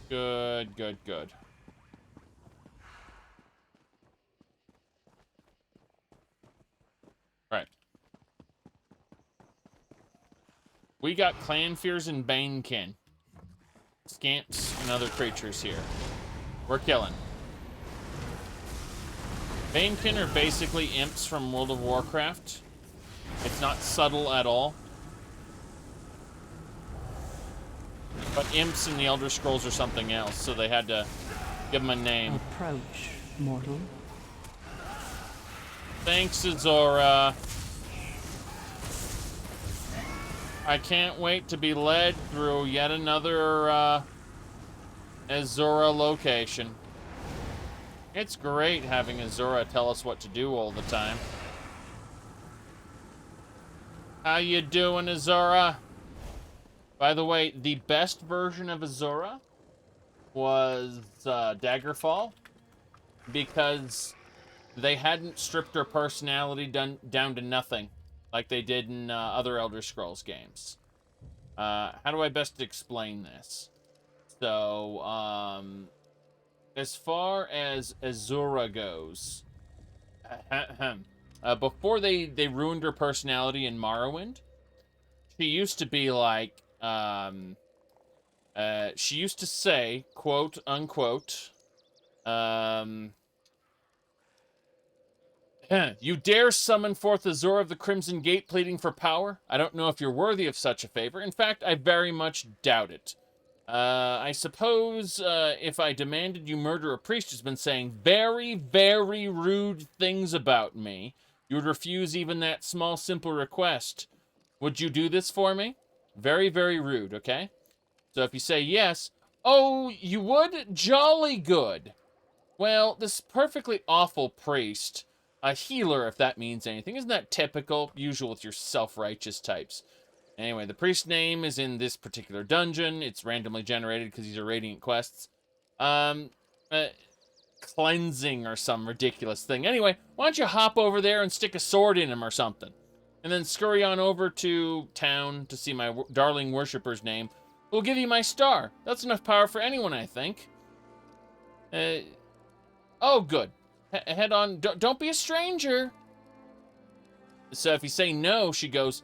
Good. Right. We got Clanfears and Banekin. Scamps and other creatures here. We're killing. Banekin are basically imps from World of Warcraft. It's not subtle at all. But imps in the Elder Scrolls are something else, so they had to give them a name. Approach, mortal. Thanks, Azora. I can't wait to be led through yet another Azora location. It's great having Azora tell us what to do all the time. How you doing, Azora? By the way, the best version of Azora was Daggerfall, because they hadn't stripped her personality down to nothing like they did in other Elder Scrolls games. How do I best explain this? So, as far as Azura goes, before they ruined her personality in Morrowind, she used to be like, she used to say, quote unquote, you dare summon forth Azura of the Crimson Gate pleading for power? I don't know if you're worthy of such a favor. In fact, I very much doubt it. I suppose if I demanded you murder a priest who's been saying very, very rude things about me, you would refuse even that small, simple request. Would you do this for me? Very, very rude, okay? So if you say yes, oh, you would? Jolly good. Well, this perfectly awful priest, a healer if that means anything, isn't that typical? Usual with your self-righteous types. Anyway, the priest's name is in this particular dungeon. It's randomly generated because these are radiant quests. Cleansing or some ridiculous thing. Anyway, why don't you hop over there and stick a sword in him or something? And then scurry on over to town to see my darling worshipper's name. We'll give you my star. That's enough power for anyone, I think. Oh, good. Head on. Don't be a stranger. So if you say no, she goes,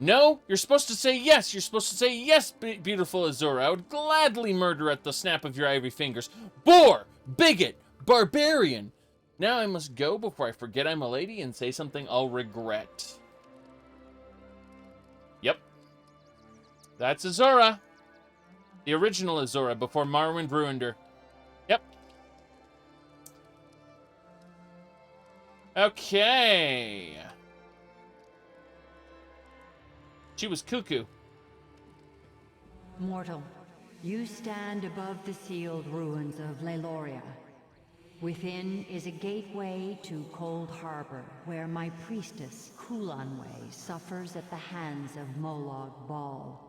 No, you're supposed to say yes. You're supposed to say yes, beautiful Azura. I would gladly murder at the snap of your ivory fingers. Boar, bigot, barbarian. Now I must go before I forget I'm a lady and say something I'll regret. Yep. That's Azura. The original Azura before Morrowind ruined her. Yep. Okay. She was cuckoo. Mortal, you stand above the sealed ruins of Leiloria. Within is a gateway to Cold Harbor, where my priestess, Kulanway, suffers at the hands of Molag Bal.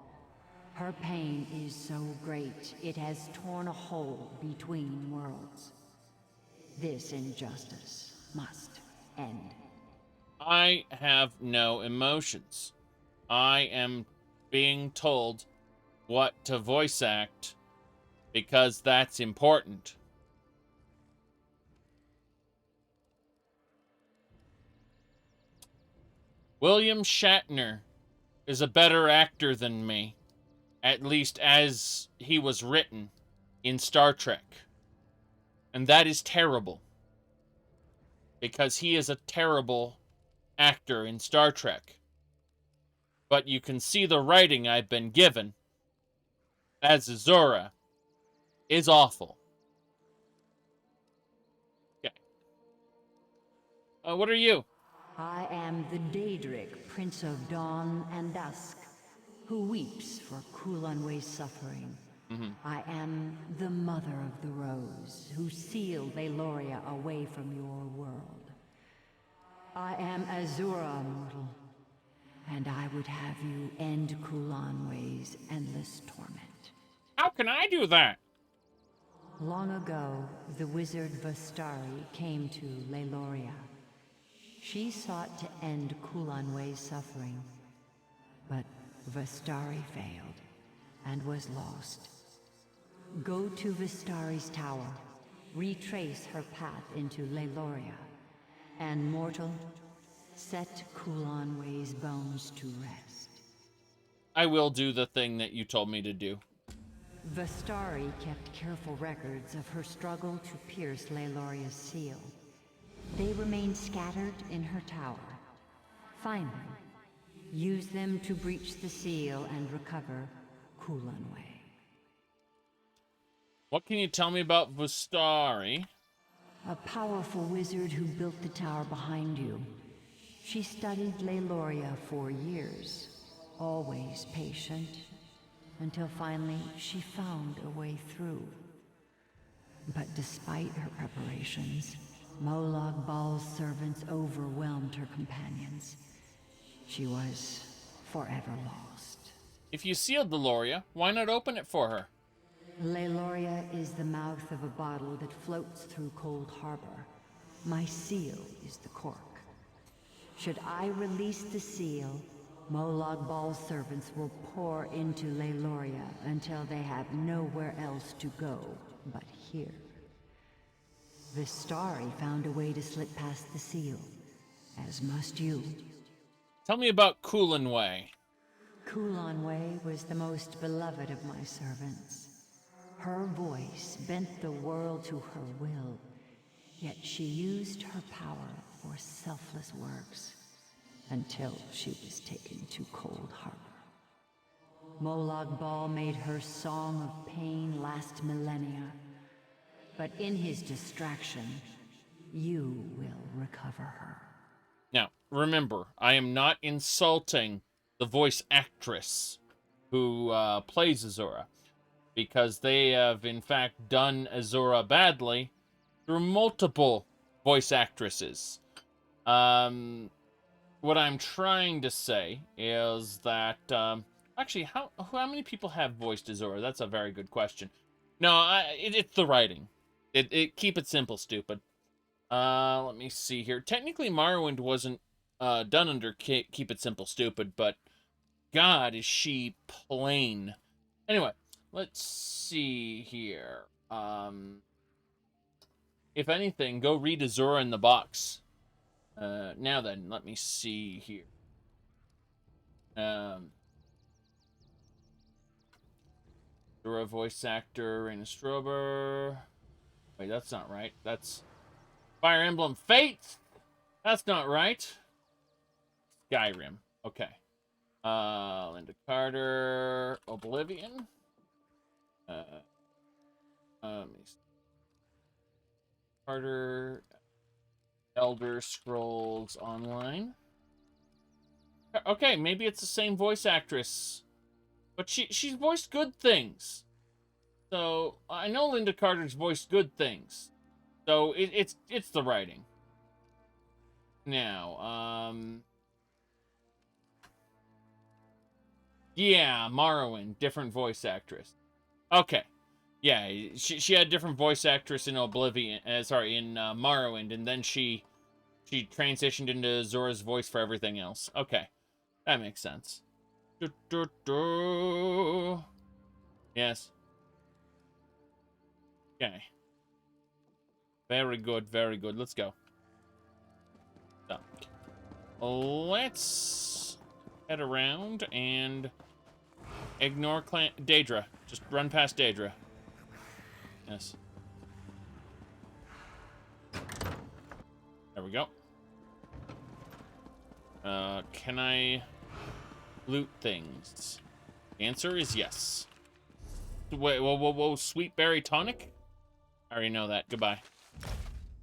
Her pain is so great, it has torn a hole between worlds. This injustice must end. I have no emotions. I am being told what to voice act because that's important. William Shatner is a better actor than me, at least as he was written in Star Trek. And that is terrible, because he is a terrible actor in Star Trek. But you can see the writing I've been given as Azura is awful. Okay. What are you? I am the Daedric, Prince of Dawn and Dusk, who weeps for Kulanway's suffering. I am the Mother of the Rose, who sealed Leiloria away from your world. I am Azura, mortal, and I would have you end Kulanway's endless torment. How can I do that? Long ago, the wizard Vastari came to Leiloria. She sought to end Kulanway's suffering, but Vastari failed and was lost. Go to Vastari's tower, retrace her path into Leiloria, and mortal, set Kulanway's bones to rest. I will do the thing that you told me to do. Vastari kept careful records of her struggle to pierce Leiloria's seal. They remain scattered in her tower. Find them. Use them to breach the seal and recover Kulanway. What can you tell me about Vastari? A powerful wizard who built the tower behind you. She studied Leiloria for years, always patient, until finally she found a way through. But despite her preparations, Molag Bal's servants overwhelmed her companions. She was forever lost. If you sealed Leiloria, why not open it for her? Leiloria is the mouth of a bottle that floats through Cold Harbor. My seal is the cork. Should I release the seal, Molag Bal's servants will pour into Leiloria until they have nowhere else to go but here. Vistari found a way to slip past the seal, as must you. Tell me about Kulanway. Kulanway was the most beloved of my servants. Her voice bent the world to her will, yet she used her power for selfless works until she was taken to Cold Harbor. Molag Bal made her song of pain last millennia, but in his distraction, you will recover her. Now, remember, I am not insulting the voice actress who plays Azura, because they have, in fact, done Azura badly through multiple voice actresses. What I'm trying to say is that, actually, how many people have voiced Azura? That's a very good question. No, it's the writing. Keep it simple, stupid. Let me see here. Technically, Morrowind wasn't done under Keep It Simple, Stupid, but God, is she plain. Anyway, let's see here. If anything, go read Azura in the Box. Now then, let me see here. Dora voice actor, Raina Strober. Wait, that's not right. That's Fire Emblem Fates. That's not right. Skyrim. Okay. Linda Carter, Oblivion. Carter, Elder Scrolls Online. Okay, maybe it's the same voice actress, but she's voiced good things. So I know Linda Carter's voiced good things. So it's the writing. Now, yeah, Morrowind, different voice actress. Okay. Yeah, she had different voice actress in Oblivion, in Morrowind, and then she transitioned into Zora's voice for everything else. Okay, that makes sense. Yes. Okay. Very good, very good. Let's go. So, let's head around and ignore Daedra. Just run past Daedra. Yes. There we go. Can I loot things? The answer is yes. Wait, whoa, sweet berry tonic? I already know that. Goodbye.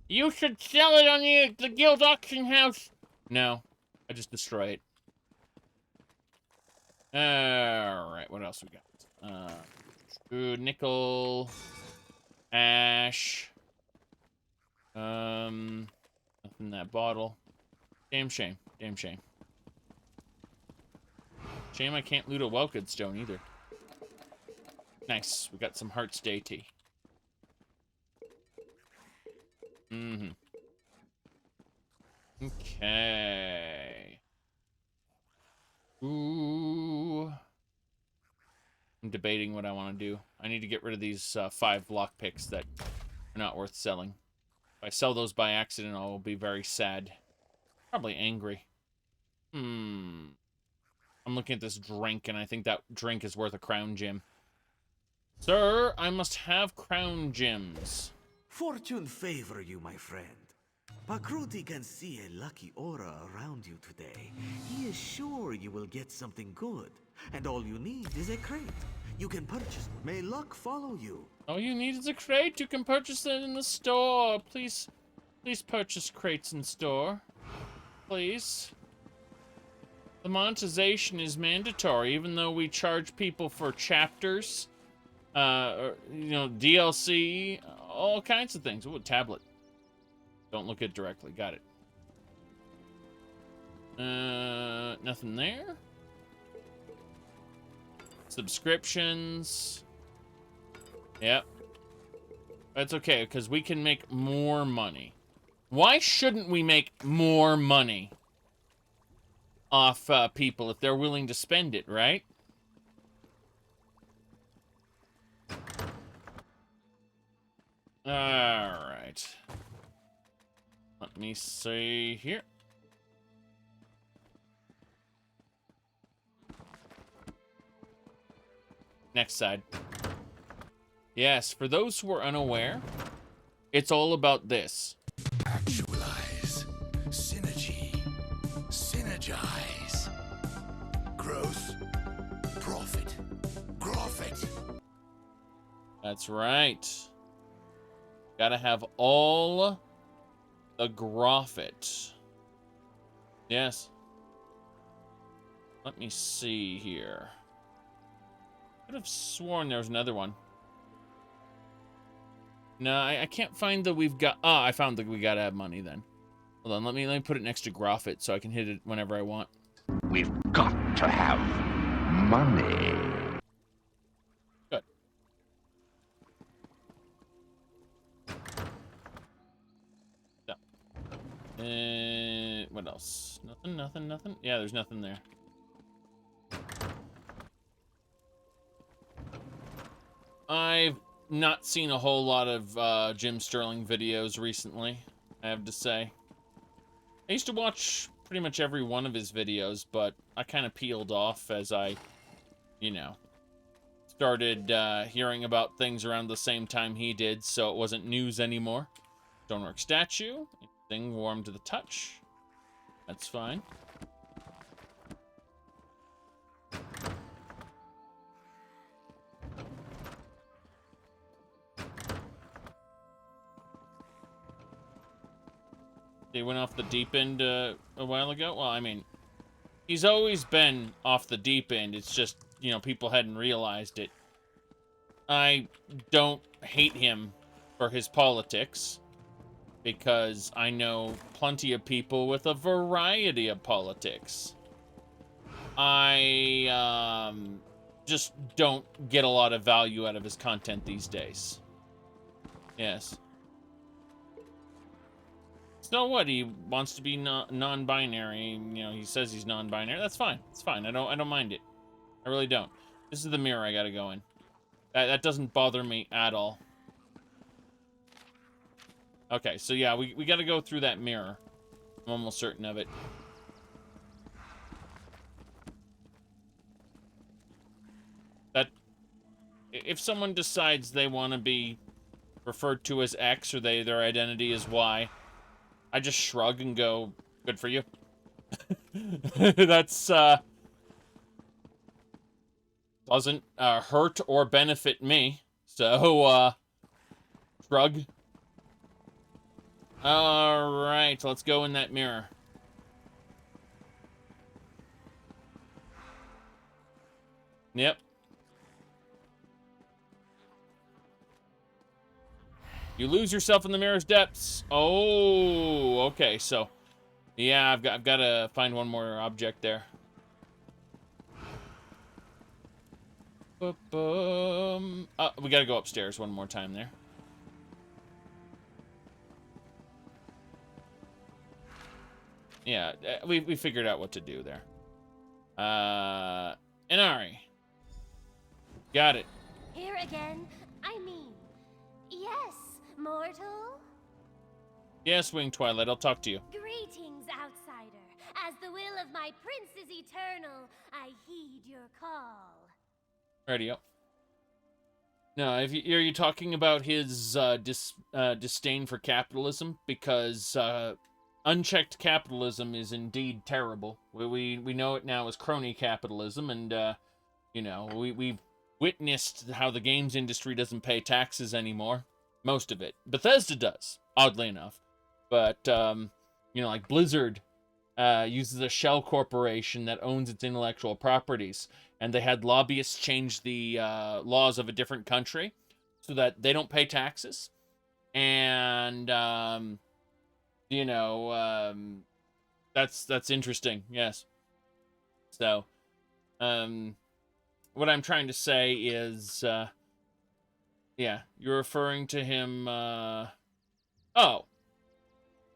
You should sell it on the guild auction house. No, I just destroy it. Alright, what else we got? Nickel, ash, nothing in that bottle. Damn shame, damn shame. Shame I can't loot a Welked stone either. Nice, we got some Heart's Day tea. Okay. Ooh. I'm debating what I want to do. I need to get rid of these 5 lockpicks that are not worth selling. If I sell those by accident, I'll be very sad. Probably angry. I'm looking at this drink, and I think that drink is worth a crown gem. Sir, I must have crown gems. Fortune favor you, my friend. Pakruti can see a lucky aura around you today. He is sure you will get something good. And all you need is a crate. You can purchase. May luck follow you. All you need is a crate. You can purchase it in the store. Please purchase crates in store. Please. The monetization is mandatory, even though we charge people for chapters, or, you know, DLC, all kinds of things. Ooh, a tablet. Don't look at it directly. Got it. Nothing there. Subscriptions. Yep. That's okay, because we can make more money. Why shouldn't we make more money off people if they're willing to spend it, right? Alright. Let me see here. Next side. Yes, for those who are unaware, it's all about this. Actualize. Synergy. Synergize. Growth. Profit. Growth. That's right. Gotta have all the Groffit. Yes. Let me see here. Could have sworn there was another one. No, I can't find the we've got. Oh, I found the we gotta have money then. Hold on, let me put it next to Groffit so I can hit it whenever I want. We've got to have money. Good. So. What else? Nothing. Yeah, there's nothing there. I've not seen a whole lot of Jim Sterling videos recently, I have to say. I used to watch pretty much every one of his videos, but kind of peeled off as I, you know, started hearing about things around the same time he did, so it wasn't news anymore. Stonework statue. Thing warm to the touch. That's fine. He went off the deep end a while ago? Well, I mean, he's always been off the deep end. It's just, you know, people hadn't realized it. I don't hate him for his politics, because I know plenty of people with a variety of politics. I just don't get a lot of value out of his content these days. Yes. So what? He wants to be non-binary. You know, he says he's non-binary. That's fine. It's fine. I don't mind it. I really don't. This is the mirror I gotta go in. That doesn't bother me at all. Okay, so yeah, we gotta go through that mirror. I'm almost certain of it. That if someone decides they want to be referred to as X or their identity is Y, I just shrug and go, good for you. That's, doesn't hurt or benefit me. So, shrug. Alright, let's go in that mirror. Yep. You lose yourself in the mirror's depths. Oh, okay, so yeah, I've got to find one more object there. We got to go upstairs one more time there. Yeah, we figured out what to do there. Inari. Got it. Here again. I mean, yes, mortal? Yes, Winged Twilight, I'll talk to you. Greetings, outsider. As the will of my prince is eternal, I heed your call. Radio. No, are you talking about his disdain for capitalism? Because unchecked capitalism is indeed terrible. We know it now as crony capitalism, and you know, we've witnessed how the games industry doesn't pay taxes anymore. Most of it. Bethesda does, oddly enough. But, you know, like Blizzard uses a shell corporation that owns its intellectual properties. And they had lobbyists change the laws of a different country so that they don't pay taxes. And, you know, that's interesting, yes. So, what I'm trying to say is, yeah, you're referring to him, oh.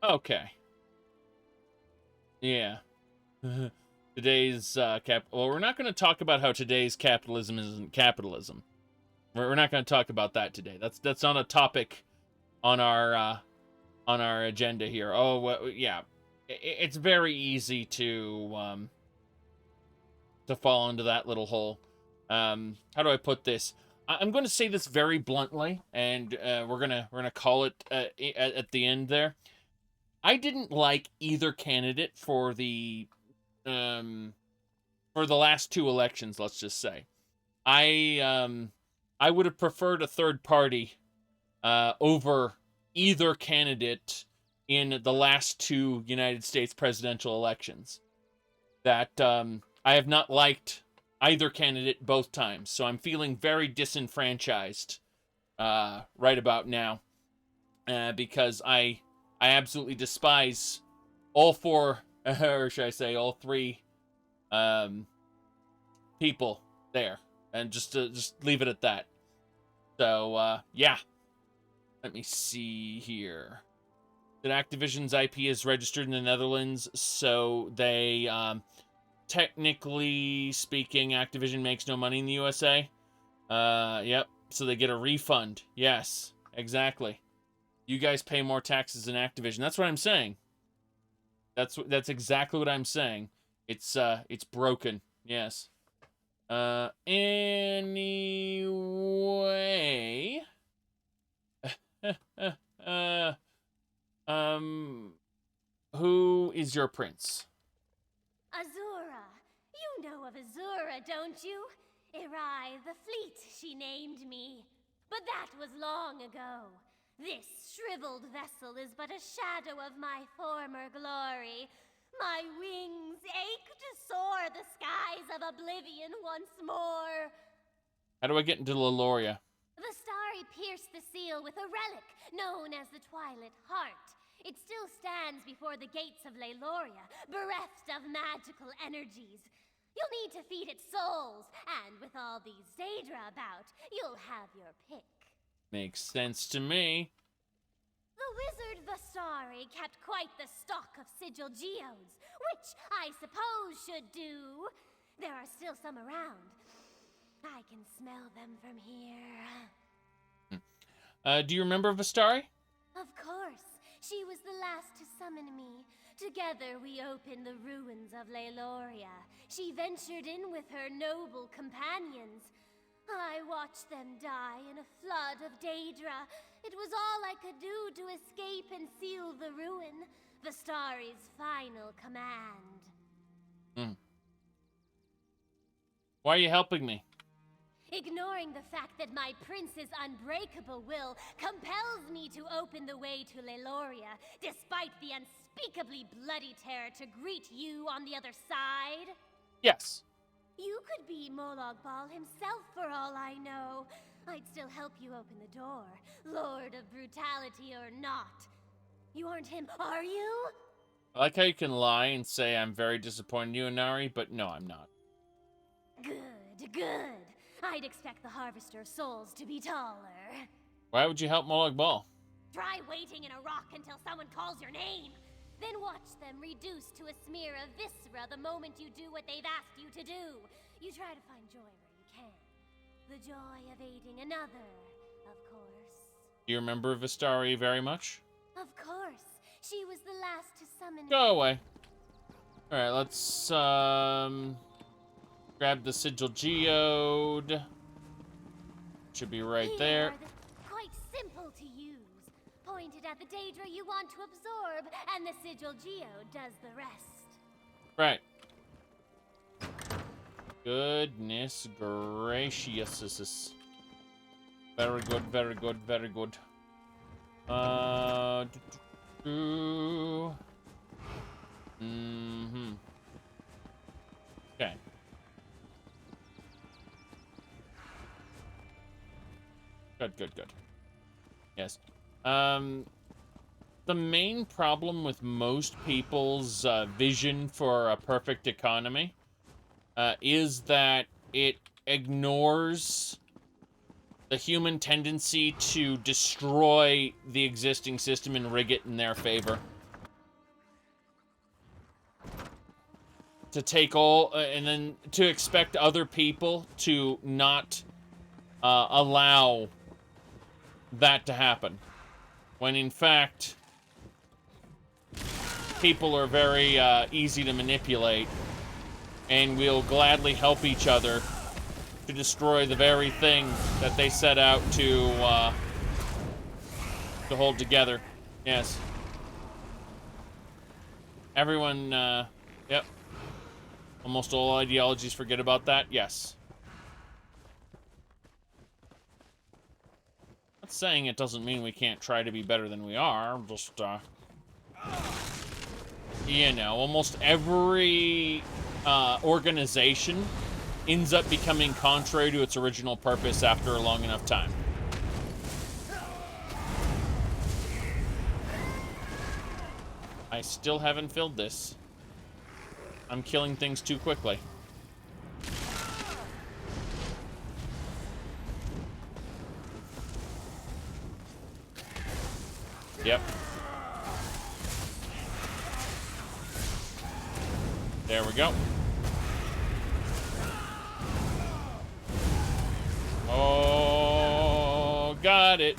Okay. Yeah. Today's, well, we're not going to talk about how today's capitalism isn't capitalism. We're not going to talk about that today. That's not a topic on our agenda here. Oh, well, yeah. It's very easy to fall into that little hole. How do I put this? I'm going to say this very bluntly, and we're gonna call it at the end there. I didn't like either candidate for the last two elections. Let's just say, I would have preferred a third party over either candidate in the last two United States presidential elections. That I have not liked either candidate both times, so I'm feeling very disenfranchised right about now, because I absolutely despise all four, or should I say all three, people there, and just leave it at that. So yeah, let me see here. That Activision's IP is registered in the Netherlands, so they technically speaking, Activision makes no money in the USA. Yep. So they get a refund. Yes, exactly. You guys pay more taxes than Activision. That's what I'm saying. That's exactly what I'm saying. It's broken. Yes. Anyway. Who is your prince? Azura. You know of Azura, don't you? Irai the Fleet, she named me. But that was long ago. This shriveled vessel is but a shadow of my former glory. My wings ache to soar the skies of oblivion once more. How do I get into Leloria? The starry pierced the seal with a relic known as the Twilight Heart. It still stands before the gates of Leloria, bereft of magical energies. You'll need to feed its souls, and with all these Daedra about, you'll have your pick. Makes sense to me. The wizard Vastari kept quite the stock of sigil geodes, which I suppose should do. There are still some around. I can smell them from here. Do you remember Vastari? Of course. She was the last to summon me. Together we opened the ruins of Leloria. She ventured in with her noble companions. I watched them die in a flood of Daedra. It was all I could do to escape and seal the ruin. Vastari's final command. Why are you helping me? Ignoring the fact that my prince's unbreakable will compels me to open the way to Leloria, despite the unspeakably bloody terror to greet you on the other side? Yes. You could be Molag Bal himself for all I know. I'd still help you open the door, Lord of Brutality or not. You aren't him, are you? I like how you can lie and say I'm very disappointed in you, Inari, but no, I'm not. Good, good. I'd expect the Harvester of Souls to be taller. Why would you help Molag Bal? Try waiting in a rock until someone calls your name. Then watch them reduced to a smear of viscera the moment you do what they've asked you to do. You try to find joy where you can. The joy of aiding another, of course. Do you remember Vastari very much? Of course. She was the last to summon. Go away. Alright, let's grab the sigil geode. Should be right there. Quite simple to use. Pointed at the Daedra you want to absorb, and the sigil geode does the rest. Right. Goodness gracious. Very good, very good, very good. Okay. Good. Yes. The main problem with most people's vision for a perfect economy is that it ignores the human tendency to destroy the existing system and rig it in their favor. To take all, and then to expect other people to not allow that to happen. When in fact, people are very easy to manipulate and will gladly help each other to destroy the very thing that they set out to hold together. Yes. Everyone, yep. Almost all ideologies forget about that. Yes. Not saying it doesn't mean we can't try to be better than we are. Just, you know, almost every organization ends up becoming contrary to its original purpose after a long enough time. I still haven't filled this. I'm killing things too quickly. Yep. There we go. Oh, got it.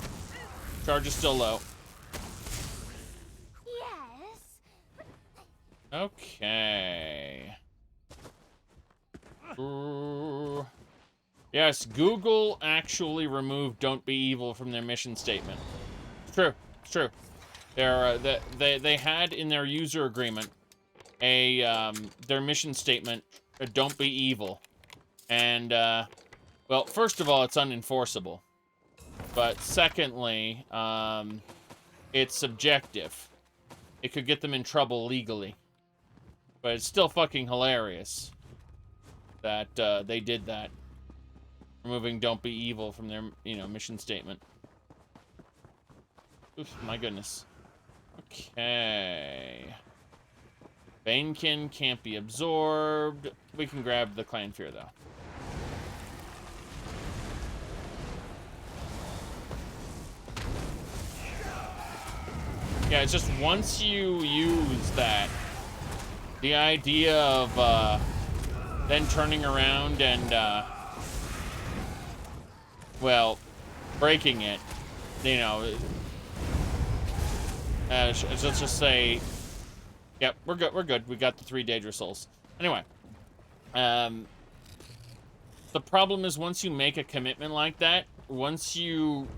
Charge is still low. Yes. Okay. Yes, Google actually removed "Don't be evil" from their mission statement. It's true. It's true. They had in their user agreement their mission statement, "Don't be evil," and well, first of all, it's unenforceable, but secondly, it's subjective. It could get them in trouble legally, but it's still fucking hilarious that they did that. Removing "Don't be evil" from their, mission statement. Oof, my goodness. Okay. Banekin can't be absorbed. We can grab the Clan Fear, though. Yeah, it's just once you use that, the idea of then turning around and well, breaking it, let's just say, yep, we're good. We got the 3 dangerous souls. Anyway, the problem is once you make a commitment like that, once you,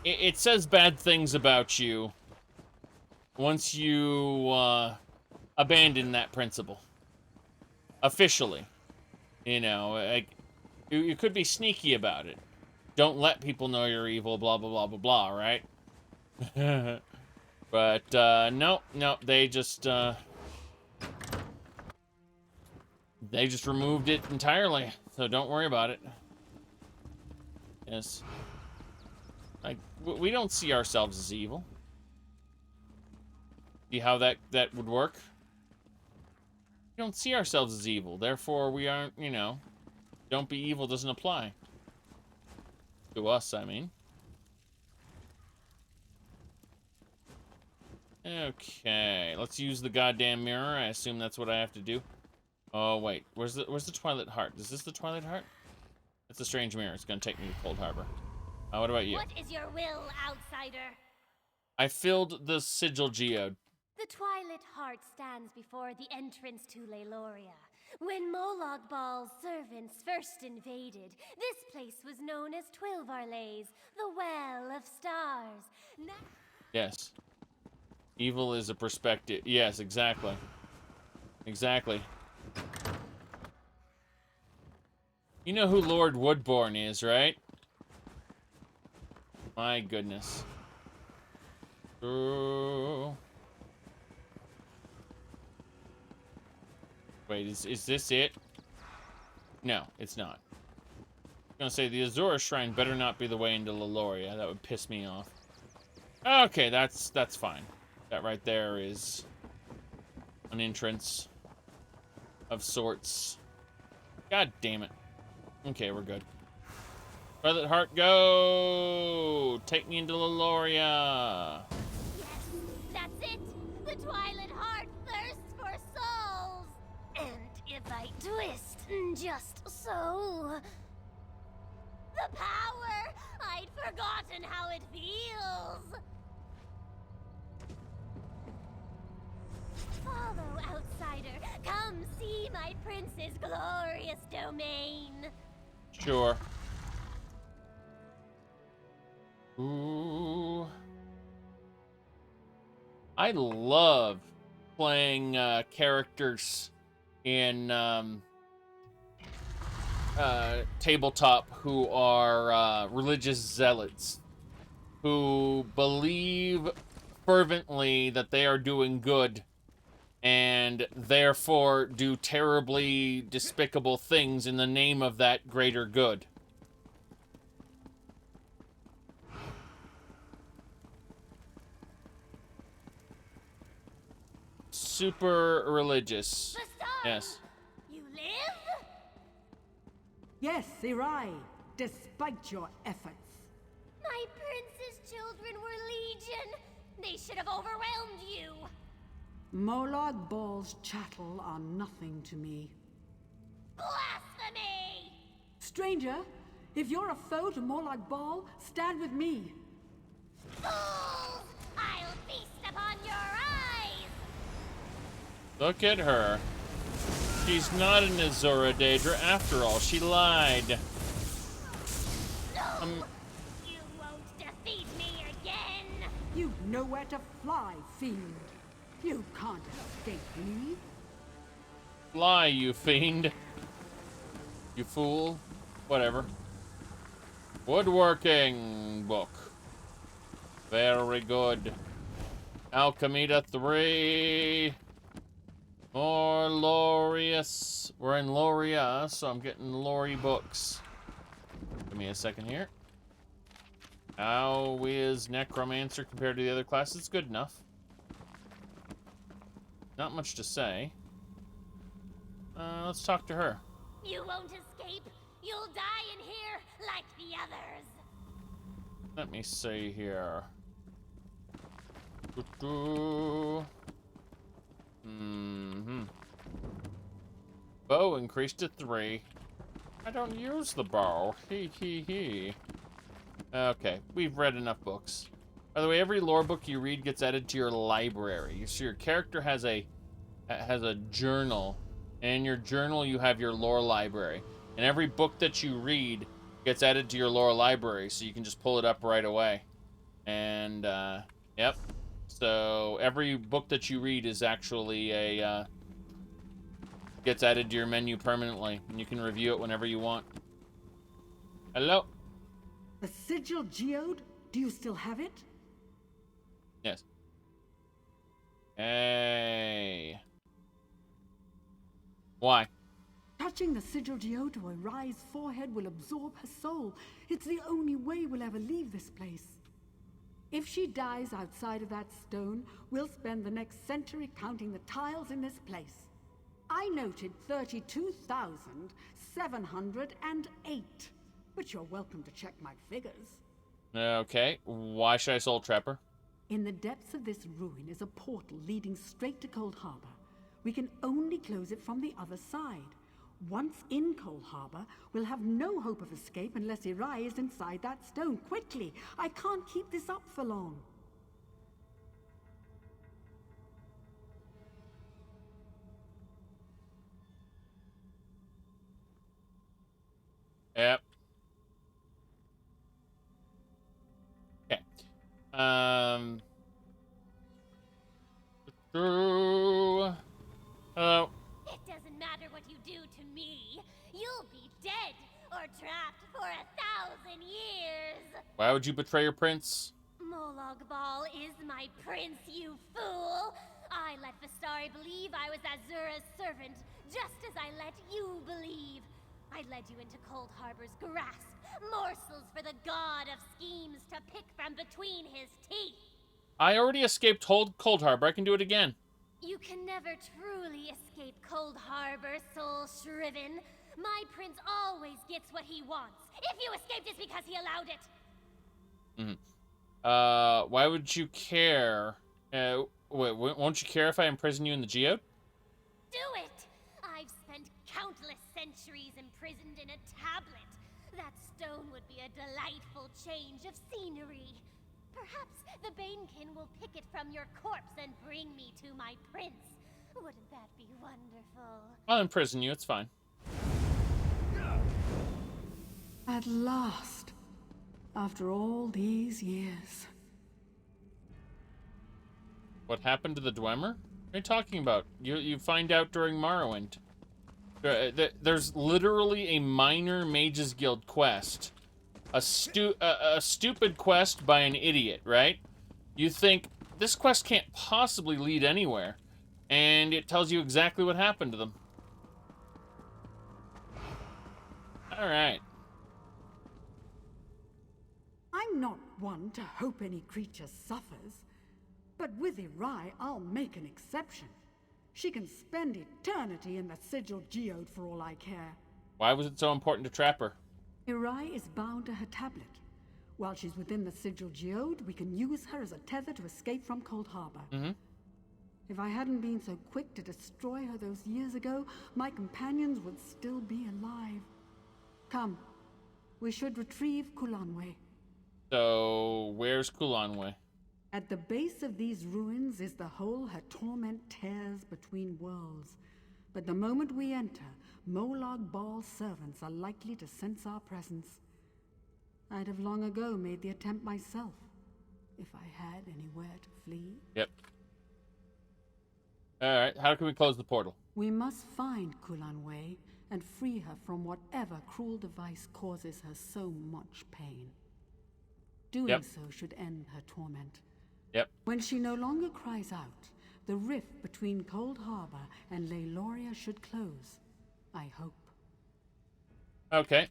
it says bad things about you once you abandon that principle. Officially. Like, you could be sneaky about it. Don't let people know you're evil, blah, blah, blah, blah, blah, right? But, no, they just removed it entirely, so don't worry about it. Yes. Like, we don't see ourselves as evil. See how that would work? We don't see ourselves as evil, therefore we aren't, don't be evil doesn't apply. To us, I mean. Okay, let's use the goddamn mirror. I assume that's what I have to do. Oh wait, where's the Twilight Heart? Is this the Twilight Heart? It's a strange mirror. It's gonna take me to Cold Harbor. What about you? What is your will, outsider? I filled the sigil geode. The Twilight Heart stands before the entrance to Leiloria. When Molag Bal's servants first invaded, this place was known as Twilvarlays, the Well of Stars. Yes. Evil is a perspective. Yes, exactly. Exactly. You know who Lord Woodbourne is, right? My goodness. Oh. Wait, is this it? No, it's not. I'm gonna say the Azura Shrine better not be the way into Leiloria. That would piss me off. Okay, that's fine. That right there is an entrance of sorts. God damn it. Okay, we're good. Twilight Heart, go! Take me into Leiloria. Yes, that's it. The Twilight Heart thirsts for souls. And if I twist just so, the power, I'd forgotten how it feels. Follow, outsider. Come see my prince's glorious domain. Sure. Ooh. I love playing characters in tabletop who are religious zealots, who believe fervently that they are doing good and therefore do terribly despicable things in the name of that greater good. Super religious. Yes. You live? Yes, Irai, despite your efforts. My prince's children were legion. They should have overwhelmed you. Molag Bal's chattel are nothing to me. Blasphemy! Stranger, if you're a foe to Molag Bal, stand with me. Fools! I'll feast upon your eyes! Look at her. She's not an Azura Daedra after all. She lied. You won't defeat me again! You've nowhere to fly, fiend. You can't escape me. Fly, you fiend. You fool. Whatever. Woodworking book. Very good. Alchemita 3. More Lorius. We're in Loria, so I'm getting Lori books. Give me a second here. How is Necromancer compared to the other classes? Good enough. Not much to say. Let's talk to her. You won't escape. You'll die in here like the others. Let me see here. Mm-hmm. Bow increased to 3. I don't use the bow. Hee hee hee. Okay, we've read enough books. By the way, every lore book you read gets added to your library. So your character has a journal, and in your journal you have your lore library. And every book that you read gets added to your lore library, so you can just pull it up right away. And yep. So every book that you read is actually gets added to your menu permanently, and you can review it whenever you want. Hello? The sigil geode? Do you still have it? Yes. Hey. Why? Touching the sigil geode to Arai's forehead will absorb her soul. It's the only way we'll ever leave this place. If she dies outside of that stone, we'll spend the next century counting the tiles in this place. I noted 32,708, but you're welcome to check my figures. Okay, why should I soul trap her? In the depths of this ruin is a portal leading straight to Cold Harbor. We can only close it from the other side. Once in Cold Harbor, we'll have no hope of escape unless Arai is inside that stone. Quickly! I can't keep this up for long. Yep. Okay. Hello. It doesn't matter what you do to me. You'll be dead or trapped for 1,000 years. Why would you betray your prince? Molag Bal is my prince, you fool. I let Vistari believe I was Azura's servant, just as I let you believe. I led you into Cold Harbor's grasp, morsels for the god of schemes to pick from between his teeth. I already escaped Cold Harbor. I can do it again. You can never truly escape Cold Harbor, soul shriven. My prince always gets what he wants. If you escaped, it's because he allowed it. Why would you care? Won't you care if I imprison you in the geode? Do it! I've spent countless centuries imprisoned in a tablet. That stone would be a delightful change of scenery. Perhaps the Banekin will pick it from your corpse and bring me to my prince. Wouldn't that be wonderful? I'll imprison you, it's fine. At last, after all these years. What happened to the Dwemer? What are you talking about? You find out during Morrowind. There's literally a minor Mages Guild quest. A stupid quest by an idiot, right? You think, this quest can't possibly lead anywhere. And it tells you exactly what happened to them. Alright. I'm not one to hope any creature suffers. But with Arai, I'll make an exception. She can spend eternity in the sigil geode for all I care. Why was it so important to trap her? Arai is bound to her tablet. While she's within the sigil geode, we can use her as a tether to escape from Cold Harbor. If I hadn't been so quick to destroy her those years ago, my companions would still be alive. Come, we should retrieve Kulanwe. So, where's Kulanwe? At the base of these ruins is the hole her torment tears between worlds. But the moment we enter, Molag Bal's servants are likely to sense our presence. I'd have long ago made the attempt myself, if I had anywhere to flee. Yep. Alright, how can we close the portal? We must find Kulanwei and free her from whatever cruel device causes her so much pain. Doing so should end her torment. Yep. When she no longer cries out, the rift between Cold Harbor and Leyloria should close. I hope. Okay.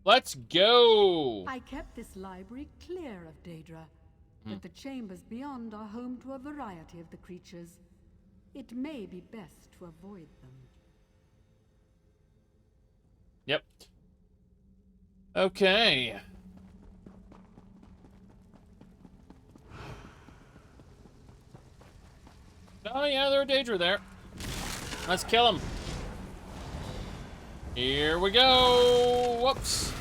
Let's go! I kept this library clear of Daedra, but the chambers beyond are home to a variety of the creatures. It may be best to avoid them. Yep. Okay. Oh yeah, there are Daedra there. Let's kill him. Here we go. Whoops.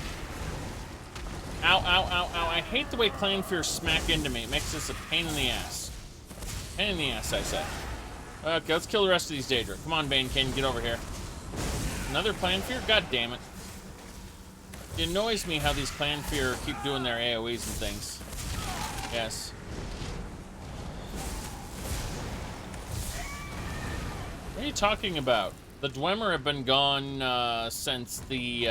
Ow, ow, ow, ow. I hate the way Clanfear smack into me. It makes this a pain in the ass. Pain in the ass, I say. Okay, let's kill the rest of these Daedra. Come on, Banekin, get over here. Another Clanfear? God damn it. It annoys me how these Clanfear keep doing their AoEs and things. Yes. What are you talking about? The Dwemer have been gone since the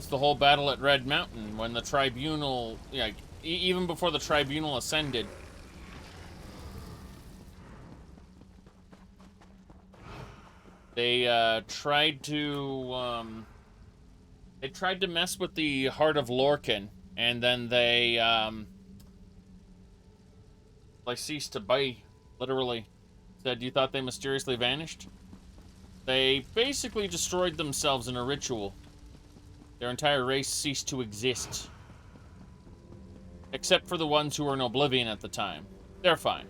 whole battle at Red Mountain, when the Tribunal, even before the Tribunal ascended. They tried to mess with the Heart of Lorcan, and then they ceased to bite, literally. Said, you thought they mysteriously vanished? They basically destroyed themselves in a ritual. Their entire race ceased to exist. Except for the ones who were in Oblivion at the time. They're fine.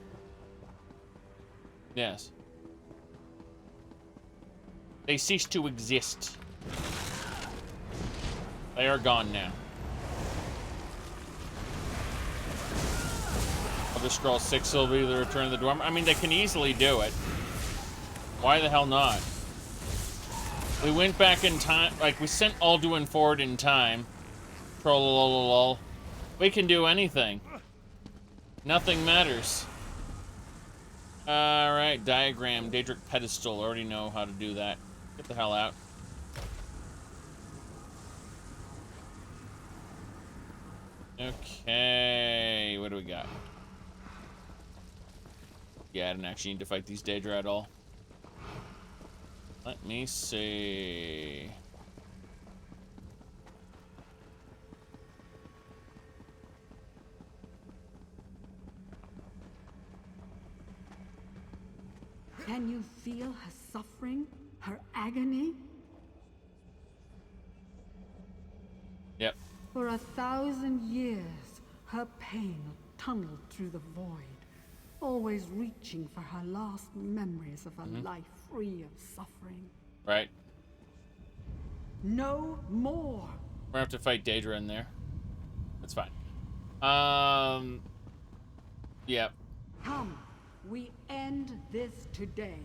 Yes. They ceased to exist. They are gone now. Elder Scrolls 6 will be the Return of the Dwemer. I mean, they can easily do it. Why the hell not? We went back in time, like, we sent Alduin forward in time. Trollololol. We can do anything. Nothing matters. Alright, diagram, Daedric pedestal. Already know how to do that. Get the hell out. Okay, what do we got? Yeah, I don't actually need to fight these Daedra at all. Let me see. Can you feel her suffering? Her agony? Yep. For 1,000 years, her pain tunneled through the void, always reaching for her last memories of a life free of suffering. Right. No more! We're gonna have to fight Daedra in there. That's fine. Yep. Come, we end this today.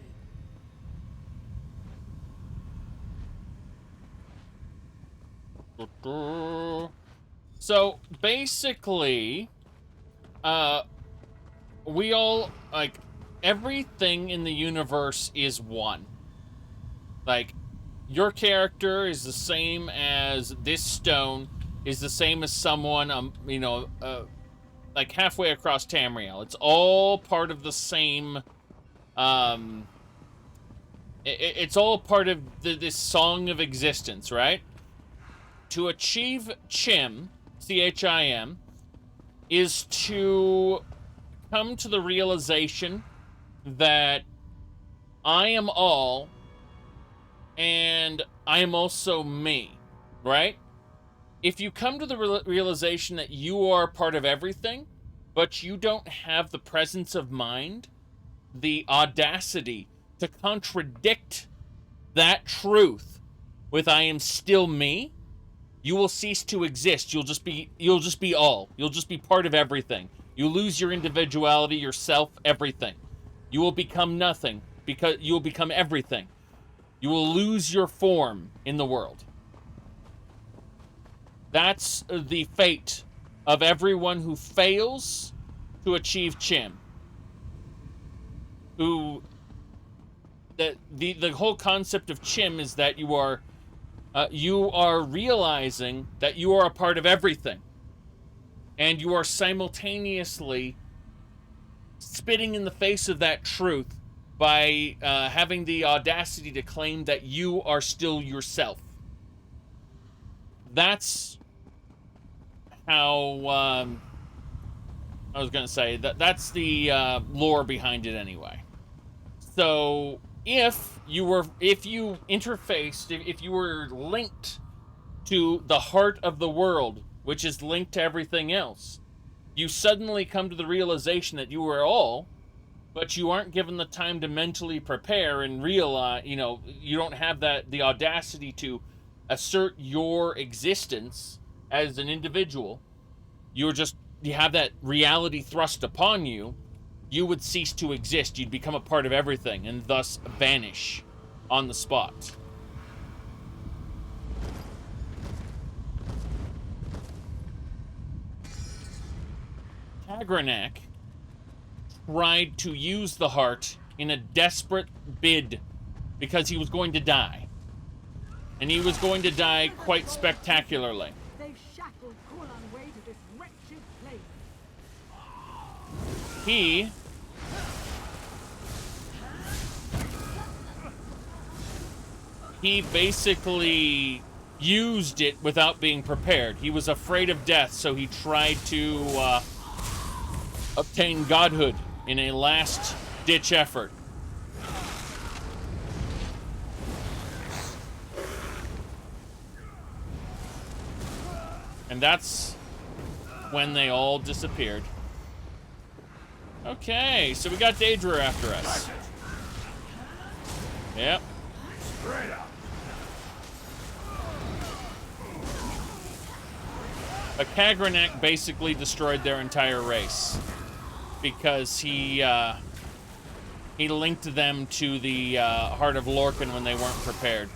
So basically, we all, like, everything in the universe is one. Like, your character is the same as this stone, is the same as someone, like halfway across Tamriel. It's all part of the same, it's all part of this song of existence, right? To achieve Chim, C-H-I-M, is to come to the realization that I am all, and I am also me, right? If you come to the realization that you are part of everything, but you don't have the presence of mind, the audacity to contradict that truth with I am still me, you will cease to exist. You'll just be all. You'll just be part of everything. You lose your individuality, yourself, everything. You will become nothing because you will become everything. You will lose your form in the world. That's the fate of everyone who fails to achieve Chim. The whole concept of Chim is that you are realizing that you are a part of everything, and you are simultaneously spitting in the face of that truth by having the audacity to claim that you are still yourself. That's how I was gonna say that's the lore behind it anyway. So if you were linked to the heart of the world, which is linked to everything else, you suddenly come to the realization that you are all, but you aren't given the time to mentally prepare and realize, you don't have the audacity to assert your existence as an individual. You have that reality thrust upon you. You would cease to exist. You'd become a part of everything and thus vanish on the spot. Tagranak tried to use the heart in a desperate bid because he was going to die. And he was going to die quite spectacularly. They've shackled Kulan Way to this wretched place. He basically used it without being prepared. He was afraid of death, so he tried to obtain godhood in a last-ditch effort. And that's when they all disappeared. Okay, so we got Daedra after us. Yep. Straight up. But Kagranak basically destroyed their entire race because he linked them to the heart of Lorcan when they weren't prepared.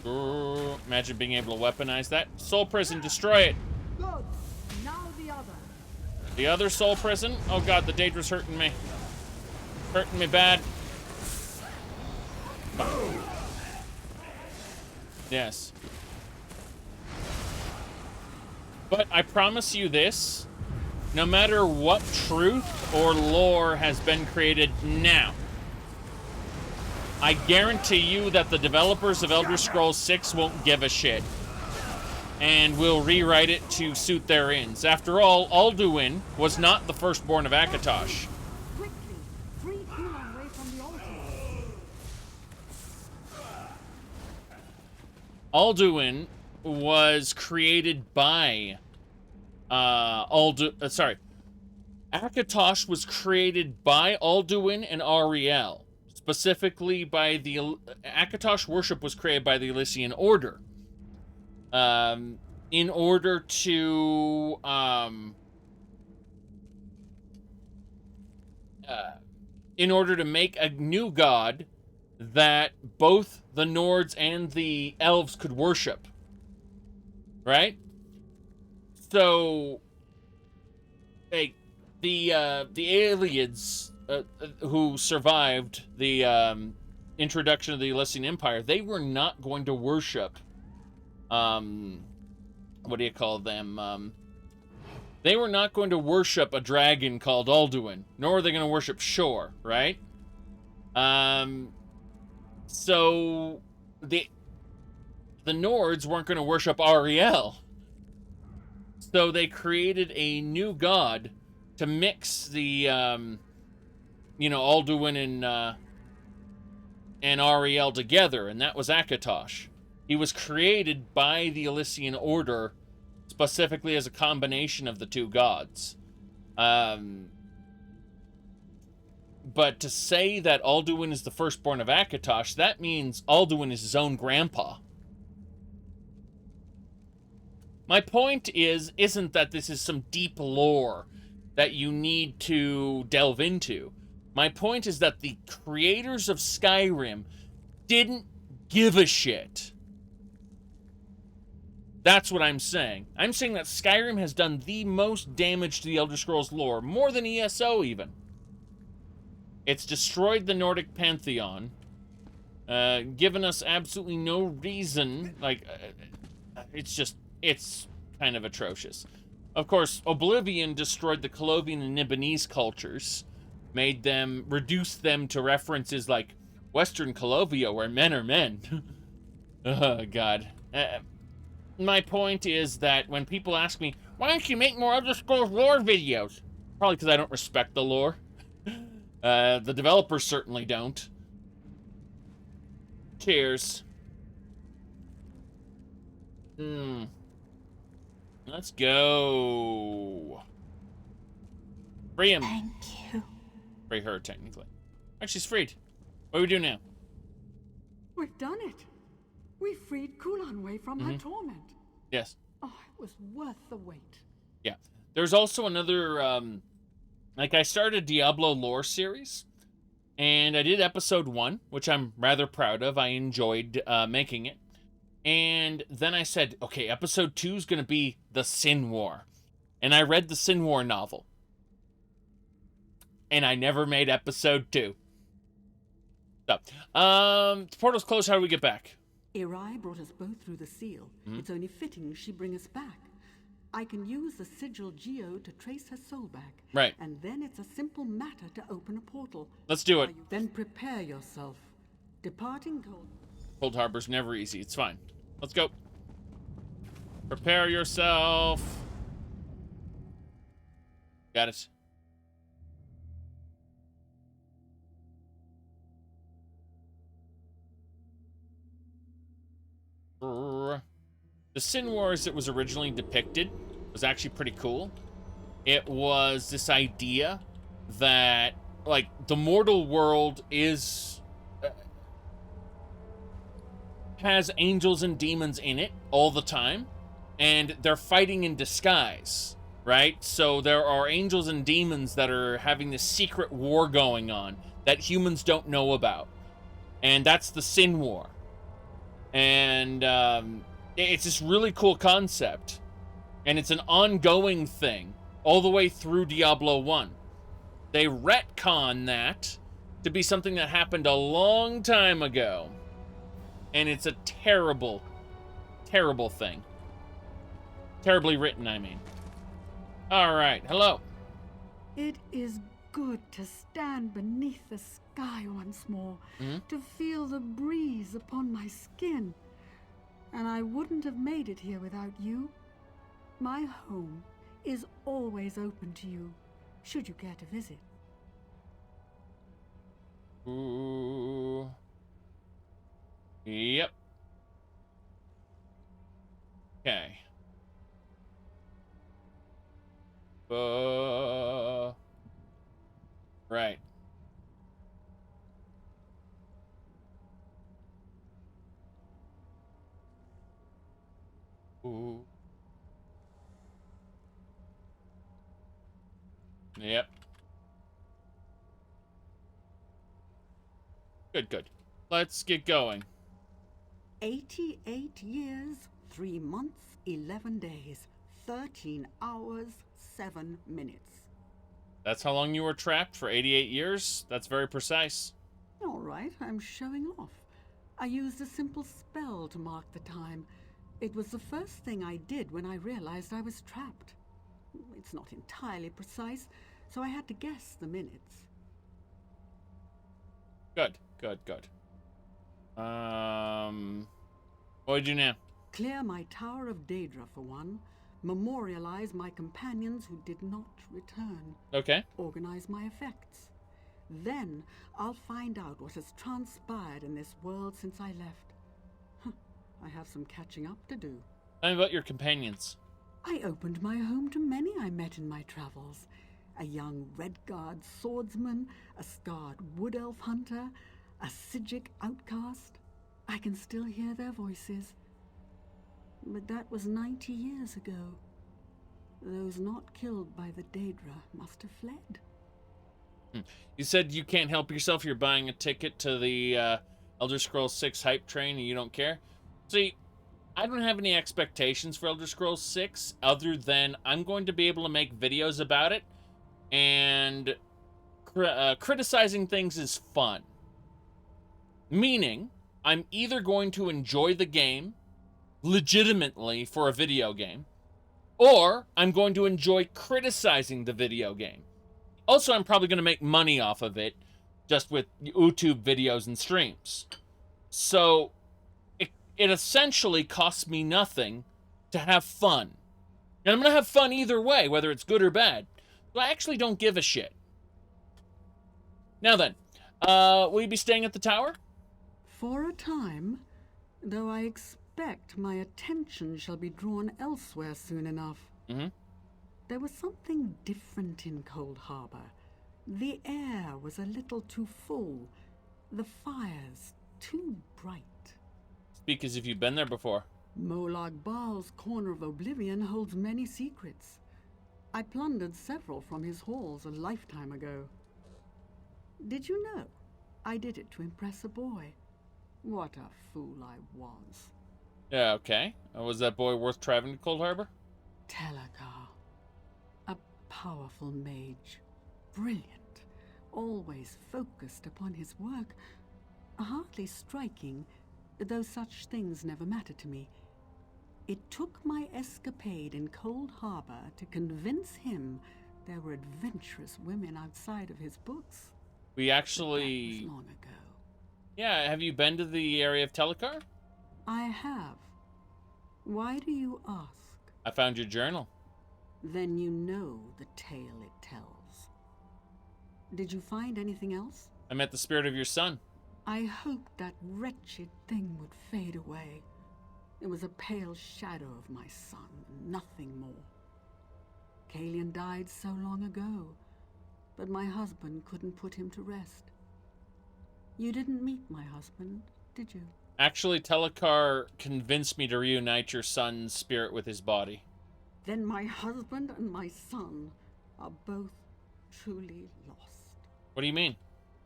Ooh, imagine being able to weaponize that. Soul Prison, destroy it. Good. Now the other. The other Soul Prison? Oh god, the Daedra's hurting me. Hurting me bad. Yes. But I promise you this, no matter what truth or lore has been created now, I guarantee you that the developers of Elder Scrolls 6 won't give a shit and will rewrite it to suit their ends. After all, Alduin was not the firstborn of Akatosh. Quickly, free Kulan Way from the altar. Alduin was created by Akatosh was created by Alduin and Ariel. Specifically by the Akatosh worship was created by the Elysian Order. In order to make a new god that both the Nords and the elves could worship. Right? So the Aliens who survived the introduction of the Elysian Empire, they were not going to worship what do you call them? They were not going to worship a dragon called Alduin, nor were they going to worship Shor, right? So the Nords weren't going to worship Ariel. So they created a new god to mix the Alduin and Ariel together, and that was Akatosh. He was created by the Elysian Order specifically as a combination of the two gods. But to say that Alduin is the firstborn of Akatosh, that means Alduin is his own grandpa. My point isn't that this is some deep lore that you need to delve into. My point is that the creators of Skyrim didn't give a shit. That's what I'm saying. I'm saying that Skyrim has done the most damage to the Elder Scrolls lore, more than ESO even. It's destroyed the Nordic pantheon, given us absolutely no reason. Like, it's kind of atrocious. Of course, Oblivion destroyed the Colovian and Nibonese cultures, reduced them to references like Western Colovia, where men are men. Oh, God. My point is that when people ask me, why don't you make more Elder Scrolls lore videos? Probably because I don't respect the lore. The developers certainly don't. Cheers. Let's go. Free him. Thank you. Free her, technically. Actually, she's freed. What do we do now? We've done it. We freed Kulanway from her torment. Yes. Oh, it was worth the wait. Yeah. There's also another, like, I started a Diablo lore series, and I did episode 1, which I'm rather proud of. I enjoyed making it. And then I said, okay, episode 2 is going to be the Sin War. And I read the Sin War novel. And I never made episode 2. So, the portal's closed. How do we get back? Irai brought us both through the seal. It's only fitting she bring us back. I can use the sigil geode to trace her soul back. Right. And then it's a simple matter to open a portal. Let's do it. Then prepare yourself. Departing Cold Harbor's never easy. It's fine. Let's go. Prepare yourself. Got it. The Sin War, as it was originally depicted, was actually pretty cool. It was this idea that, like, the mortal world has angels and demons in it all the time, and they're fighting in disguise, right? So there are angels and demons that are having this secret war going on that humans don't know about, and that's the Sin War. And it's this really cool concept, and it's an ongoing thing all the way through Diablo 1. They retcon that to be something that happened a long time ago. And it's a terrible, terrible thing. Terribly written, I mean. All right, hello. It is good to stand beneath the sky once more, to feel the breeze upon my skin. And I wouldn't have made it here without you. My home is always open to you, should you care to visit. Ooh. Yep. Okay. Right. Ooh. Yep. Good. Let's get going. 88 years, 3 months, 11 days, 13 hours, 7 minutes. That's how long you were trapped for 88 years? That's very precise. All right, I'm showing off. I used a simple spell to mark the time. It was the first thing I did when I realized I was trapped. It's not entirely precise, so I had to guess the minutes. Good. What do you do now? Clear my Tower of Daedra for one. Memorialize my companions who did not return. Okay. Organize my effects. Then I'll find out what has transpired in this world since I left. I have some catching up to do. Tell me about your companions. I opened my home to many I met in my travels. A young Redguard swordsman, a scarred wood elf hunter, a Zaric outcast. I can still hear their voices. But that was 90 years ago. Those not killed by the Daedra must have fled. You said you can't help yourself. You're buying a ticket to the Elder Scrolls 6 hype train and you don't care. See, I don't have any expectations for Elder Scrolls 6 other than I'm going to be able to make videos about it, and criticizing things is fun. Meaning, I'm either going to enjoy the game legitimately for a video game, or I'm going to enjoy criticizing the video game. Also, I'm probably going to make money off of it just with YouTube videos and streams. So, it essentially costs me nothing to have fun. And I'm going to have fun either way, whether it's good or bad. So I actually don't give a shit. Now then, will you be staying at the tower? For a time, though I expect my attention shall be drawn elsewhere soon enough. Mm-hmm. There was something different in Cold Harbor. The air was a little too full, the fires too bright. Speak as if you've been there before. Molag Baal's Corner of Oblivion holds many secrets. I plundered several from his halls a lifetime ago. Did you know? I did it to impress a boy. What a fool I was. Yeah, okay. Was that boy worth traveling to Cold Harbor? Telakar. A powerful mage. Brilliant. Always focused upon his work. Hardly striking, though such things never mattered to me. It took my escapade in Cold Harbor to convince him there were adventurous women outside of his books. We actually... That was long ago. Yeah, have you been to the area of Telakar? I have. Why do you ask? I found your journal. Then you know the tale it tells. Did you find anything else? I met the spirit of your son. I hoped that wretched thing would fade away. It was a pale shadow of my son, nothing more. Kalian died so long ago, but my husband couldn't put him to rest. You didn't meet my husband, did you? Actually, Telakar convinced me to reunite your son's spirit with his body. Then my husband and my son are both truly lost. What do you mean?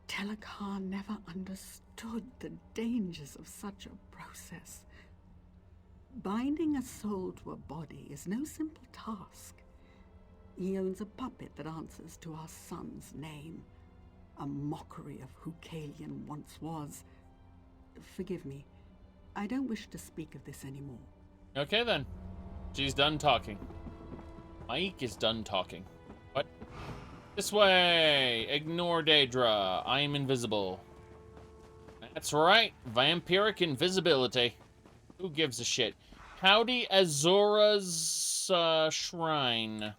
Telakar never understood the dangers of such a process. Binding a soul to a body is no simple task. He owns a puppet that answers to our son's name, a mockery of who Kalian once was. Forgive me, I don't wish to speak of this anymore. Okay then. She's done talking. Mike is done talking. What? This way! Ignore Daedra. I am invisible. That's right. Vampiric invisibility. Who gives a shit? Howdy Azora's shrine.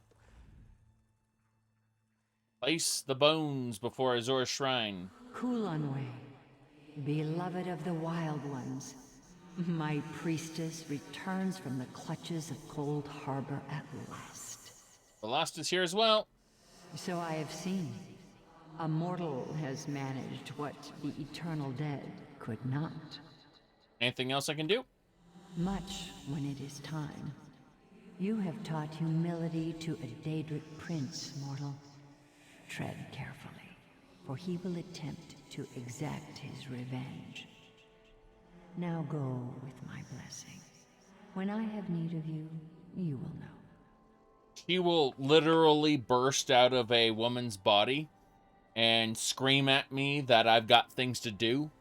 Place the bones before Azora's shrine. Kulanwe, beloved of the Wild Ones, my priestess returns from the clutches of Cold Harbor at last. The Lost is here as well. So I have seen. A mortal has managed what the eternal dead could not. Anything else I can do? Much when it is time. You have taught humility to a Daedric prince, mortal. Tread carefully, for he will attempt to exact his revenge. Now go with my blessing. When I have need of you, you will know. She will literally burst out of a woman's body and scream at me that I've got things to do.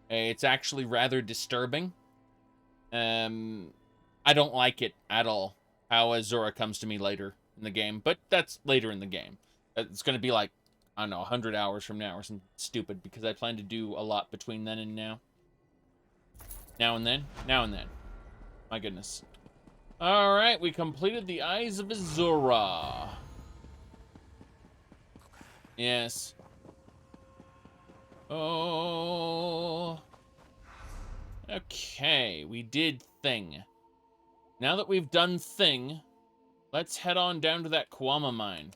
It's actually rather disturbing. I don't like it at all, how Azura comes to me later in the game, but that's later in the game. It's going to be like, I don't know, 100 hours from now or something stupid, because I plan to do a lot between then and now. Now and then? Now and then. My goodness. Alright, we completed the Eyes of Azura. Yes. Oh. Okay, we did Thing. Now that we've done Thing, let's head on down to that Kuama mine.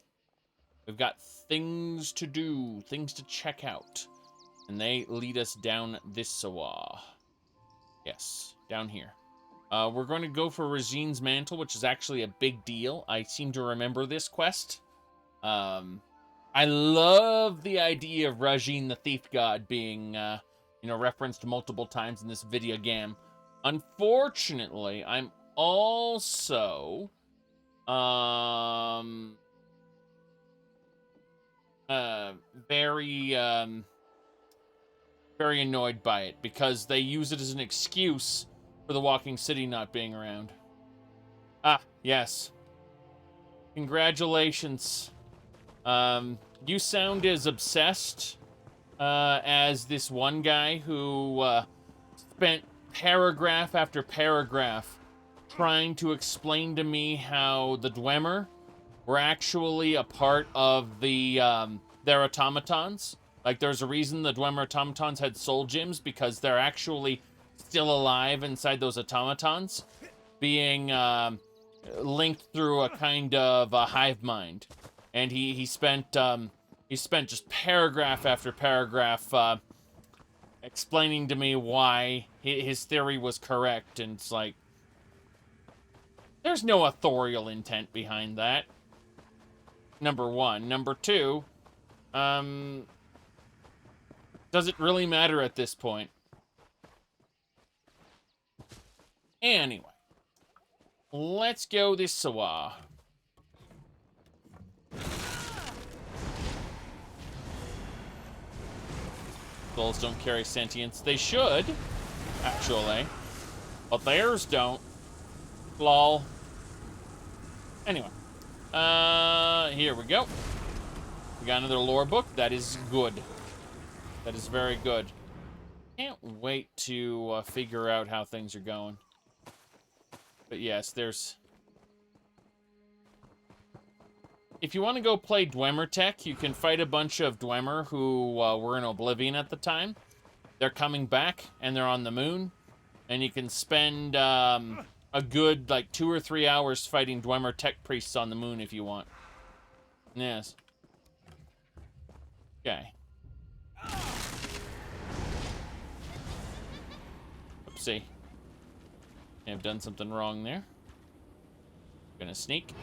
We've got things to do, things to check out. And they lead us down this Sawa. Yes, down here. We're going to go for Regine's Mantle, which is actually a big deal. I seem to remember this quest. I love the idea of Regine the Thief God being, referenced multiple times in this video game. Unfortunately, I'm also, very annoyed by it because they use it as an excuse for the Walking City not being around. Ah, yes. Congratulations. You sound as obsessed as this one guy who spent paragraph after paragraph trying to explain to me how the Dwemer were actually a part of the their automatons. Like, there's a reason the Dwemer automatons had soul gems, because they're actually still alive inside those automatons, being linked through a kind of a hive mind. And he spent just paragraph after paragraph explaining to me why his theory was correct, and it's like, there's no authorial intent behind that. Number one. Number two, does it really matter at this point? Anyway, let's go this way. Souls don't carry sentience. They should, actually. But theirs don't. Lol. Anyway. Here we go. We got another lore book. That is good. That is very good. Can't wait to figure out how things are going. But yes, there's... If you want to go play Dwemer Tech, you can fight a bunch of Dwemer who were in Oblivion at the time. They're coming back, and they're on the moon. And you can spend a good, 2 or 3 hours fighting Dwemer Tech priests on the moon if you want. Yes. Okay. Oopsie. I've done something wrong there. Gonna sneak.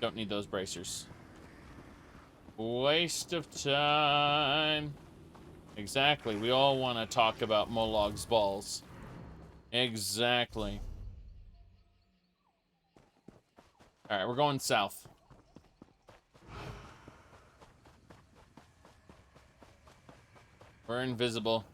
Don't need those bracers. Waste of time. Exactly. We all want to talk about Molog's balls. Exactly. Alright, we're going south. We're invisible.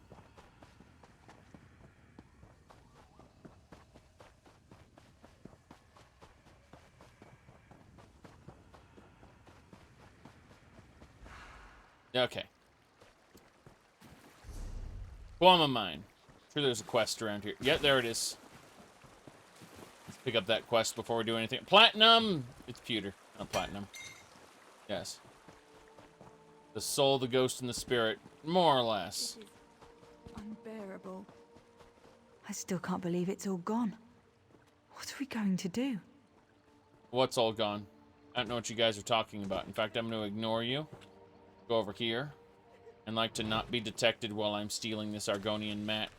Okay. Guama Mine. Sure there's a quest around here. Yeah, there it is. Let's pick up that quest before we do anything. Platinum! It's pewter, not platinum. Yes. The soul, the ghost, and the spirit. More or less. This is unbearable. I still can't believe it's all gone. What are we going to do? What's all gone? I don't know what you guys are talking about. In fact, I'm going to ignore you. Go over here. And like to not be detected while I'm stealing this Argonian mat.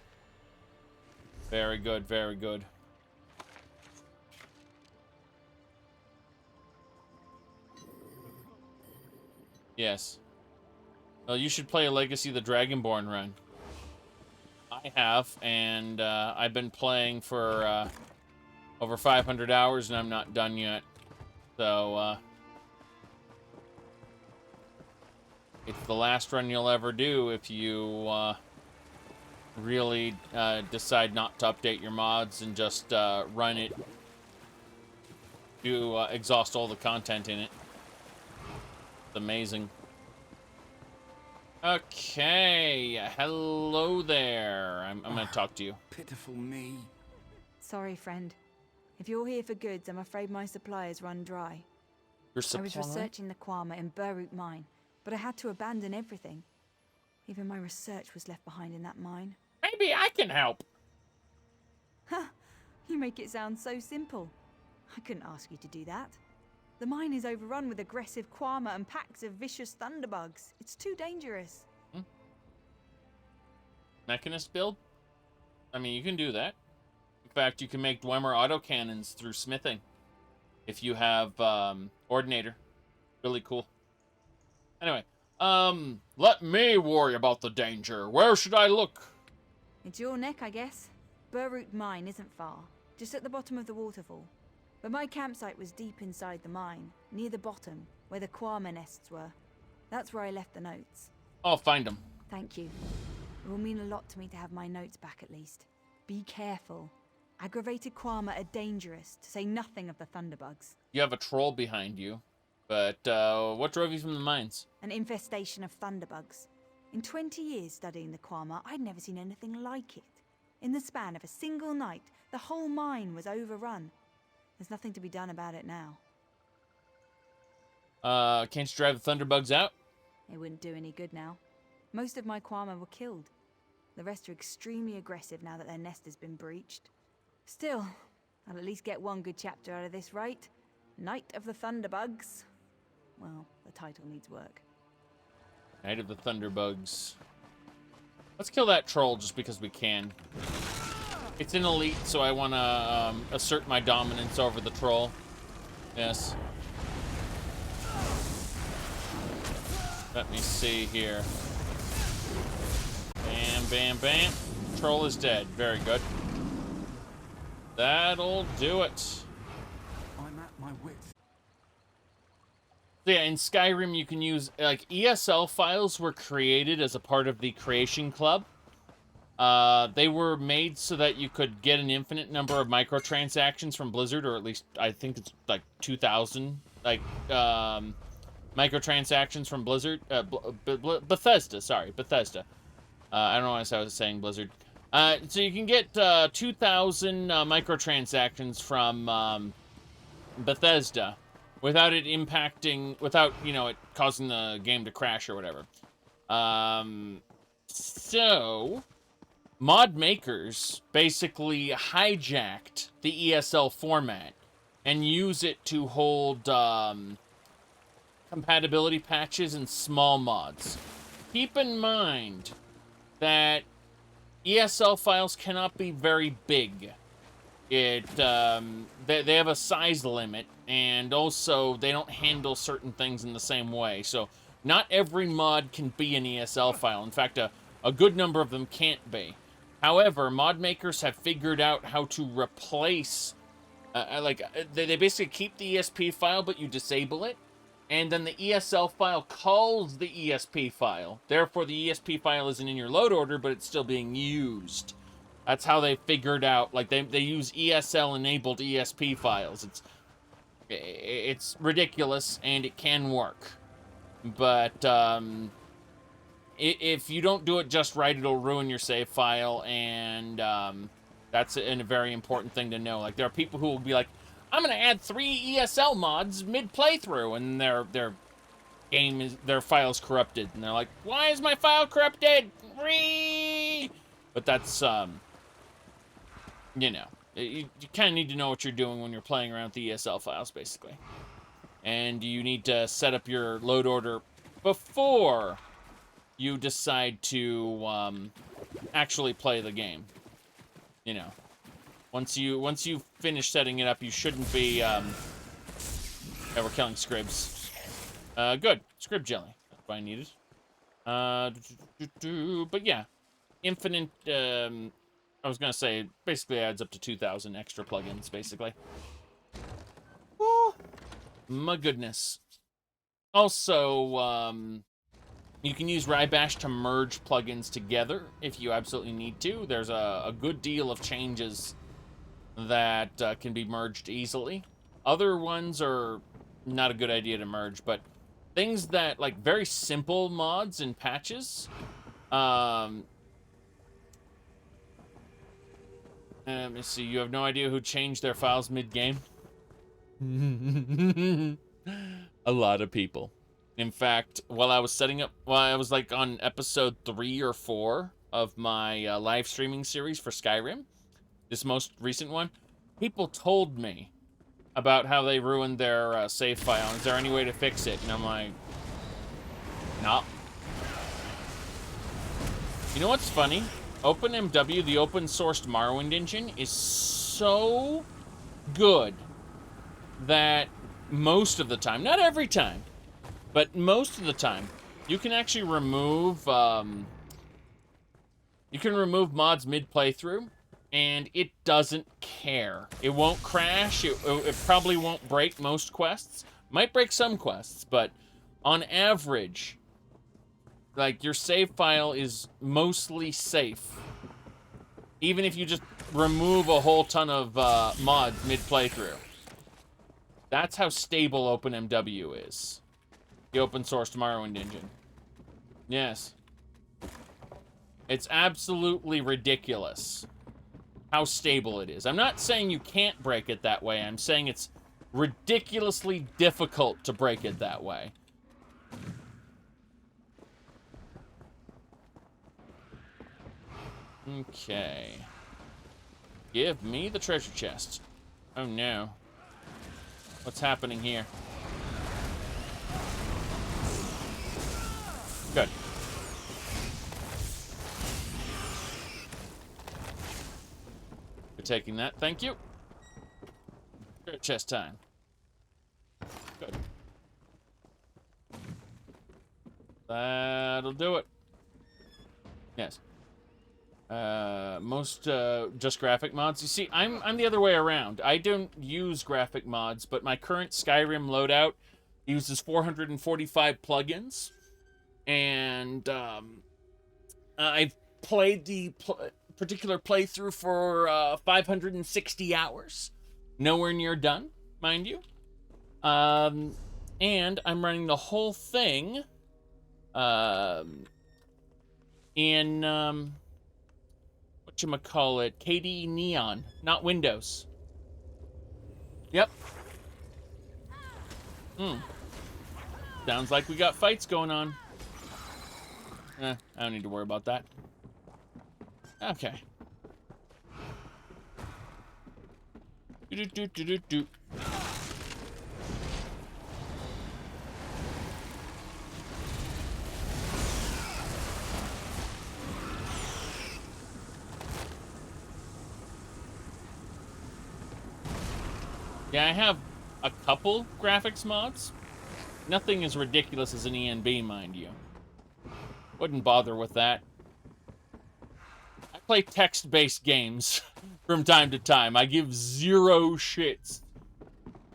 Very good, very good. Yes. Well, you should play a Legacy of the Dragonborn run. I have, and I've been playing for over 500 hours, and I'm not done yet. So, it's the last run you'll ever do if you really decide not to update your mods and just run it to exhaust all the content in it. It's amazing. Okay, hello there. I'm gonna talk to you. Pitiful me. Sorry, friend. If you're here for goods, I'm afraid my supply has run dry. Your supply? I was researching the Kwama in Burroot Mine, but I had to abandon everything. Even my research was left behind in that mine. Maybe I can help. Huh, you make it sound so simple. I couldn't ask you to do that. The mine is overrun with aggressive Kwama and packs of vicious thunderbugs. It's too dangerous. Mechanist build? I mean, you can do that. In fact, you can make Dwemer autocannons through smithing. If you have Ordinator. Really cool. Anyway, let me worry about the danger. Where should I look? It's your neck, I guess. Burroot Mine isn't far, just at the bottom of the waterfall. But my campsite was deep inside the mine, near the bottom, where the Kwama nests were. That's where I left the notes. I'll find them. Thank you. It will mean a lot to me to have my notes back at least. Be careful. Aggravated Kwama are dangerous, to say nothing of the Thunderbugs. You have a troll behind you. But what drove you from the mines? An infestation of Thunderbugs. In 20 years studying the Kwama, I'd never seen anything like it. In the span of a single night, the whole mine was overrun. There's nothing to be done about it now. Can't you drive the Thunderbugs out? It wouldn't do any good now. Most of my Kwama were killed. The rest are extremely aggressive now that their nest has been breached. Still, I'll at least get one good chapter out of this, right? Night of the Thunderbugs. Well, the title needs work. Night of the Thunderbugs. Let's kill that troll just because we can. It's an elite, so I want to assert my dominance over the troll. Yes. Let me see here. Bam, bam, bam. Troll is dead. Very good. That'll do it. I'm at my wits. Yeah, in Skyrim you can use, like, ESL files were created as a part of the Creation Club. They were made so that you could get an infinite number of microtransactions from Blizzard, or at least I think it's like 2,000, like, microtransactions from Blizzard, Bethesda, sorry, Bethesda. I don't know why I was saying Blizzard. So you can get 2,000 microtransactions from Bethesda without it impacting, without, you know, it causing the game to crash or whatever. So, mod makers basically hijacked the ESL format and use it to hold compatibility patches and small mods. Keep in mind that ESL files cannot be very big. They have a size limit, and also they don't handle certain things in the same way. So not every mod can be an ESL file. In fact, a good number of them can't be. However, mod makers have figured out how to replace, they basically keep the ESP file, but you disable it. And then the ESL file calls the ESP file. Therefore, the ESP file isn't in your load order, but it's still being used. That's how they figured out, like, they use ESL-enabled ESP files. It's ridiculous, and it can work. But, if you don't do it just right, it'll ruin your save file, and, that's a very important thing to know. Like, there are people who will be like, I'm gonna add 3 ESL mods mid-playthrough, and their file's corrupted. And they're like, why is my file corrupted? But that's, you know, you kind of need to know what you're doing when you're playing around with the ESL files, basically. And you need to set up your load order before you decide to actually play the game. You know, once you finish setting it up, you shouldn't be. Yeah, we're killing scribs. Good, scrib jelly. That's what I needed. But yeah, infinite. I was gonna say, basically adds up to 2,000 extra plugins, basically. Woo! My goodness. Also, you can use Rybash to merge plugins together if you absolutely need to. There's a good deal of changes that can be merged easily. Other ones are not a good idea to merge, but things that, like, very simple mods and patches, let me see, you have no idea who changed their files mid-game? A lot of people. In fact, while I was like on episode 3 or 4 of my live streaming series for Skyrim, this most recent one, people told me about how they ruined their save file. Is there any way to fix it? And I'm like, no. You know what's funny? OpenMW, the open-sourced Morrowind engine, is so good that most of the time, not every time, but most of the time, you can actually remove mods mid-playthrough, and it doesn't care. It won't crash. It probably won't break most quests. Might break some quests, but on average, like, your save file is mostly safe. Even if you just remove a whole ton of mods mid-playthrough. That's how stable OpenMW is. The open-sourced Morrowind engine. Yes. It's absolutely ridiculous how stable it is. I'm not saying you can't break it that way. I'm saying it's ridiculously difficult to break it that way. Okay. Give me the treasure chest. Oh no. What's happening here? Good. You're taking that, thank you. Treasure chest time. Good. That'll do it. Yes. Most just graphic mods. You see, I'm the other way around. I don't use graphic mods, but my current Skyrim loadout uses 445 plugins, and I've played the particular playthrough for 560 hours. Nowhere near done, mind you. And I'm running the whole thing in whatchamacallit, KDE Neon, not Windows. Yep. Sounds like we got fights going on. I don't need to worry about that. Okay. Do-do-do-do-do-do. Yeah, I have a couple graphics mods. Nothing as ridiculous as an ENB, mind you. Wouldn't bother with that. I play text-based games from time to time. I give zero shits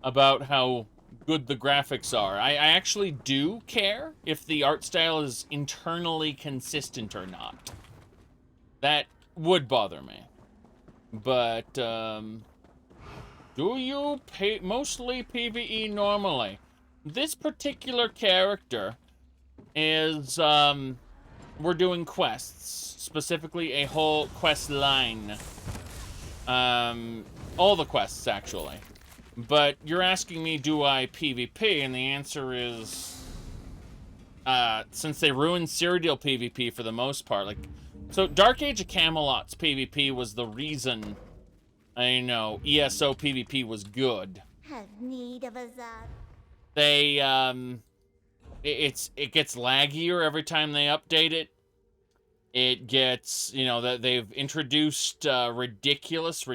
about how good the graphics are. I actually do care if the art style is internally consistent or not. That would bother me. But, do you mostly PvE normally? This particular character is, we're doing quests. Specifically, a whole quest line. All the quests, actually. But you're asking me, do I PvP? And the answer is, since they ruined serial PvP for the most part, like, so Dark Age of Camelot's PvP was the reason, I know, ESO PvP was good. Have need of a Zap. They, it gets laggier every time they update it. It gets, you know, that they've introduced ridiculous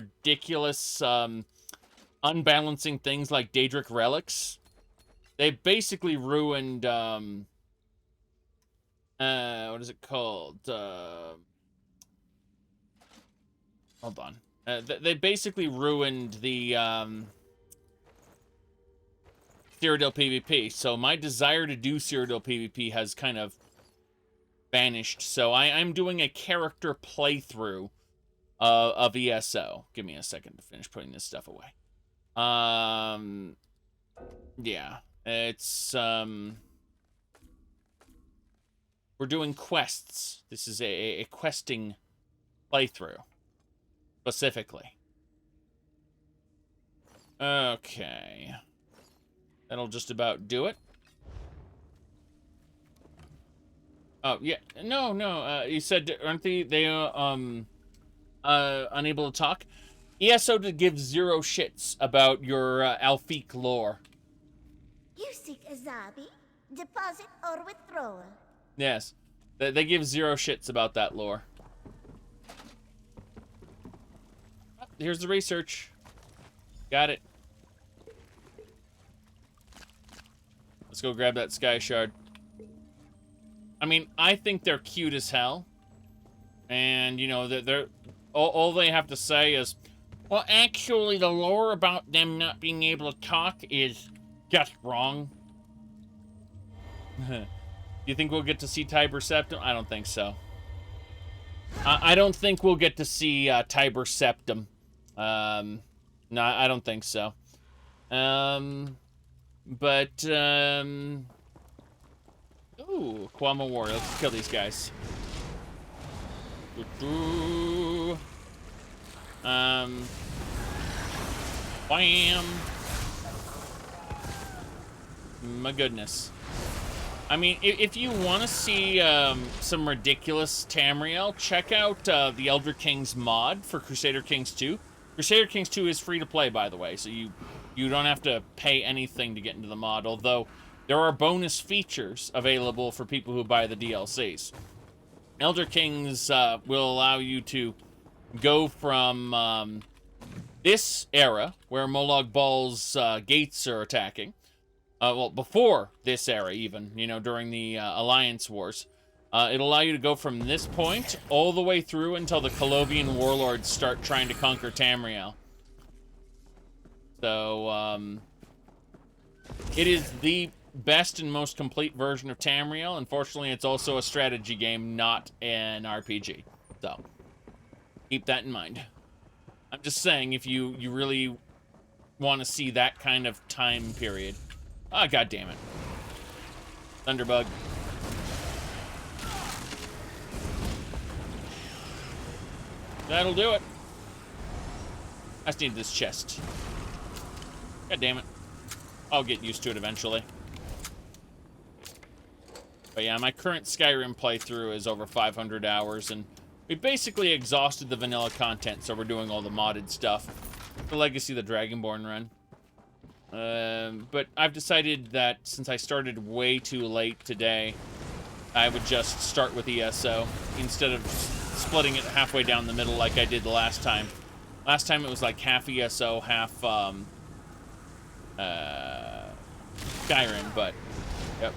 unbalancing things like Daedric relics. They basically ruined what is it called? Hold on. They basically ruined the Cyrodiil PvP. So my desire to do Cyrodiil PvP has kind of vanished. So I'm doing a character playthrough of ESO. Give me a second to finish putting this stuff away. Yeah, it's we're doing quests. This is a questing playthrough specifically. Okay, that'll just about do it. Oh yeah, no. You said, aren't they unable to talk? ESO to give zero shits about your Alfiq lore. You seek a Zabi? Deposit or withdrawal? Yes, they give zero shits about that lore. here's the research. Got it. Let's go grab that sky shard. I mean, I think they're cute as hell. And, you know, they're all they have to say is, well, actually, the lore about them not being able to talk is just wrong. Do you think we'll get to see Tiber Septim? I don't think so. I don't think we'll get to see Tiber Septim. No, I don't think so. Ooh, Kwama Warrior. Let's kill these guys. Bam. My goodness. I mean, if you want to see some ridiculous Tamriel, check out the Elder Kings mod for Crusader Kings 2. Crusader Kings 2 is free to play, by the way, so you don't have to pay anything to get into the mod, although there are bonus features available for people who buy the DLCs. Elder Kings will allow you to go from this era, where Molag Bal's gates are attacking, well, before this era even, you know, during the Alliance Wars, it'll allow you to go from this point all the way through until the Colovian warlords start trying to conquer Tamriel. So, it is the best and most complete version of Tamriel. Unfortunately, it's also a strategy game, not an RPG. So, keep that in mind. I'm just saying, if you really want to see that kind of time period. Ah, God damn it. Thunderbug. That'll do it. I just need this chest. God damn it. I'll get used to it eventually. But yeah, my current Skyrim playthrough is over 500 hours, and we basically exhausted the vanilla content, so we're doing all the modded stuff. The Legacy of the Dragonborn run. But I've decided that since I started way too late today, I would just start with ESO instead of splitting it halfway down the middle like I did the last time. Last time it was like half ESO, half Skyrim, but yep.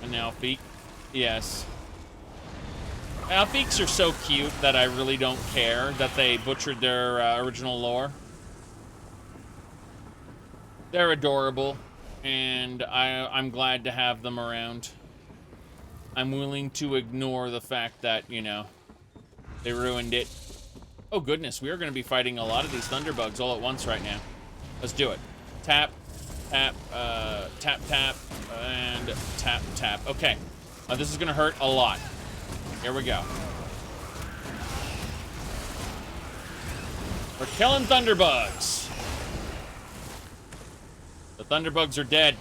And now Feek. Yes. Feeks are so cute that I really don't care that they butchered their original lore. They're adorable, and I'm glad to have them around. I'm willing to ignore the fact that, you know, they ruined it. Oh goodness, we are going to be fighting a lot of these thunderbugs all at once right now. Let's do it. Tap, tap, tap, tap, and tap, tap. Okay, this is going to hurt a lot. Here we go. We're killing thunderbugs. The thunderbugs are dead.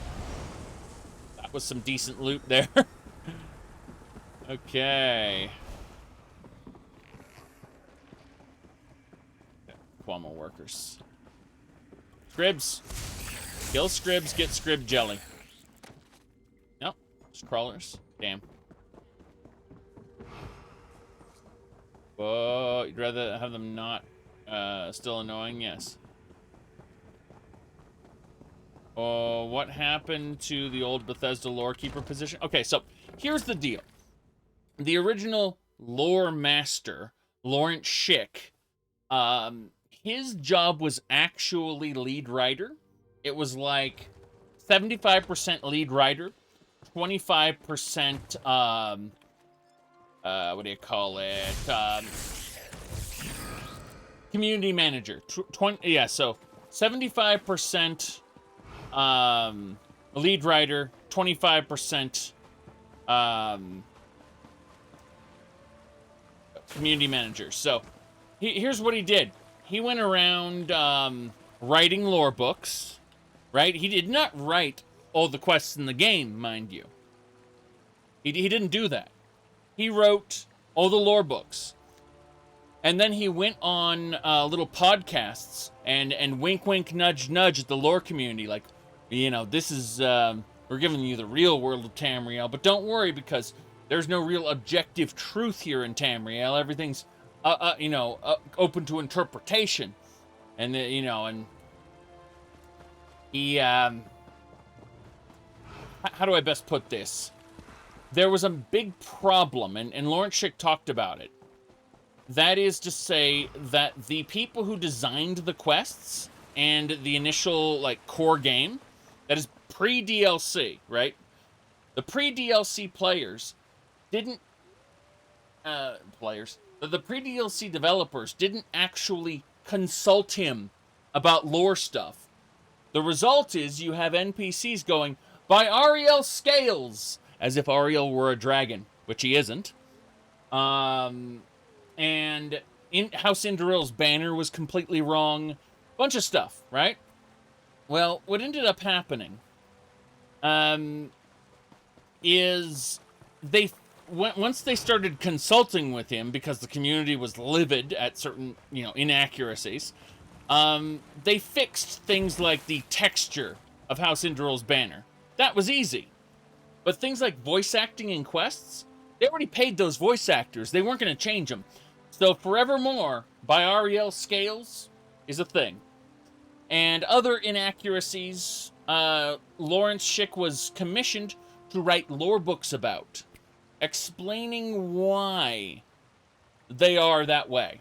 That was some decent loot there. Okay. Kwama workers. Scribs. Kill Scribs, get Scrib jelly. Nope. Just crawlers. Damn. Whoa, you'd rather have them not still annoying? Yes. Oh, what happened to the old Bethesda lore keeper position? Okay, so here's the deal. The original lore master, Lawrence Schick, his job was actually lead writer. It was like 75% lead writer, 25%, what do you call it? Community manager. Yeah, so 75% lead writer, 25% community manager. So here's what he did. He went around writing lore books, right? He did not write all the quests in the game, mind you. He didn't do that. He wrote all the lore books. And then he went on little podcasts and wink, wink, nudge, nudge at the lore community. Like, you know, this is, we're giving you the real world of Tamriel, but don't worry because there's no real objective truth here in Tamriel. Everything's open to interpretation. And, and he, how do I best put this? There was a big problem, and Lawrence Schick talked about it. That is to say that the people who designed the quests and the initial, like, core game, that is pre-DLC, right? The pre-DLC players didn't, the pre-DLC developers didn't actually consult him about lore stuff. The result is you have NPCs going, by Ariel scales, as if Ariel were a dragon, which he isn't. And how Cinderella's banner was completely wrong. Bunch of stuff, right? Well, what ended up happening is once they started consulting with him, because the community was livid at certain, inaccuracies, they fixed things like the texture of how Cinderella's banner. That was easy. But things like voice acting in quests, they already paid those voice actors. They weren't going to change them. So forevermore, by Ariel scales is a thing. And other inaccuracies, Lawrence Schick was commissioned to write lore books about, explaining why they are that way.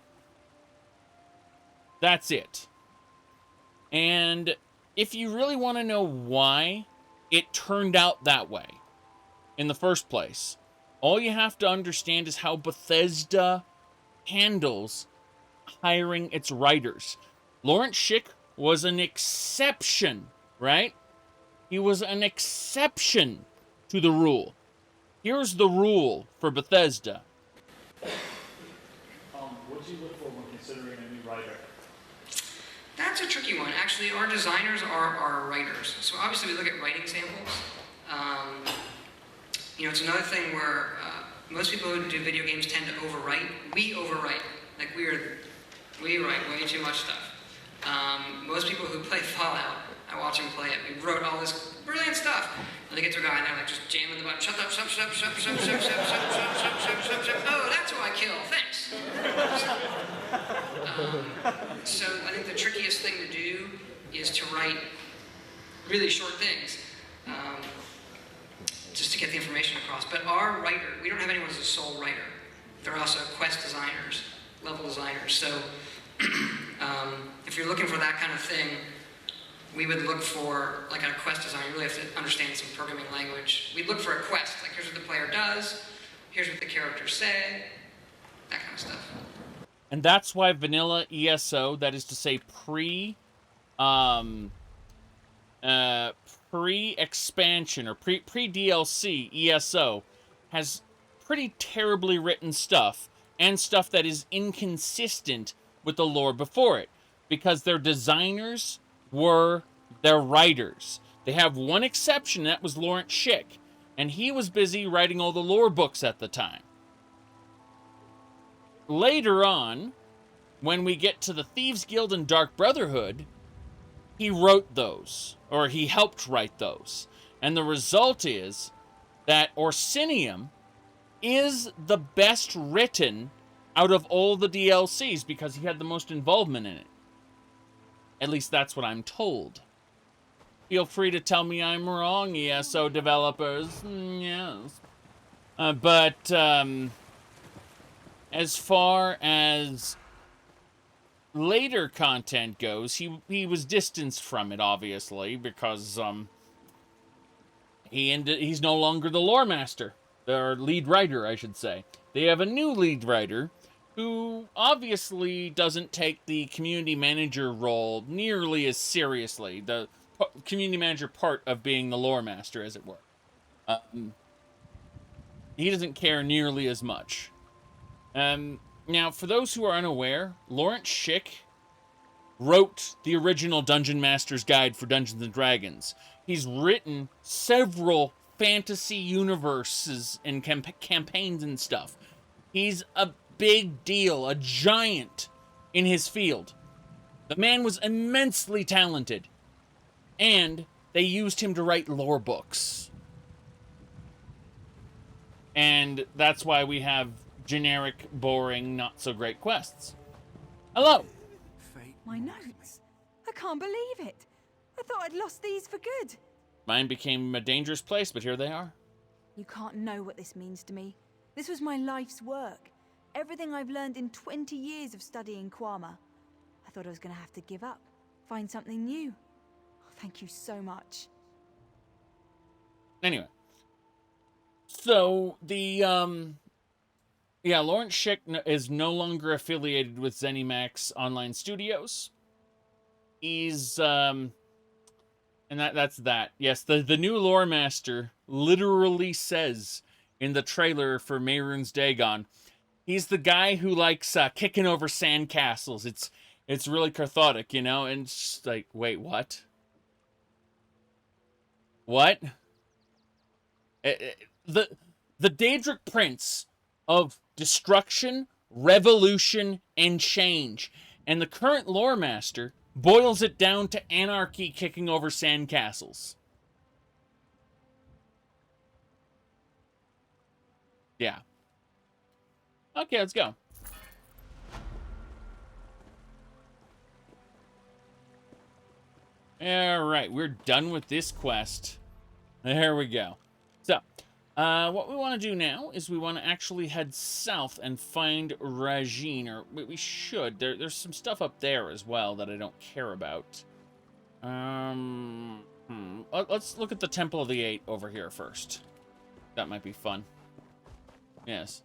That's it. And if you really want to know why it turned out that way in the first place, all you have to understand is how Bethesda handles hiring its writers. Lawrence Schick was an exception, right? He was an exception to the rule. Here's the rule for Bethesda. What do you look for when considering a new writer? That's a tricky one. Actually, our designers are our writers. So obviously we look at writing samples. It's another thing where most people who do video games tend to overwrite. We overwrite. Like we write way too much stuff. Most people who play Fallout, I watch them play it. We wrote all this brilliant stuff. And they get to a guy and they're like just jamming the button. Shut up, shut, shut, shut, shut, shut, shut, shut, shut, shut, shut, shut, shut. Oh, that's who I kill. Thanks. So I think the trickiest thing to do is to write really short things, just to get the information across. But our writer, we don't have anyone as a sole writer. They're also quest designers, level designers. So if you're looking for that kind of thing, we would look for, like a quest designer, you really have to understand some programming language. We'd look for a quest, like here's what the player does, here's what the characters say, that kind of stuff. And that's why vanilla ESO, that is to say pre-expansion or pre-DLC ESO, has pretty terribly written stuff and stuff that is inconsistent with the lore before it, because their designers were their writers. They have one exception, that was Lawrence Schick, and he was busy writing all the lore books at the time. Later on, when we get to the Thieves Guild and Dark Brotherhood, he wrote those, or he helped write those. And the result is that Orsinium is the best written out of all the DLCs because he had the most involvement in it. At least that's what I'm told. Feel free to tell me I'm wrong, ESO developers. Yes. But as far as later content goes, he was distanced from it, obviously, because he's no longer the lore master, or lead writer, I should say. They have a new lead writer who obviously doesn't take the community manager role nearly as seriously, the community manager part of being the lore master, as it were. He doesn't care nearly as much. Now, for those who are unaware, Lawrence Schick wrote the original Dungeon Master's Guide for Dungeons & Dragons. He's written several fantasy universes and campaigns and stuff. He's a big deal, a giant in his field. The man was immensely talented, and they used him to write lore books. And that's why we have generic, boring, not so great quests. Hello. My notes. I can't believe it. I thought I'd lost these for good. Mine became a dangerous place, but here they are. You can't know what this means to me. This was my life's work. Everything I've learned in 20 years of studying Kwama. I thought I was going to have to give up, find something new. Thank you so much. Anyway. So, yeah, Lawrence Schick is no longer affiliated with ZeniMax Online Studios. He's, and that's that. Yes, the new lore master literally says in the trailer for Mehrunes Dagon, he's the guy who likes kicking over sandcastles. It's really cathartic, you know? And it's just like, wait, what? What? The Daedric Prince of destruction, revolution, and change. And the current lore master boils it down to anarchy kicking over sandcastles. Yeah. Okay, let's go. Alright, we're done with this quest. There we go. So, what we want to do now is we want to actually head south and find Rajin, or we should. There's some stuff up there as well that I don't care about. Let's look at the Temple of the Eight over here first. That might be fun. Yes.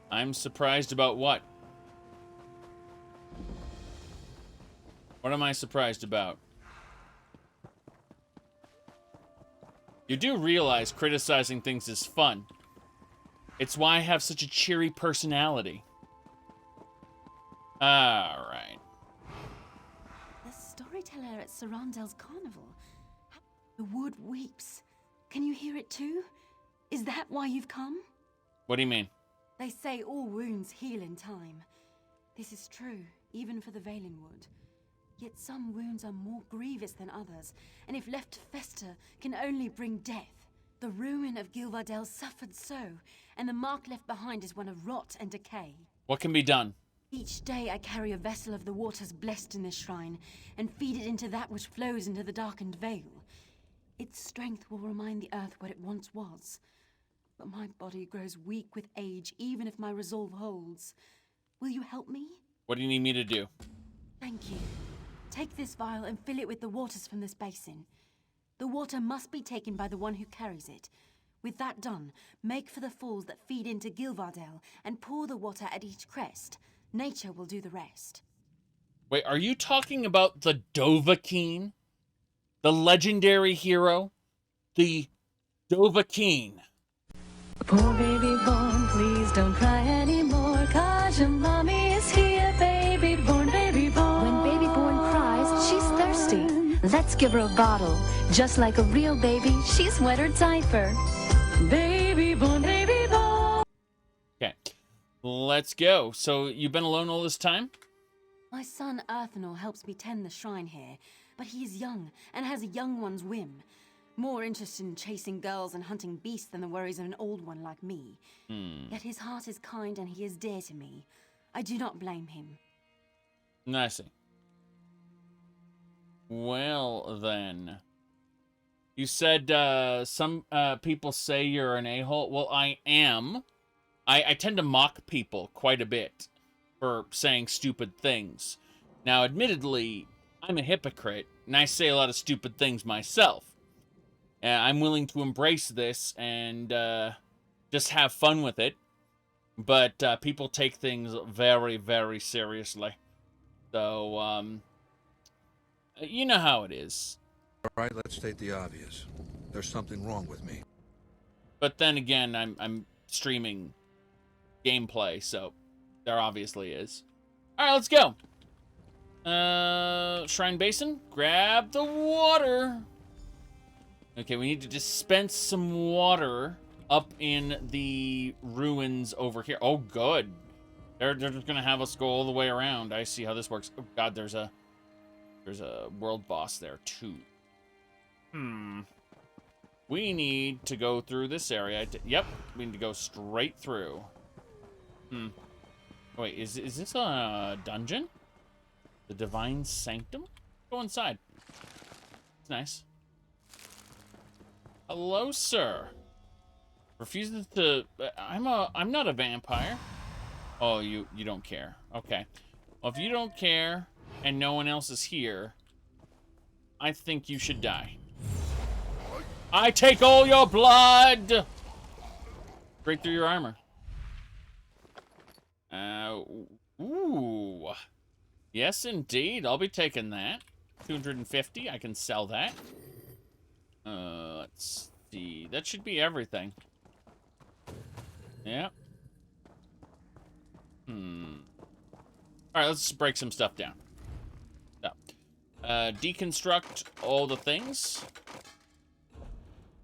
I'm surprised about what? What am I surprised about? You do realize criticizing things is fun. It's why I have such a cheery personality. Alright. The storyteller at Sarandel's carnival. The wood weeps. Can you hear it too? Is that why you've come? What do you mean? They say all wounds heal in time. This is true, even for the Valenwood. Yet some wounds are more grievous than others, and if left to fester, can only bring death. The ruin of Gilvardel suffered so, and the mark left behind is one of rot and decay. What can be done? Each day I carry a vessel of the waters blessed in this shrine, and feed it into that which flows into the darkened veil. Its strength will remind the earth what it once was. But my body grows weak with age, even if my resolve holds. Will you help me? What do you need me to do? Thank you. Take this vial and fill it with the waters from this basin. The water must be taken by the one who carries it. With that done, make for the falls that feed into Gilvardel and pour the water at each crest. Nature will do the rest. Wait, are you talking about the Dovahkiin? The legendary hero? The Dovahkiin. Poor baby born, please don't cry anymore, 'cause your mommy is here, baby born, baby born. When baby born cries, she's thirsty. Let's give her a bottle. Just like a real baby, she's wet her diaper. Baby born, baby born. Okay, let's go. So, you've been alone all this time? My son Earthenor helps me tend the shrine here, but he is young and has a young one's whim. More interested in chasing girls and hunting beasts than the worries of an old one like me. Yet his heart is kind and he is dear to me. I do not blame him. I see. Well, then. You said some people say you're an a-hole. Well, I am. I tend to mock people quite a bit for saying stupid things. Now, admittedly, I'm a hypocrite, and I say a lot of stupid things myself. I'm willing to embrace this and just have fun with it. But people take things very, very seriously. So, you know how it is. All right, let's state the obvious. There's something wrong with me. But then again, I'm streaming gameplay, so there obviously is. All right, let's go. Shrine Basin, grab the water. Okay, we need to dispense some water up in the ruins over here. Oh, good. They're just gonna have us go all the way around. I see how this works. Oh God, there's a world boss there too. We need to go through this area. Yep, we need to go straight through. Wait, is this a dungeon? The Divine Sanctum? Go inside. It's nice. Hello, sir. Refuses to... I'm not a vampire. Oh, you don't care. Okay. Well, if you don't care and no one else is here, I think you should die. I take all your blood! Break through your armor. Ooh. Yes, indeed. I'll be taking that. 250. I can sell that. Let's see. That should be everything. Yeah. Alright, let's just break some stuff down. So, deconstruct all the things.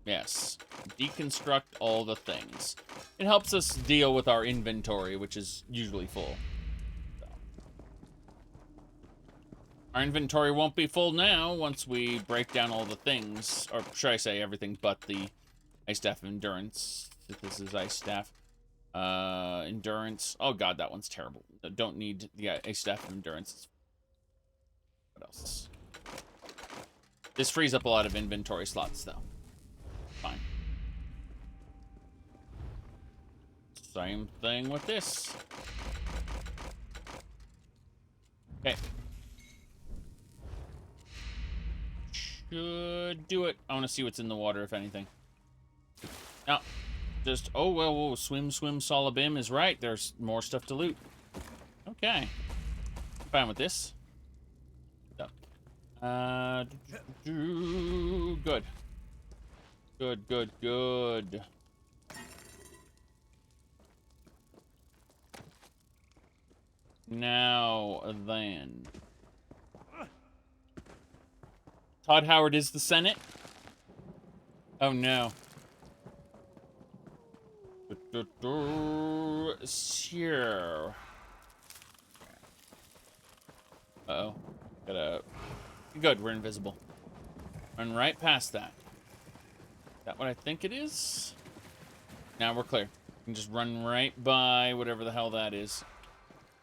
Yes. Deconstruct all the things. It helps us deal with our inventory, which is usually full. So. Our inventory won't be full now once we break down all the things. Or should I say everything but the Ice Staff of Endurance. If this is Ice Staff. Endurance. Oh god, that one's terrible. Don't need the Ice Staff of Endurance. What else? This frees up a lot of inventory slots, though. Fine. Same thing with this. Okay. Should do it. I want to see what's in the water, if anything. No. Just, oh, well, whoa, swim, Solabim is right. There's more stuff to loot. Okay. Fine with this. So. Good. Good. Now, then. Todd Howard is the Senate? Oh, no. Sure. Uh-oh. Good, we're invisible. Run right past that. Is that what I think it is? Now we're clear. We can just run right by whatever the hell that is.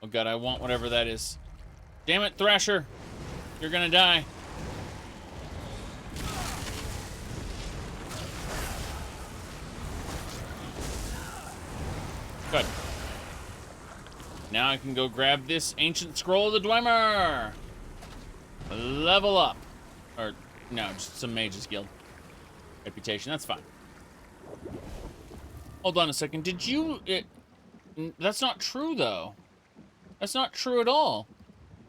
Oh god, I want whatever that is. Damn it, Thrasher! You're gonna die. Good. Now I can go grab this ancient scroll of the Dwemer. Level up. Or, no, just some Mage's Guild. Reputation, that's fine. Hold on a second. Did you... That's not true, though. That's not true at all.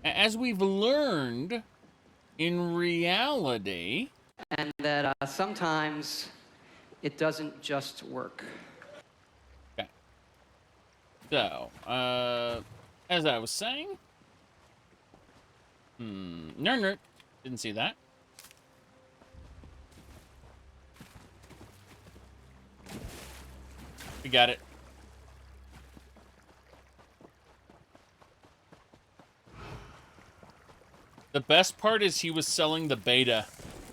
As we've learned, in reality... And that sometimes it doesn't just work. Okay. So, as I was saying... Nerd. Didn't see that. We got it. The best part is he was selling the beta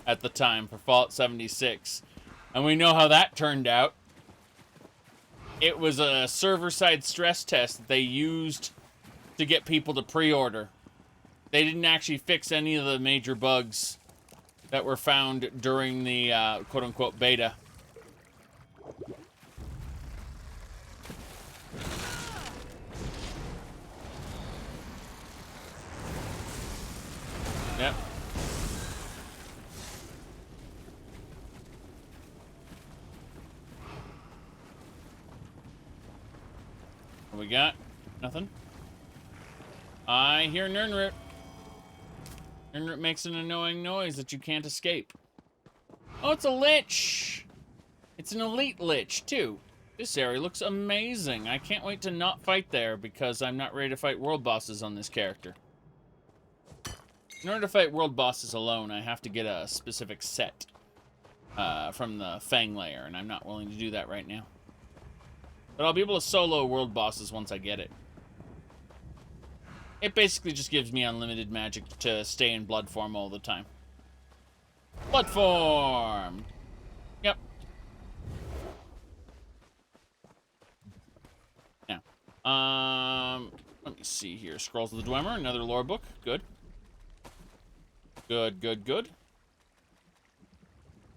at the time for Fallout 76. And we know how that turned out. It was a server-side stress test that they used to get people to pre-order. They didn't actually fix any of the major bugs that were found during the quote-unquote beta. Yep. What we got? Nothing? I hear Nernroot. Nernroot makes an annoying noise that you can't escape. Oh, it's a lich! It's an elite lich, too. This area looks amazing. I can't wait to not fight there because I'm not ready to fight world bosses on this character. In order to fight world bosses alone, I have to get a specific set from the Fang layer, and I'm not willing to do that right now. But I'll be able to solo world bosses once I get it. It basically just gives me unlimited magic to stay in blood form all the time. Blood form! Yep, Let me see here. Scrolls of the Dwemer, another lore book. Good. Good, good, good.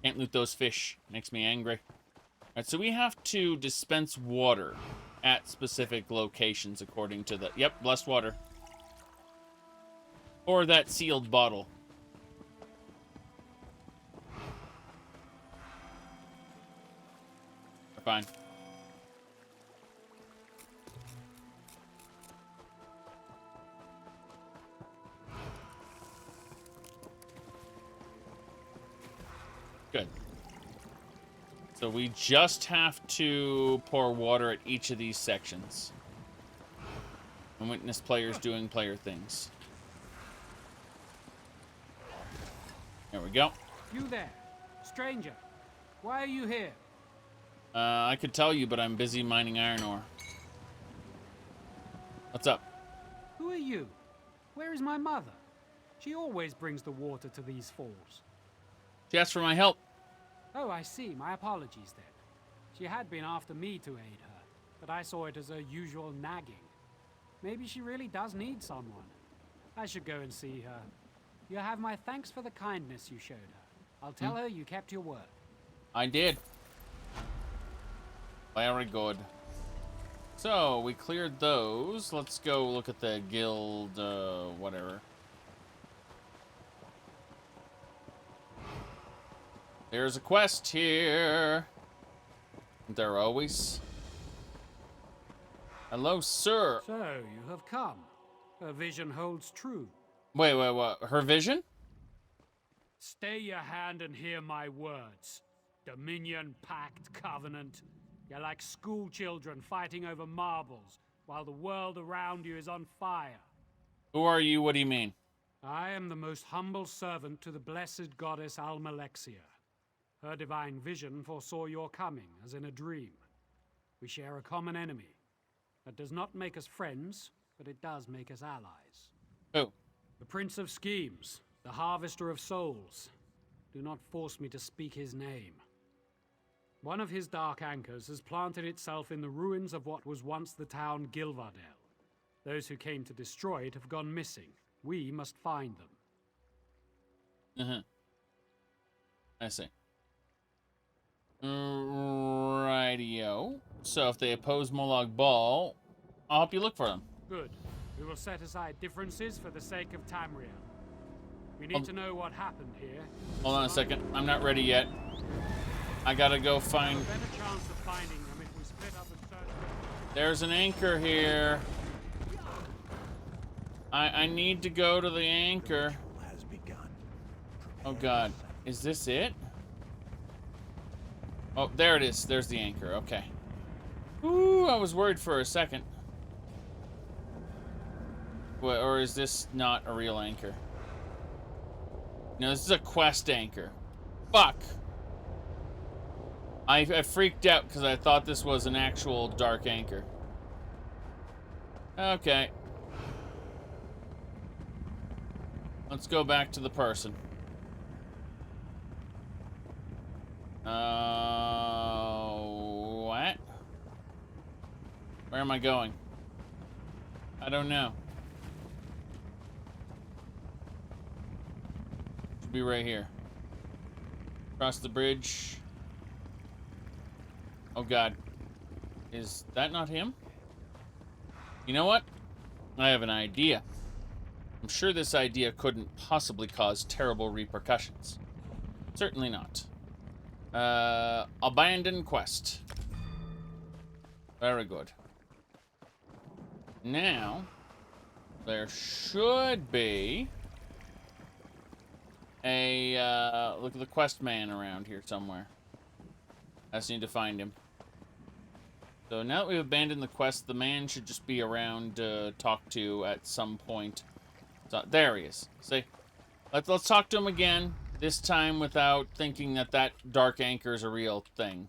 Can't loot those fish. Makes me angry. Alright, so we have to dispense water at specific locations according to the... Yep, blessed water. Or that sealed bottle. We're fine. Good. So we just have to pour water at each of these sections. And witness players doing player things. There we go. You there, stranger. Why are you here? I could tell you, but I'm busy mining iron ore. What's up? Who are you? Where is my mother? She always brings the water to these falls. She asked for my help. Oh, I see. My apologies then. She had been after me to aid her, but I saw it as her usual nagging. Maybe she really does need someone. I should go and see her. You have my thanks for the kindness you showed her. I'll tell her you kept your word. I did. Very good. So, we cleared those. Let's go look at the guild, whatever. There's a quest here. There always. Hello, sir. So, you have come. Her vision holds true. Wait, what? Her vision? Stay your hand and hear my words. Dominion, Pact, Covenant. You're like school children fighting over marbles, while the world around you is on fire. Who are you? What do you mean? I am the most humble servant to the blessed goddess Almalexia. Her divine vision foresaw your coming, as in a dream. We share a common enemy. That does not make us friends, but it does make us allies. Who? The Prince of Schemes, the Harvester of Souls. Do not force me to speak his name. One of his dark anchors has planted itself in the ruins of what was once the town Gilvardel. Those who came to destroy it have gone missing. We must find them. I see. Rightio. So if they oppose Molag Bal, I'll help you look for them. Good. We will set aside differences for the sake of Tamriel. We need to know what happened here. Hold on a second. I'm not ready yet. I gotta go find... A better chance of finding them if we split up and search. There's an anchor here. I need to go to the anchor. Oh god. Is this it? Oh, there it is. There's the anchor. Okay. Ooh, I was worried for a second. What, or is this not a real anchor? No, this is a quest anchor. Fuck. I freaked out because I thought this was an actual dark anchor. Okay. Let's go back to the person. What? Where am I going? I don't know. Should be right here. Cross the bridge. Oh god. Is that not him? You know what? I have an idea. I'm sure this idea couldn't possibly cause terrible repercussions. Certainly not. Abandoned quest. Very good. Now, there should be a, look at the quest man around here somewhere. I just need to find him. So now that we've abandoned the quest, the man should just be around to talk to at some point. So, there he is. See? Let's talk to him again. This time without thinking that that dark anchor is a real thing.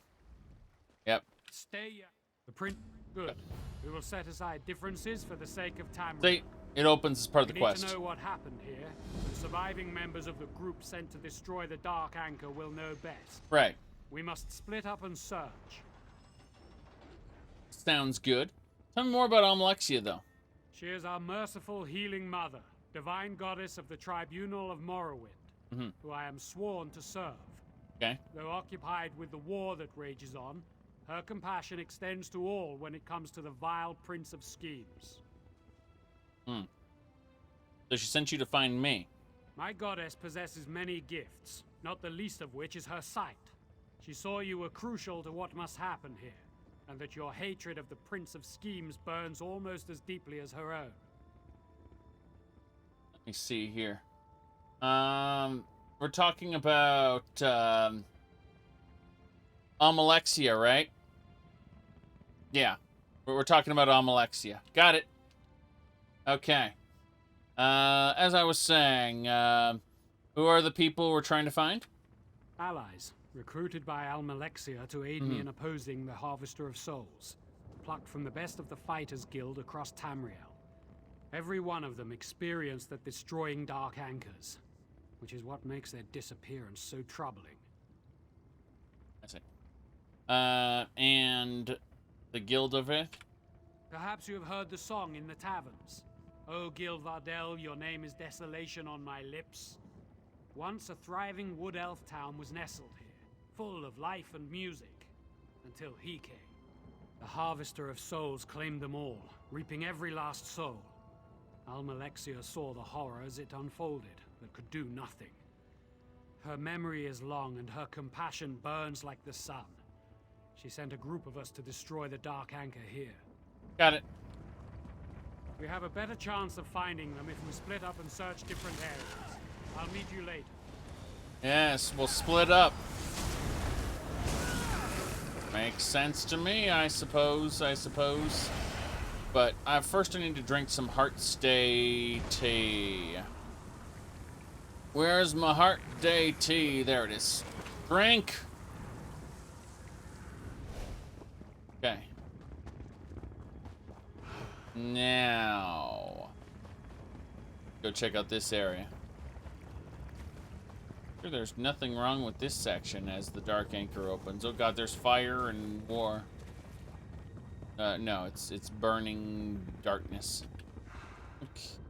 Yep. Stay. The print. Good. We will set aside differences for the sake of time. See? It opens as part of the quest. We need to know what happened here. The surviving members of the group sent to destroy the dark anchor will know best. Right. We must split up and search. Sounds good. Tell me more about Almalexia, though. She is our merciful healing mother, divine goddess of the tribunal of Morrowind, who I am sworn to serve. Okay. Though occupied with the war that rages on, her compassion extends to all when it comes to the vile Prince of Schemes. So she sent you to find me. My goddess possesses many gifts, not the least of which is her sight. She saw you were crucial to what must happen here, and that your hatred of the Prince of Schemes burns almost as deeply as her own. Let me see here. We're talking about Almalexia, right? Yeah, we're talking about Almalexia. Got it. Okay. As I was saying, who are the people we're trying to find? Allies, recruited by Almalexia to aid me in opposing the Harvester of Souls, plucked from the best of the Fighters Guild across Tamriel. Every one of them experienced at destroying dark anchors, which is what makes their disappearance so troubling. I see. And the Guild of it? Perhaps you have heard the song in the taverns. O Gilvardel, your name is desolation on my lips. Once a thriving wood elf town was nestled here, full of life and music, until he came. The Harvester of Souls claimed them all, reaping every last soul. Almalexia saw the horror as it unfolded, but could do nothing. Her memory is long, and her compassion burns like the sun. She sent a group of us to destroy the Dark Anchor here. Got it. We have a better chance of finding them if we split up and search different areas. I'll meet you later. Yes, we'll split up. Makes sense to me, I suppose. But first I need to drink some Heartstay tea. Where's my Heartstay tea? There it is. Drink! Okay. Now, go check out this area. Sure, there's nothing wrong with this section as the Dark Anchor opens. Oh god, there's fire and war. No, it's burning darkness.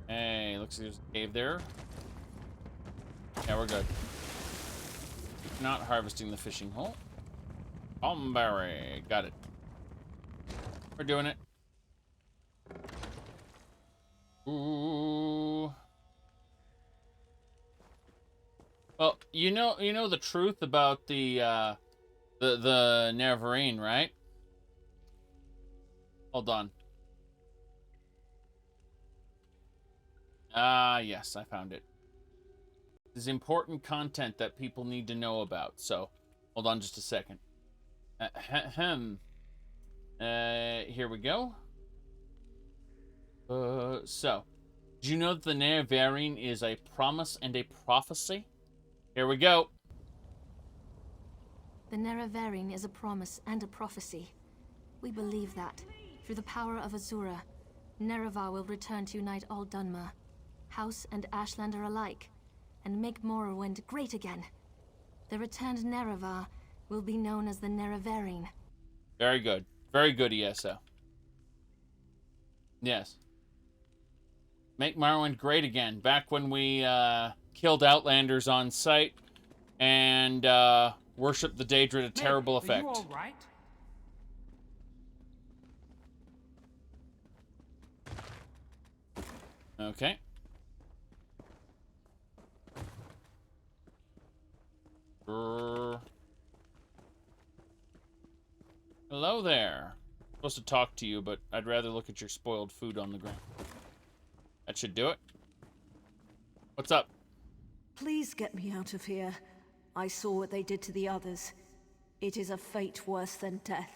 Okay, looks like there's a cave there. Yeah, we're good. Not harvesting the fishing hole. Aldmeri, got it. We're doing it. Ooh. Well, you know the truth about the Neverine, right? Hold on. Yes, I found it. This is important content that people need to know about. So, hold on just a second. Here we go. So, did you know that the Neverine is a promise and a prophecy? Here we go. The Neverine is a promise and a prophecy. We believe that, through the power of Azura, Nerevar will return to unite all Dunmer, House and Ashlander alike, and make Morrowind great again. The returned Nerevar will be known as the Neverine. Very good. Very good, ESO. Yes. Make Morrowind great again. Back when we killed Outlanders on sight and worshipped the Daedra to terrible effect. Are you all right? Okay. Hello there. I'm supposed to talk to you, but I'd rather look at your spoiled food on the ground. That should do it. What's up? Please get me out of here. I saw what they did to the others. It is a fate worse than death.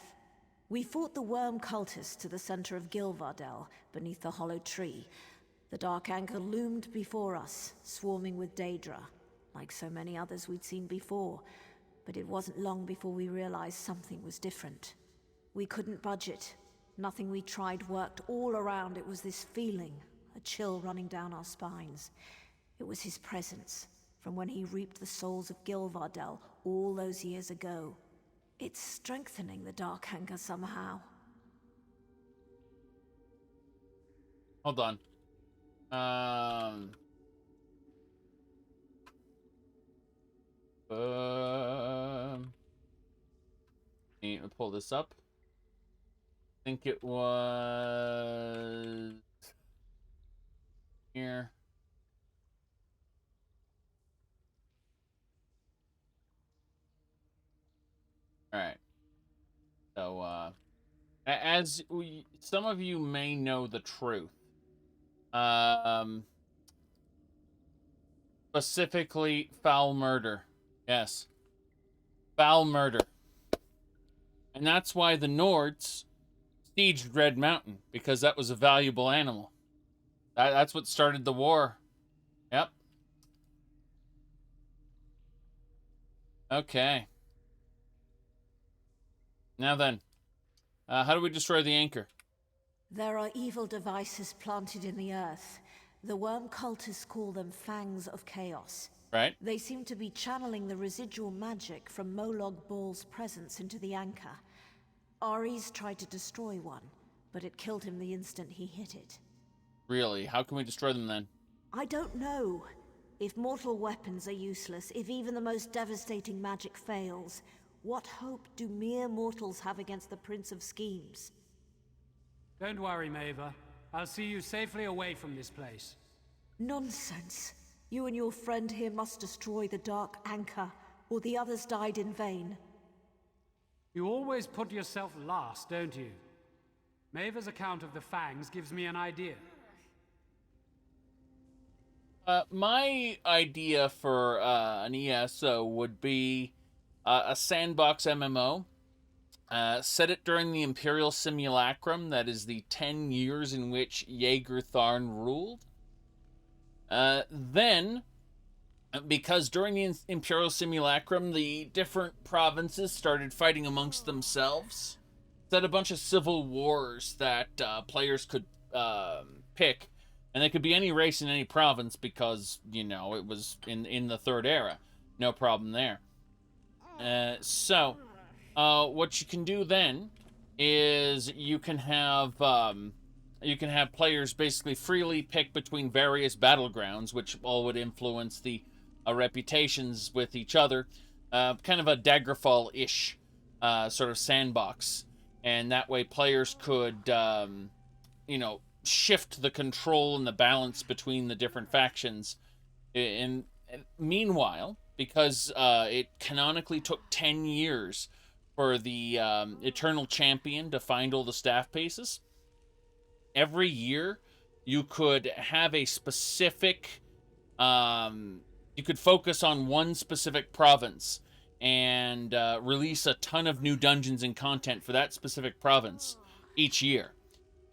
We fought the worm cultists to the center of Gilvardel, beneath the hollow tree. The Dark Anchor loomed before us, swarming with Daedra, like so many others we'd seen before. But it wasn't long before we realized something was different. We couldn't budge it. Nothing we tried worked. All around it was this feeling, a chill running down our spines. It was his presence, from when he reaped the souls of Gilvardel all those years ago. It's strengthening the Dark Anchor somehow. Hold on. Need to pull this up. I think it was here. All right. So, as some of you may know the truth, specifically foul murder. Yes. Foul murder. And that's why the Nords sieged Red Mountain, because that was a valuable animal. That's what started the war. Yep. Okay. Now then, how do we destroy the anchor? There are evil devices planted in the earth. The worm cultists call them Fangs of Chaos. Right. They seem to be channeling the residual magic from Molog Ball's presence into the anchor. Ares tried to destroy one, but it killed him the instant he hit it. Really? How can we destroy them then? I don't know. If mortal weapons are useless, if even the most devastating magic fails, what hope do mere mortals have against the Prince of Schemes? Don't worry, Maeva. I'll see you safely away from this place. Nonsense. You and your friend here must destroy the Dark Anchor, or the others died in vain. You always put yourself last, don't you? Maeva's account of the Fangs gives me an idea. My idea for an ESO would be a sandbox MMO. Set it during the Imperial Simulacrum, that is the 10 years in which Jaeger Tharn ruled. Then, because during the Imperial Simulacrum, the different provinces started fighting amongst themselves, set a bunch of civil wars that players could pick, and they could be any race in any province because, you know, it was in the Third Era. No problem there. So, what you can do then is you can have players basically freely pick between various battlegrounds, which all would influence the reputations with each other. Kind of a Daggerfall-ish sort of sandbox. And that way players could, you know, shift the control and the balance between the different factions. And meanwhile, because it canonically took 10 years for the Eternal Champion to find all the staff pieces, every year you could have a specific, you could focus on one specific province and release a ton of new dungeons and content for that specific province each year.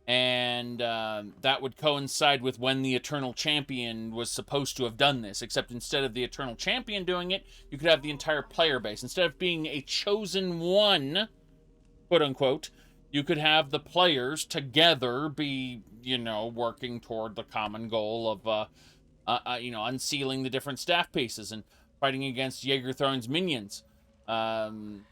And that would coincide with when the Eternal Champion was supposed to have done this, except instead of the Eternal Champion doing it, you could have the entire player base. Instead of being a chosen one, quote-unquote, you could have the players together be, you know, working toward the common goal of, you know, unsealing the different staff pieces and fighting against Jaeger Tharn's minions, so on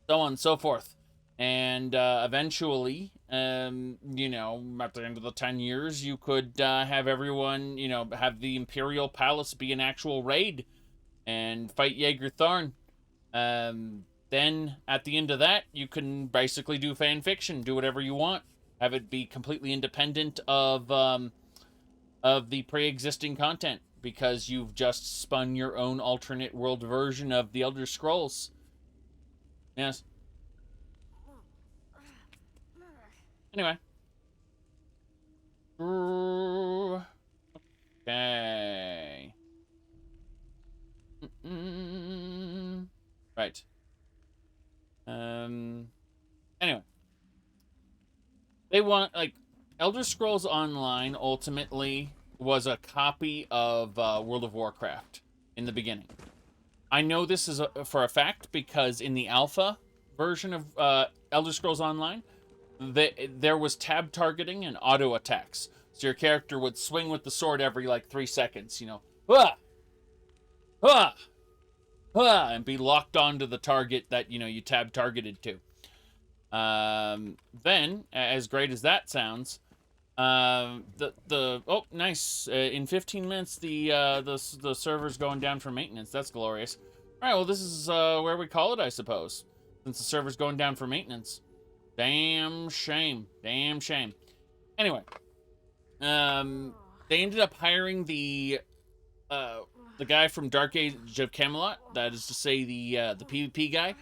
and so forth. And eventually, you know, at the end of the 10 years, you could have everyone, you know, have the Imperial Palace be an actual raid and fight Jaeger Tharn. Then, at the end of that, you can basically do fan fiction, do whatever you want. Have it be completely independent of the pre-existing content, because you've just spun your own alternate world version of the Elder Scrolls. Yes. Anyway. Okay. Right. Anyway. They want, like, Elder Scrolls Online ultimately was a copy of World of Warcraft in the beginning. I know this is for a fact because in the alpha version of Elder Scrolls Online, there was tab targeting and auto attacks. So your character would swing with the sword every like 3 seconds, you know, and be locked onto the target that, you know, you tab targeted to. Then, as great as that sounds, Oh, nice. In 15 minutes, the server's going down for maintenance. That's glorious. All right, well, this is where we call it, I suppose, since the server's going down for maintenance. Damn shame. Damn shame. Anyway, they ended up hiring the guy from Dark Age of Camelot. That is to say, the PvP guy,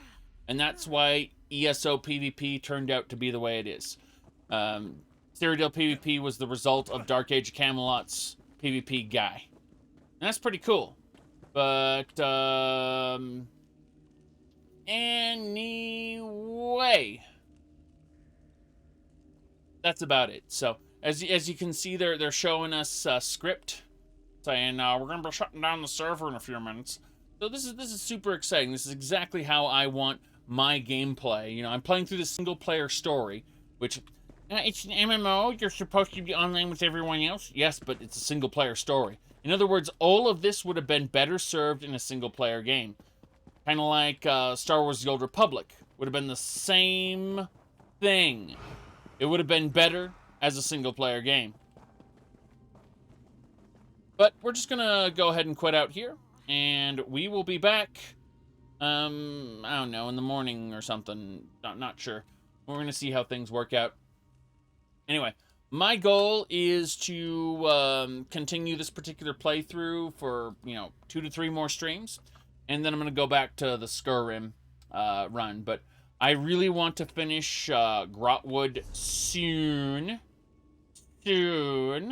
and that's why ESO PvP turned out to be the way it is. Cyrodiil PvP was the result of Dark Age of Camelot's PvP guy. And that's pretty cool. But, anyway, that's about it. So, as you can see, they're showing us script, saying, we're going to be shutting down the server in a few minutes. So this is super exciting. This is exactly how I want my gameplay. You know, I'm playing through the single-player story, which... it's an MMO, you're supposed to be online with everyone else. Yes, but it's a single-player story. In other words, all of this would have been better served in a single-player game. Kind of like Star Wars The Old Republic. Would have been the same thing. It would have been better as a single-player game. But we're just going to go ahead and quit out here. And we will be back, I don't know, in the morning or something. Not sure. We're going to see how things work out. Anyway, my goal is to continue this particular playthrough for, 2 to 3 more streams. And then I'm going to go back to the Skyrim run. But I really want to finish Grotwood soon. So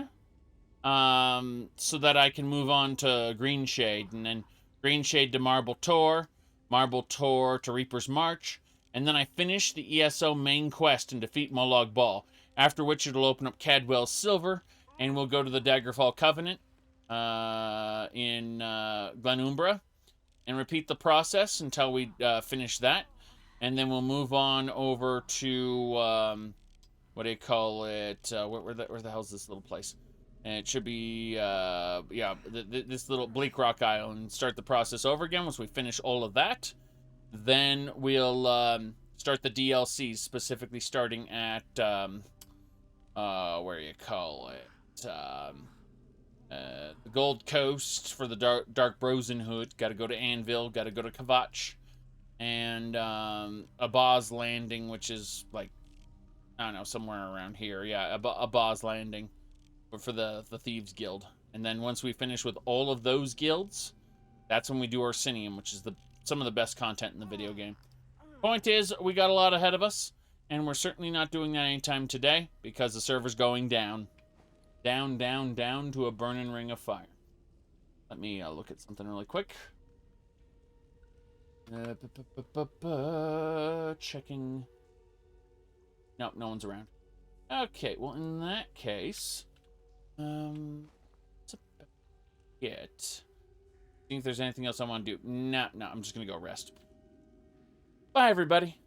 that I can move on to Greenshade. And then Greenshade to Marble Tor to Reaper's March. And then I finish the ESO main quest and defeat Molag Bal. After which it'll open up Cadwell's Silver, and we'll go to the Daggerfall Covenant in Glenumbra, and repeat the process until we finish that. And then we'll move on over to, what do you call it? Where the hell's this little place? And it should be, this little Bleak Rock Island, and start the process over again once we finish all of that. Then we'll start the DLCs, specifically starting at... where you call it, the Gold Coast for the Dark Brosenhood. Got to go to Anvil, got to go to Kvatch, and Abaz Landing, which is like, I don't know, somewhere around here. Yeah, Abaz Landing for the Thieves Guild. And then once we finish with all of those guilds, that's when we do Orsinium, which is some of the best content in the video game. Point is, we got a lot ahead of us. And we're certainly not doing that anytime today, because the server's going down. Down, down, down to a burning ring of fire. Let me look at something really quick. Checking. Nope, no one's around. Okay, well, in that case... what's it? See if there's anything else I want to do. No, I'm just going to go rest. Bye, everybody.